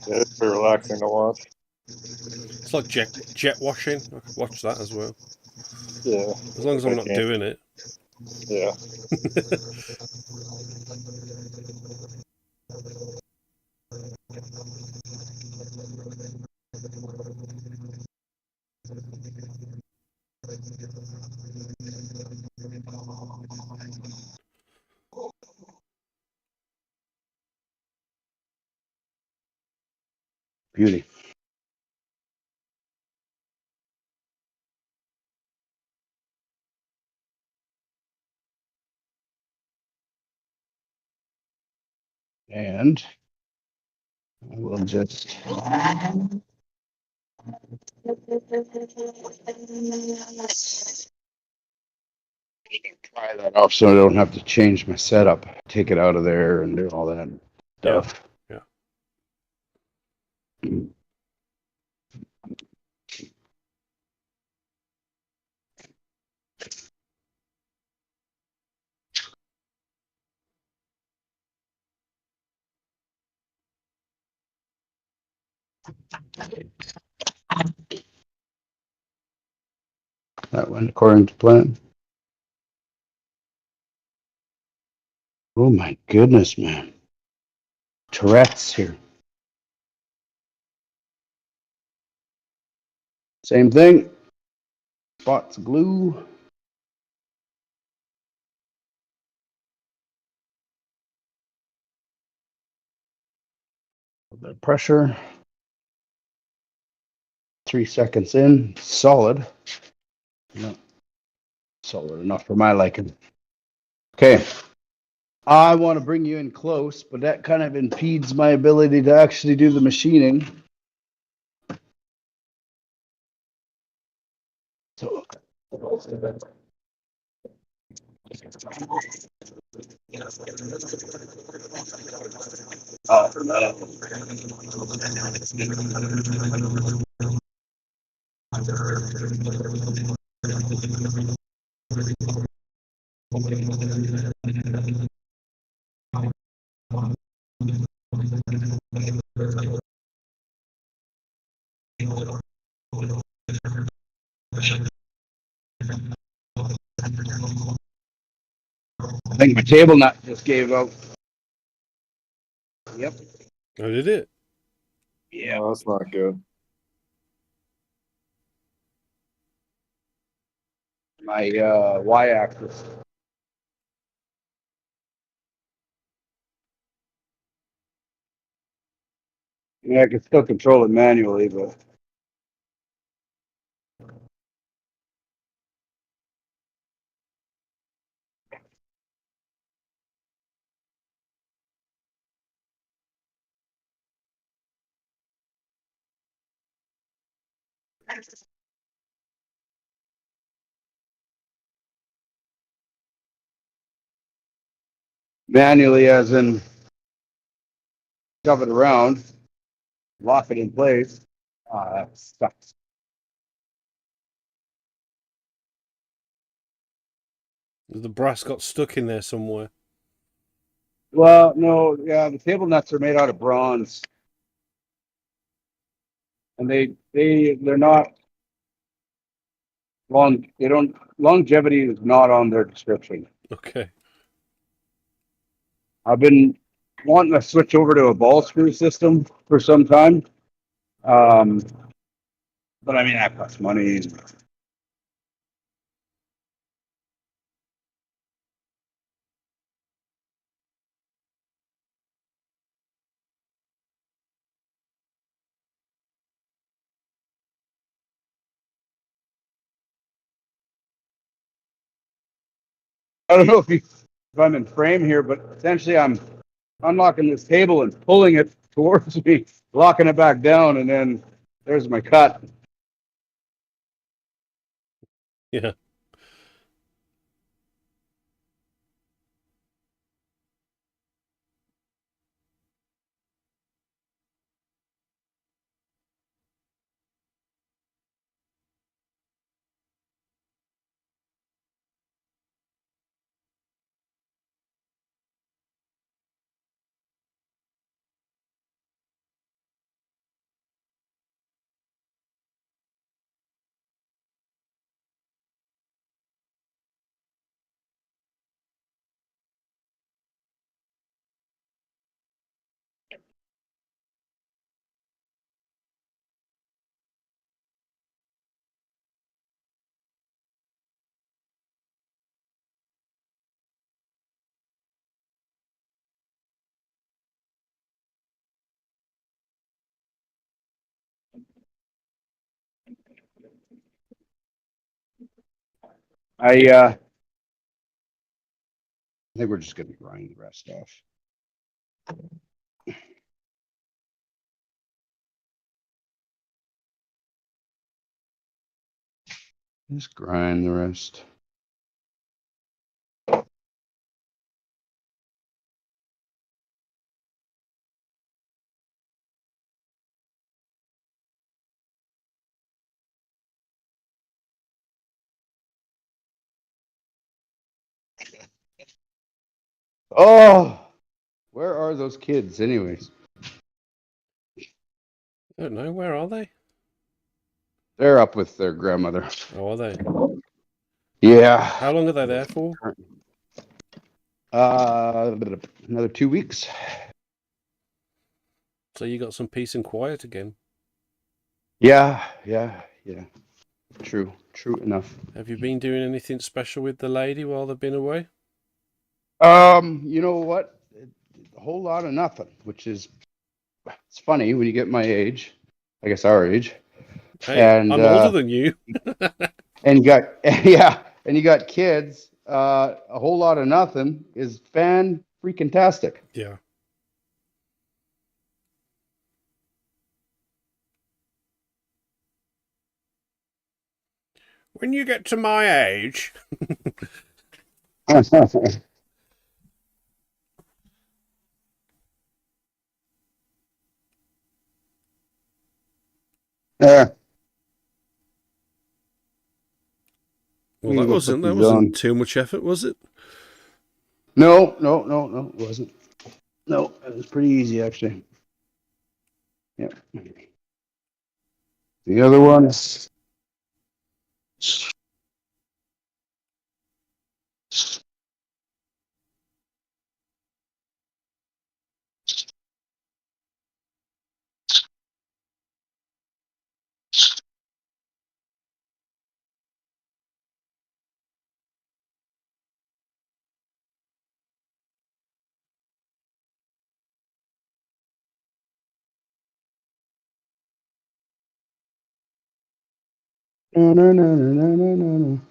Yeah, it's very relaxing to watch. It's like jet washing. I could watch that as well. Yeah. As long as I'm not doing it. Yeah. Beauty. And I will just try that off so I don't have to change my setup, take it out of there and do all that stuff. Yeah. That went according to plan. Oh my goodness, man. Tourette's here. Same thing. Spots of glue. A bit of pressure. 3 seconds in. Solid. No, solid enough for my liking. Okay. I want to bring you in close, but that kind of impedes my ability to actually do the machining. So I think my table nut just gave out. Yep. Oh, did it? Yeah. No, that's not good. My y-axis. Yeah, I can still control it manually, but manually as in shove it around, lock it in place. That sucks. The brass got stuck in there somewhere. Well, no, yeah, the table nuts are made out of bronze. And they're not long, they don't, longevity is not on their description. Okay. I've been wanting to switch over to a ball screw system for some time. But I mean, that costs money. I don't know if I'm in frame here, but essentially I'm unlocking this table and pulling it towards me, locking it back down, and then there's my cut. Yeah. I think we're just gonna grind the rest off. Just grind the rest. Oh, where are those kids anyways? I don't know. Where are they? They're up with their grandmother. Oh, are they? Yeah. How long are they there for? Another 2 weeks. So you got some peace and quiet again. Yeah. True enough. Have you been doing anything special with the lady while they've been away? You know what? A whole lot of nothing, which is, it's funny when you get my age, I guess our age. Hey, And I'm older than you. and you got and you got kids. A whole lot of nothing is fan-freaking-tastic. Yeah. When you get to my age. Yeah. Well, I'm that gonna go put wasn't these on. too much effort, was it? No, it wasn't. No, it was pretty easy actually. Yep. The other ones. No, no, no, no, no, no, no, no.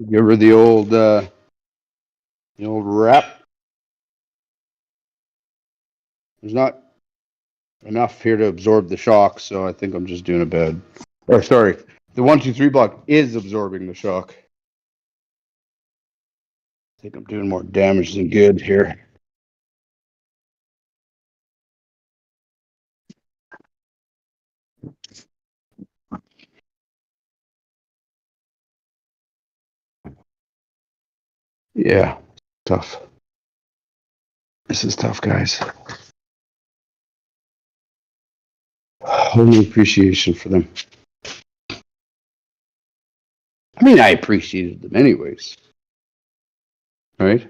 Give her the old wrap. There's not enough here to absorb the shock, so I think I'm just doing a bad. Or sorry, the 123 block is absorbing the shock. I think I'm doing more damage than good here. Yeah, tough. This is tough, guys. Only appreciation for them. I mean, I appreciated them anyways. Right?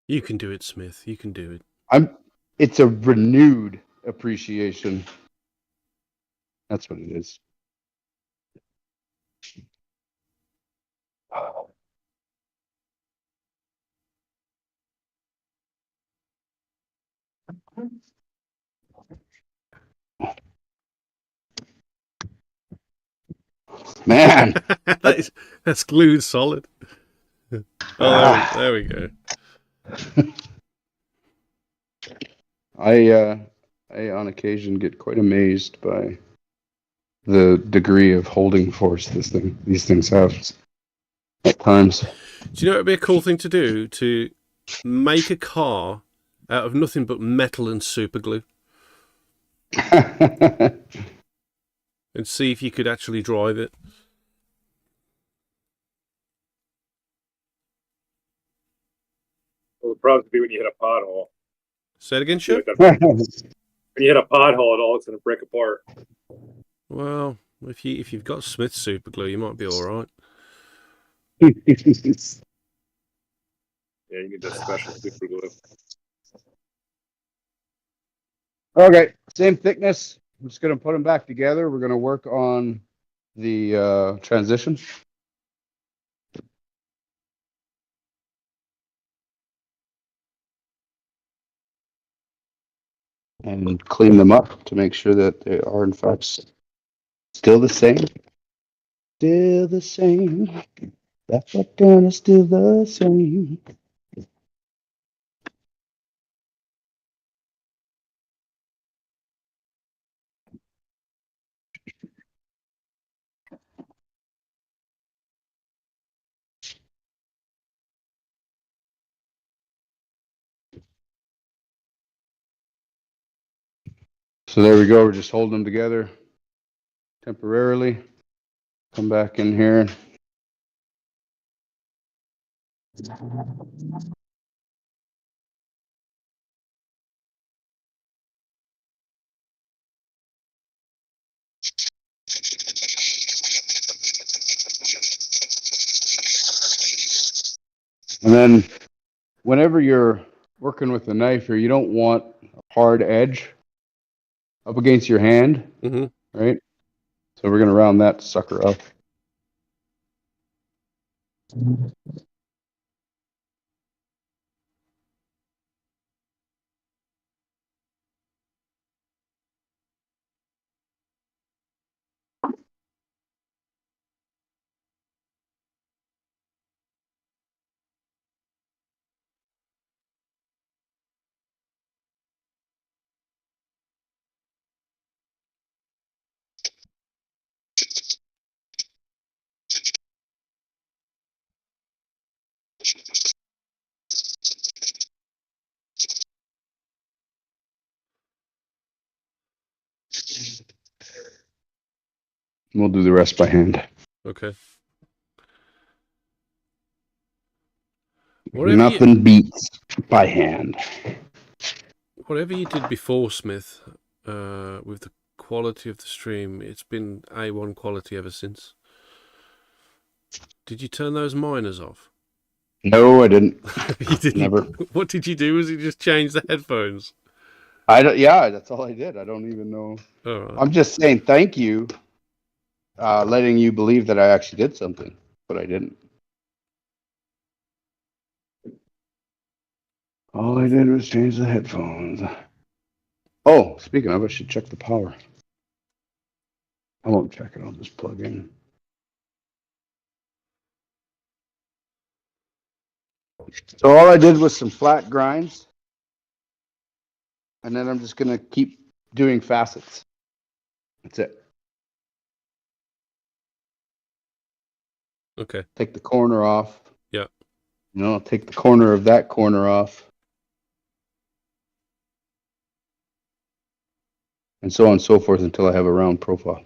You can do it, Smith. You can do it. It's a renewed appreciation. That's what it is. Man. That's glued solid. Oh, there we go. I on occasion get quite amazed by the degree of holding force these things have at times. Do you know what would be a cool thing to do? To make a car out of nothing but metal and super glue, and see if you could actually drive it. Well, the problem would be when you hit a pothole. Say it again, Chip. When you hit a pothole, it all it's going to break apart. Well, if you've got Smith super glue, you might be all right. Yeah, you need that special super glue. Okay, same thickness. I'm just going to put them back together. We're going to work on the transition. And clean them up to make sure that they are in fact still the same. Still the same. That's what done is still the same. So there we go. We're just holding them together temporarily. Come back in here. And then whenever you're working with the knife here, you don't want a hard edge up against your hand, right? So we're going to round that sucker up. We'll do the rest by hand. Okay. Nothing beats by hand. Whatever you did before, Smith, with the quality of the stream, it's been A1 quality ever since. Did you turn those miners off? No, I didn't. You didn't? Never. What did you do? Was you just change the headphones? Yeah, that's all I did. I don't even know. All right. I'm just saying thank you, letting you believe that I actually did something, but I didn't. All I did was change the headphones. Oh, speaking of, I should check the power. I won't check it. I'll just plug in. So all I did was some flat grinds, and then I'm just going to keep doing facets. That's it. Okay. Take the corner off. Yeah. I'll take the corner of that corner off. And so on and so forth until I have a round profile.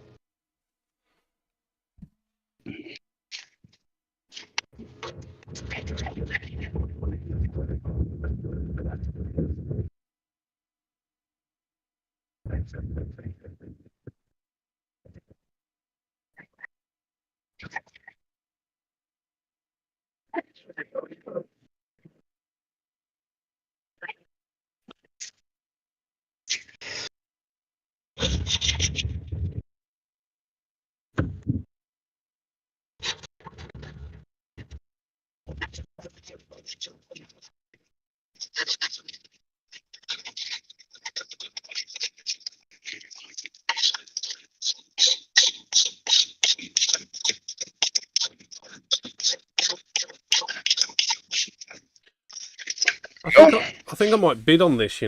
I think I might bid on this.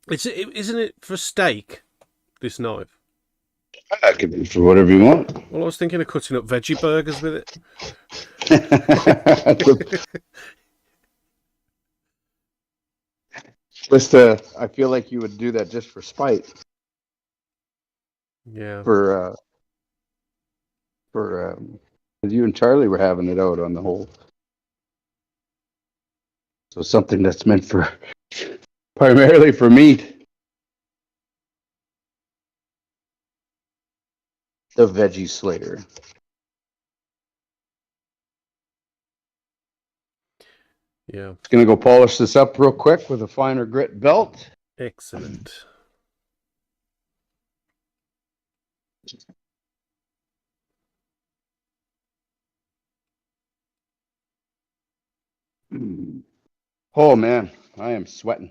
Isn't it for steak? This knife. That could be for whatever you want. Well, I was thinking of cutting up veggie burgers with it. I feel like you would do that just for spite. Yeah. For you and Charlie were having it out on the whole. So something that's meant for primarily for meat. The veggie slayer. Yeah. Gonna go polish this up real quick with a finer grit belt. Excellent. Oh man, I am sweating.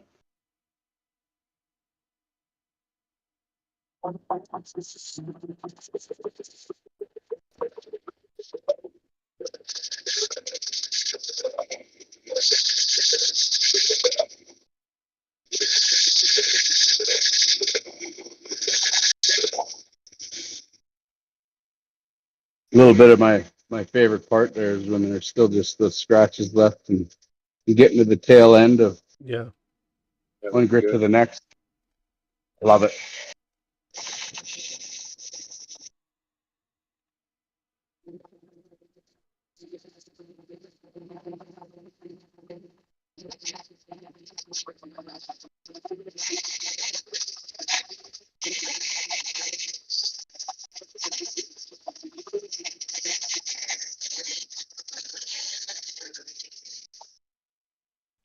A little bit of my favorite part there is when there's still just the scratches left and you get into the tail end of one grit to the next. Love it.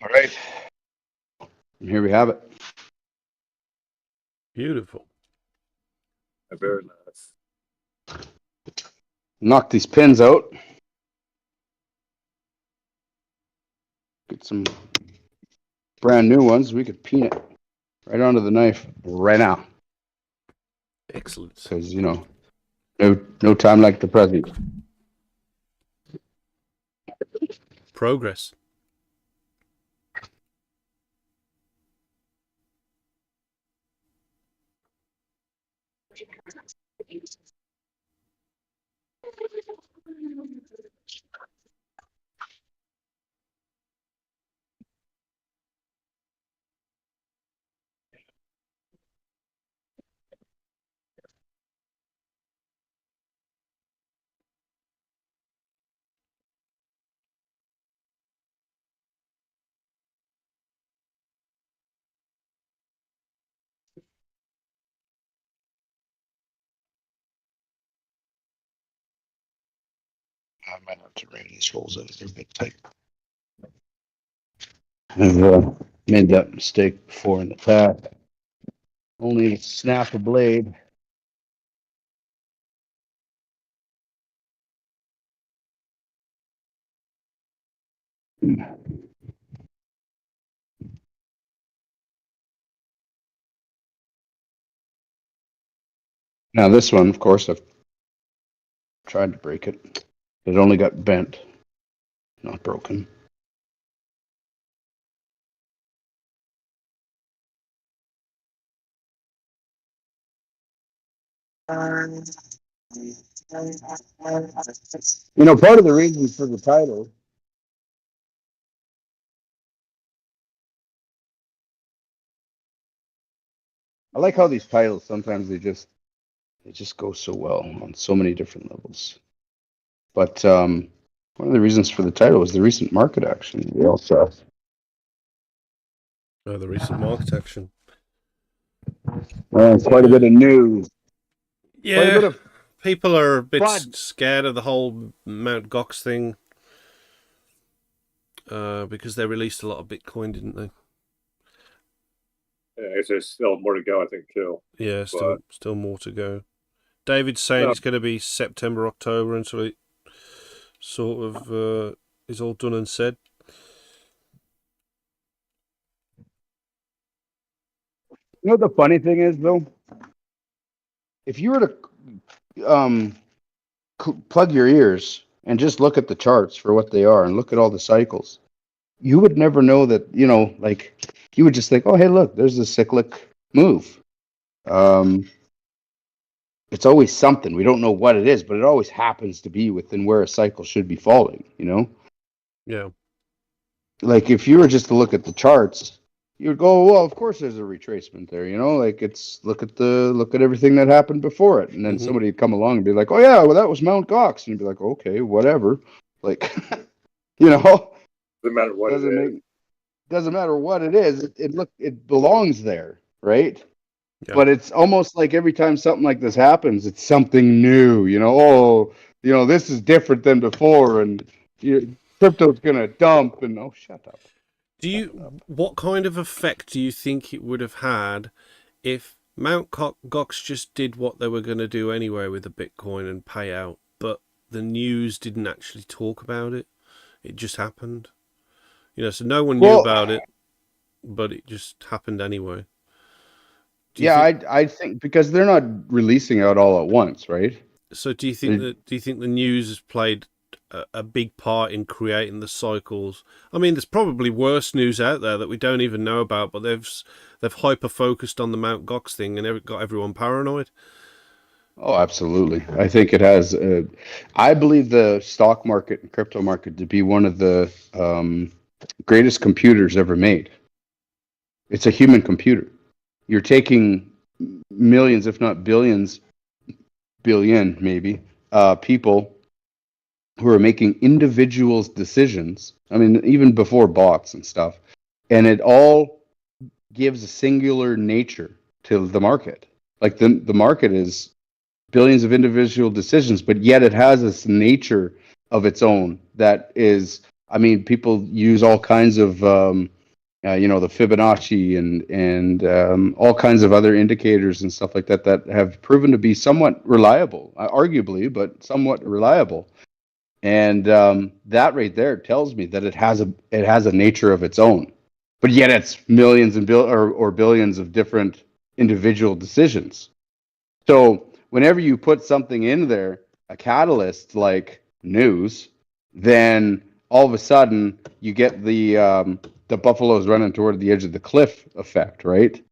All right. And here we have it. Beautiful. Very nice. Knock these pins out. Get some brand new ones. We could peen it right onto the knife right now. Excellent. Because, no time like the present. Progress. I might have to ring these holes out. They're a bit tight. I've made that mistake before in the past. Only snap a blade. Now this one, of course, I've tried to break it. It only got bent, not broken. You know, part of the reason for the title. I like how these titles sometimes they just go so well on so many different levels. But one of the reasons for the title was the recent market action. We also The recent market action. well, it's quite a bit of news. Yeah, Quite a bit of people are a bit fun. scared of the whole Mt. Gox thing because they released a lot of Bitcoin, didn't they? Yeah, I guess there's still more to go, I think, too. Yeah, still more to go. David's saying it's going to be September, October until it sort of is all done and said. You know what the funny thing is, though? If you were to plug your ears and just look at the charts for what they are and look at all the cycles, you would never know that, you know, like, you would just think, oh, hey, look, there's a cyclic move. It's always something. We don't know what it is, but it always happens to be within where a cycle should be falling, you know? Yeah. Like, if you were just to look at the charts, you would go, well, of course there's a retracement there, you know? Like, it's look at everything that happened before it. And then somebody would come along and be like, oh, yeah, well, that was Mt. Gox. And you'd be like, okay, whatever. Like, you know? Doesn't matter what it is. Doesn't matter what it is. It belongs there, right? Yeah. But it's almost like every time something like this happens, it's something new, you know? Oh, you know, this is different than before, and crypto's gonna dump, and oh, shut up. What kind of effect do you think it would have had if Mt. Gox just did what they were going to do anyway with the Bitcoin and pay out, but the news didn't actually talk about it? It just happened. You know, so no one knew about it, but it just happened anyway. I think because they're not releasing out all at once, right? So do you think the news has played a big part in creating the cycles? I mean, there's probably worse news out there that we don't even know about, but they've hyper focused on the Mt. Gox thing and got everyone paranoid. Oh, absolutely. I think it has. I believe the stock market and crypto market to be one of the greatest computers ever made. It's a human computer. You're taking millions, if not billion maybe, people who are making individuals decisions. I mean, even before bots and stuff. And it all gives a singular nature to the market. Like the market is billions of individual decisions, but yet it has this nature of its own that is, I mean, people use all kinds of the Fibonacci and all kinds of other indicators and stuff like that have proven to be somewhat reliable, arguably, but somewhat reliable. And that right there tells me that it has a nature of its own, but yet it's millions and billions of different individual decisions. So whenever you put something in there, a catalyst like news, then all of a sudden you get the buffaloes running toward the edge of the cliff effect, right?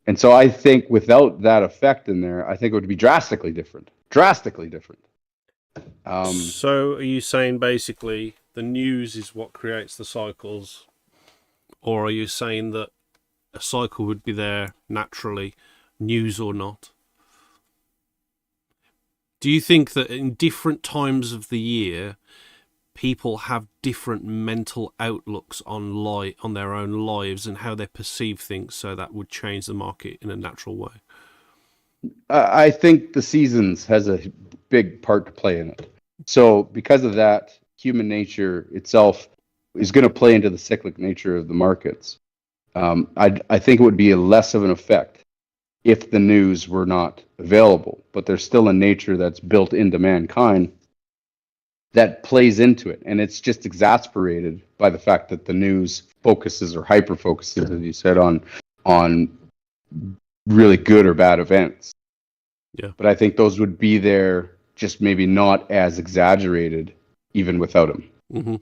And so I think without that effect in there, I think it would be drastically different. So are you saying basically the news is what creates the cycles, or are you saying that a cycle would be there naturally, news or not? Do you think that in different times of the year, people have different mental outlooks on their own lives and how they perceive things, so that would change the market in a natural way? I think the seasons has a big part to play in it. So because of that, human nature itself is going to play into the cyclic nature of the markets. I think it would be less of an effect if the news were not available, but there's still a nature that's built into mankind that plays into it, and it's just exasperated by the fact that the news focuses or hyper focuses, as you said, on really good or bad events. Yeah. But I think those would be there, just maybe not as exaggerated, even without them. Mm-hmm.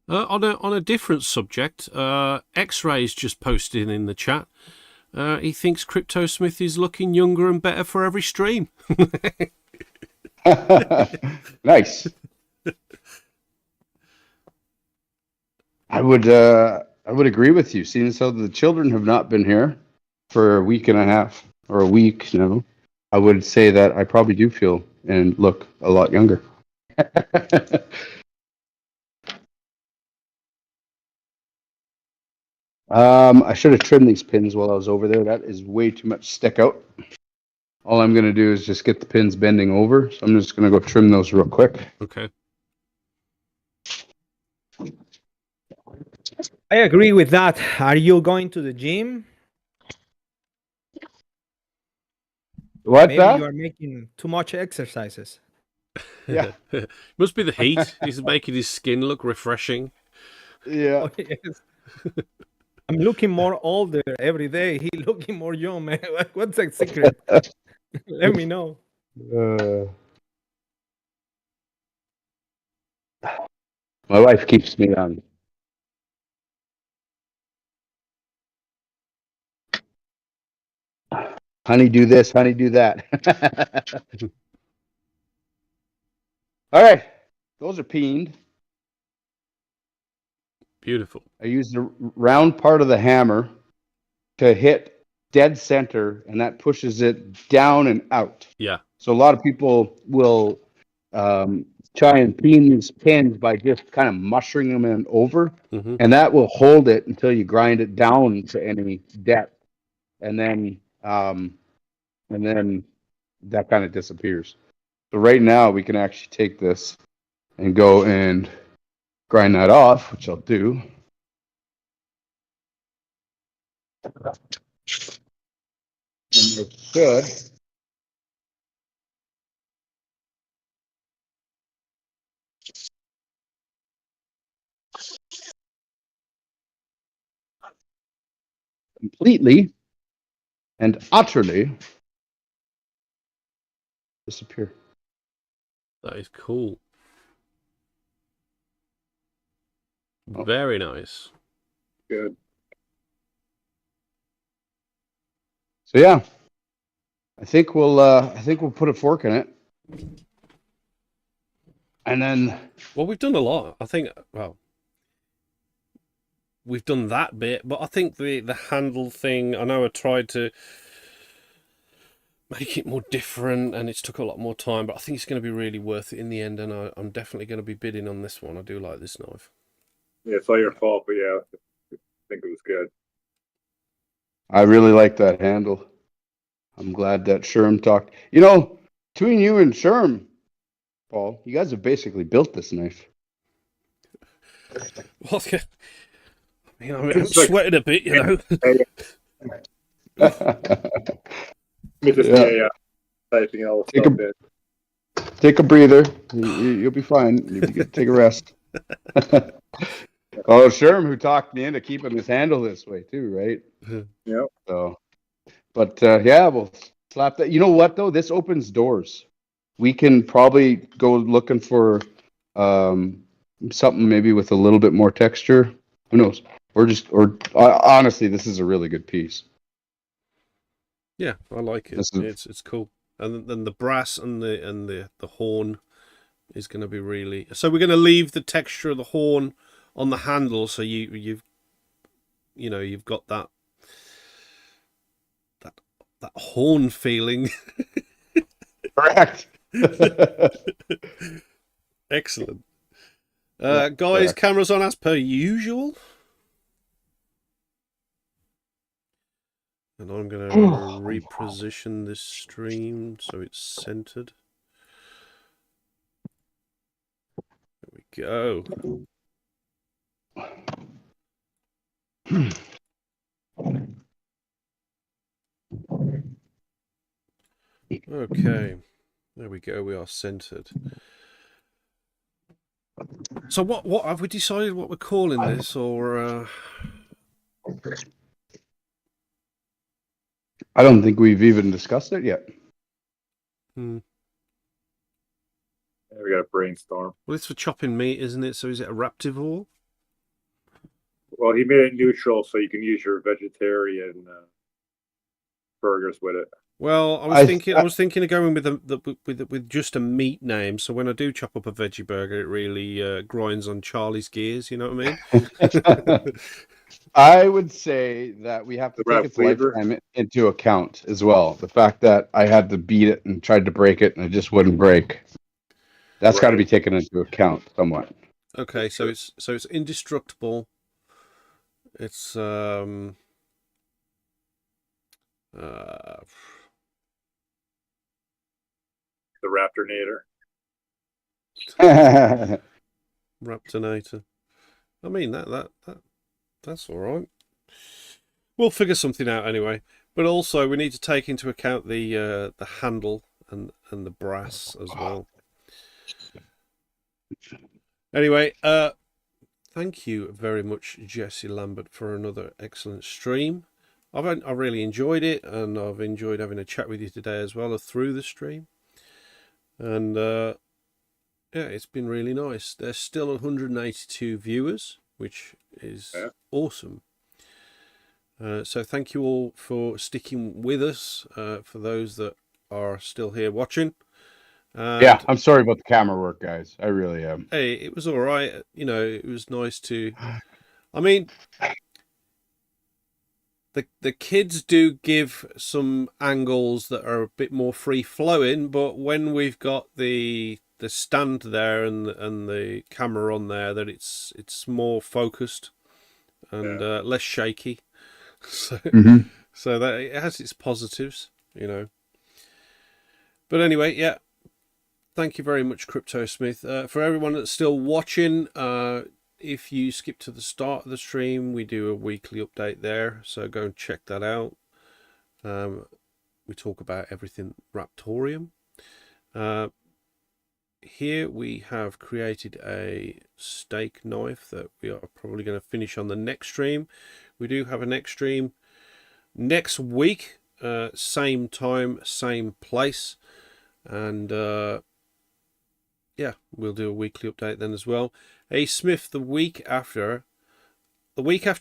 On a different subject, X-Ray's just posted in the chat. He thinks CryptoSmith is looking younger and better for every stream. Nice. I would agree with you. Seeing as how the children have not been here for a week and a half or a week now, I would say that I probably do feel and look a lot younger. I should have trimmed these pins while I was over there. That is way too much stick out. All I'm going to do is just get the pins bending over. So I'm just going to go trim those real quick. Okay. I agree with that. Are you going to the gym? What? Maybe you are making too much exercises. Yeah. Must be the heat. He's making his skin look refreshing. Yeah. Oh, yes. I'm looking more older every day. He looking more young, man. What's the secret? Let me know. My wife keeps me on. Honey, do this. Honey, do that. All right. Those are peened. Beautiful. I use the round part of the hammer to hit dead center, and that pushes it down and out. Yeah. So a lot of people will try and peen these pins by just kind of mushing them in over, Mm-hmm. and that will hold it until you grind it down to any depth, and then that kind of disappears. So right now we can actually take this and go and grind that off, which I'll do. And it should. Completely and utterly disappear. That is cool. Oh. Very nice. Good. So yeah, I think we'll put a fork in it, and then. Well, we've done a lot. I think. Well, we've done that bit, but I think the handle thing. I know I tried to make it more different, and it's took a lot more time. But I think it's going to be really worth it in the end, and I'm definitely going to be bidding on this one. I do like this knife. Yeah, it's all your fault, but yeah, I think it was good. I really like that handle. I'm glad that Scherm talked. You know, between you and Scherm, Paul, you guys have basically built this knife. Well, yeah. I mean, I'm sweating a bit, you know. Me just Yeah. typing all Take stuff a- in. Take a breather. You'll be fine. You can take a rest. Oh, Scherm, who talked me into keeping his handle this way too, right? Yep. So, but yeah, we'll slap that. You know what though? This opens doors. We can probably go looking for something maybe with a little bit more texture. Who knows? Honestly, this is a really good piece. Yeah, I like it. It's cool. And then the brass and the horn is going to be really. So we're going to leave the texture of the horn on the handle, so you've got that horn feeling. Correct. Excellent. Guys, cameras on as per usual. And I'm going to reposition this stream so it's centered. go. Okay, there we go. We are centered. So what have we decided what we're calling this, or I don't think we've even discussed it yet. Yeah, we got to brainstorm. Well, it's for chopping meat, isn't it? So is it a Raptivore? Well, he made it neutral, so you can use your vegetarian burgers with it. Well, I was thinking of going with just a meat name. So when I do chop up a veggie burger, it really grinds on Charlie's gears. You know what I mean? I would say that we have to The take its flavor? lifetime into account as well. The fact that I had to beat it and tried to break it and it just wouldn't break. That's got to be taken into account somewhat. Okay, so it's indestructible. It's the Raptornator. Raptonator. I mean that's all right. We'll figure something out anyway. But also we need to take into account the handle and the brass as well. Anyway, thank you very much, Jesse Lambert, for another excellent stream. I really enjoyed it, and I've enjoyed having a chat with you today as well through the stream. And yeah, it's been really nice. There's still 182 viewers, which is awesome. So thank you all for sticking with us. For those that are still here watching. Yeah, I'm sorry about the camera work, guys. I really am. Hey, it was all right. You know, it was nice to. I mean, the kids do give some angles that are a bit more free flowing, but when we've got the stand there and the camera on there, that it's more focused and less shaky. So so that it has its positives, you know. But anyway, yeah. Thank you very much, CryptoSmith. For everyone that's still watching, if you skip to the start of the stream, we do a weekly update there, so go and check that out. We talk about everything Raptoreum. Here we have created a steak knife that we are probably going to finish on the next stream. We do have a next stream next week, same time, same place, and yeah, we'll do a weekly update then as well. Hey Smith, the week after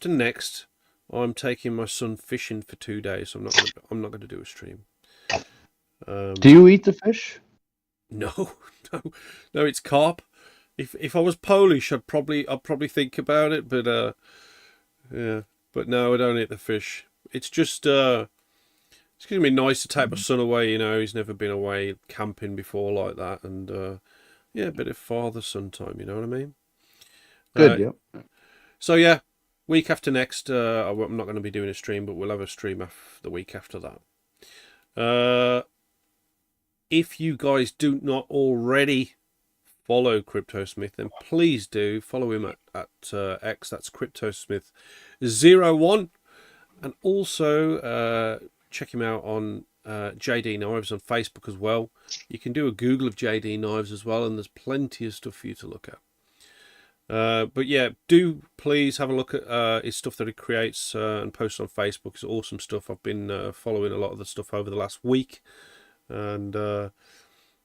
next, I'm taking my son fishing for 2 days. So I'm not going to do a stream. Do you eat the fish? No, it's carp. If I was Polish, I'd probably think about it, but yeah, but no, I don't eat the fish. It's just it's gonna be nice to take my son away. You know, he's never been away camping before like that, and yeah, a bit of father-son time, you know what I mean? Good, yeah. So yeah, week after next, I'm not going to be doing a stream, but we'll have a stream the week after that. If you guys do not already follow CryptoSmith, then please do follow him at X. That's CryptoSmith01, and also check him out on JD Knives on Facebook as well. You can do a Google of JD Knives as well, and there's plenty of stuff for you to look at. But yeah, do please have a look at his stuff that he creates and posts on Facebook. It's awesome stuff. I've been following a lot of the stuff over the last week, and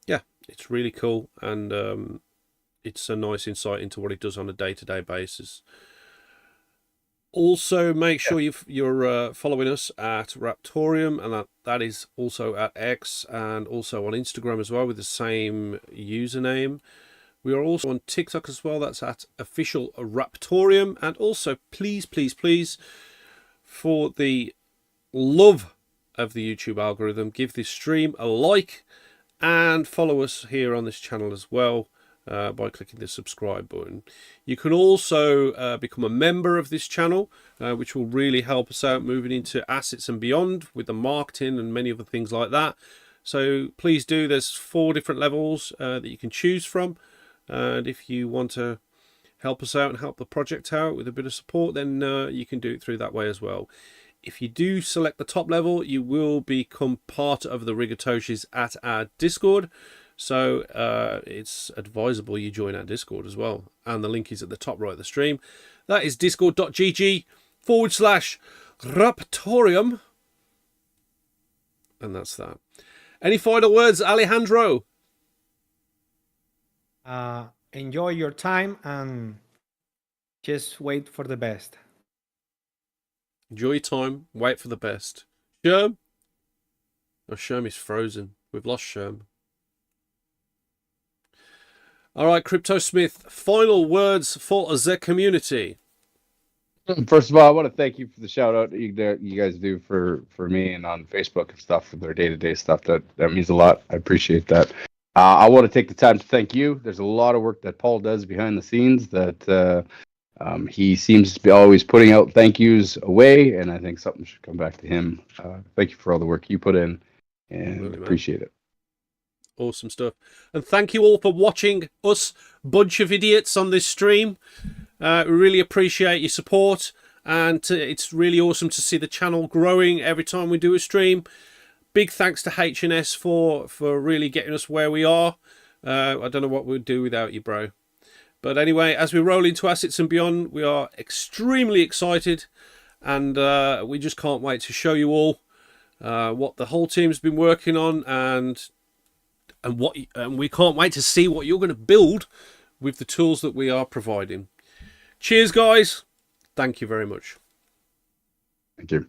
yeah, it's really cool, and it's a nice insight into what he does on a day-to-day basis. Also, make sure you're following us at Raptoreum, and that is also at X and also on Instagram as well with the same username. We are also on TikTok as well. That's at official Raptoreum. And also, please, for the love of the YouTube algorithm, give this stream a like and follow us here on this channel as well. By clicking the subscribe button. You can also become a member of this channel, which will really help us out moving into assets and beyond with the marketing and many other things like that. So please do. There's 4 different levels that you can choose from. And if you want to help us out and help the project out with a bit of support, then you can do it through that way as well. If you do select the top level, you will become part of the Rigatoshis at our Discord. So it's advisable you join our Discord as well. And the link is at the top right of the stream. That is discord.gg/Raptoreum. And that's that. Any final words, Alejandro? Enjoy your time and just wait for the best. Enjoy your time. Wait for the best. Scherm? Oh, Scherm is frozen. We've lost Scherm. All right, CryptoSmith, final words for the community. First of all, I want to thank you for the shout out you guys do for me and on Facebook and stuff for their day-to-day stuff. That means a lot. I appreciate that. I want to take the time to thank you. There's a lot of work that Paul does behind the scenes that he seems to be always putting out thank yous away, and I think something should come back to him. Thank you for all the work you put in, and really, appreciate it. Awesome stuff. And thank you all for watching us, bunch of idiots, on this stream. We really appreciate your support, and it's really awesome to see the channel growing every time we do a stream. Big thanks to H&S for really getting us where we are. I don't know what we'd do without you, bro. But anyway, as we roll into Assets and Beyond, we are extremely excited, and we just can't wait to show you all what the whole team's been working on, and we can't wait to see what you're going to build with the tools that we are providing. Cheers, guys. Thank you very much. Thank you.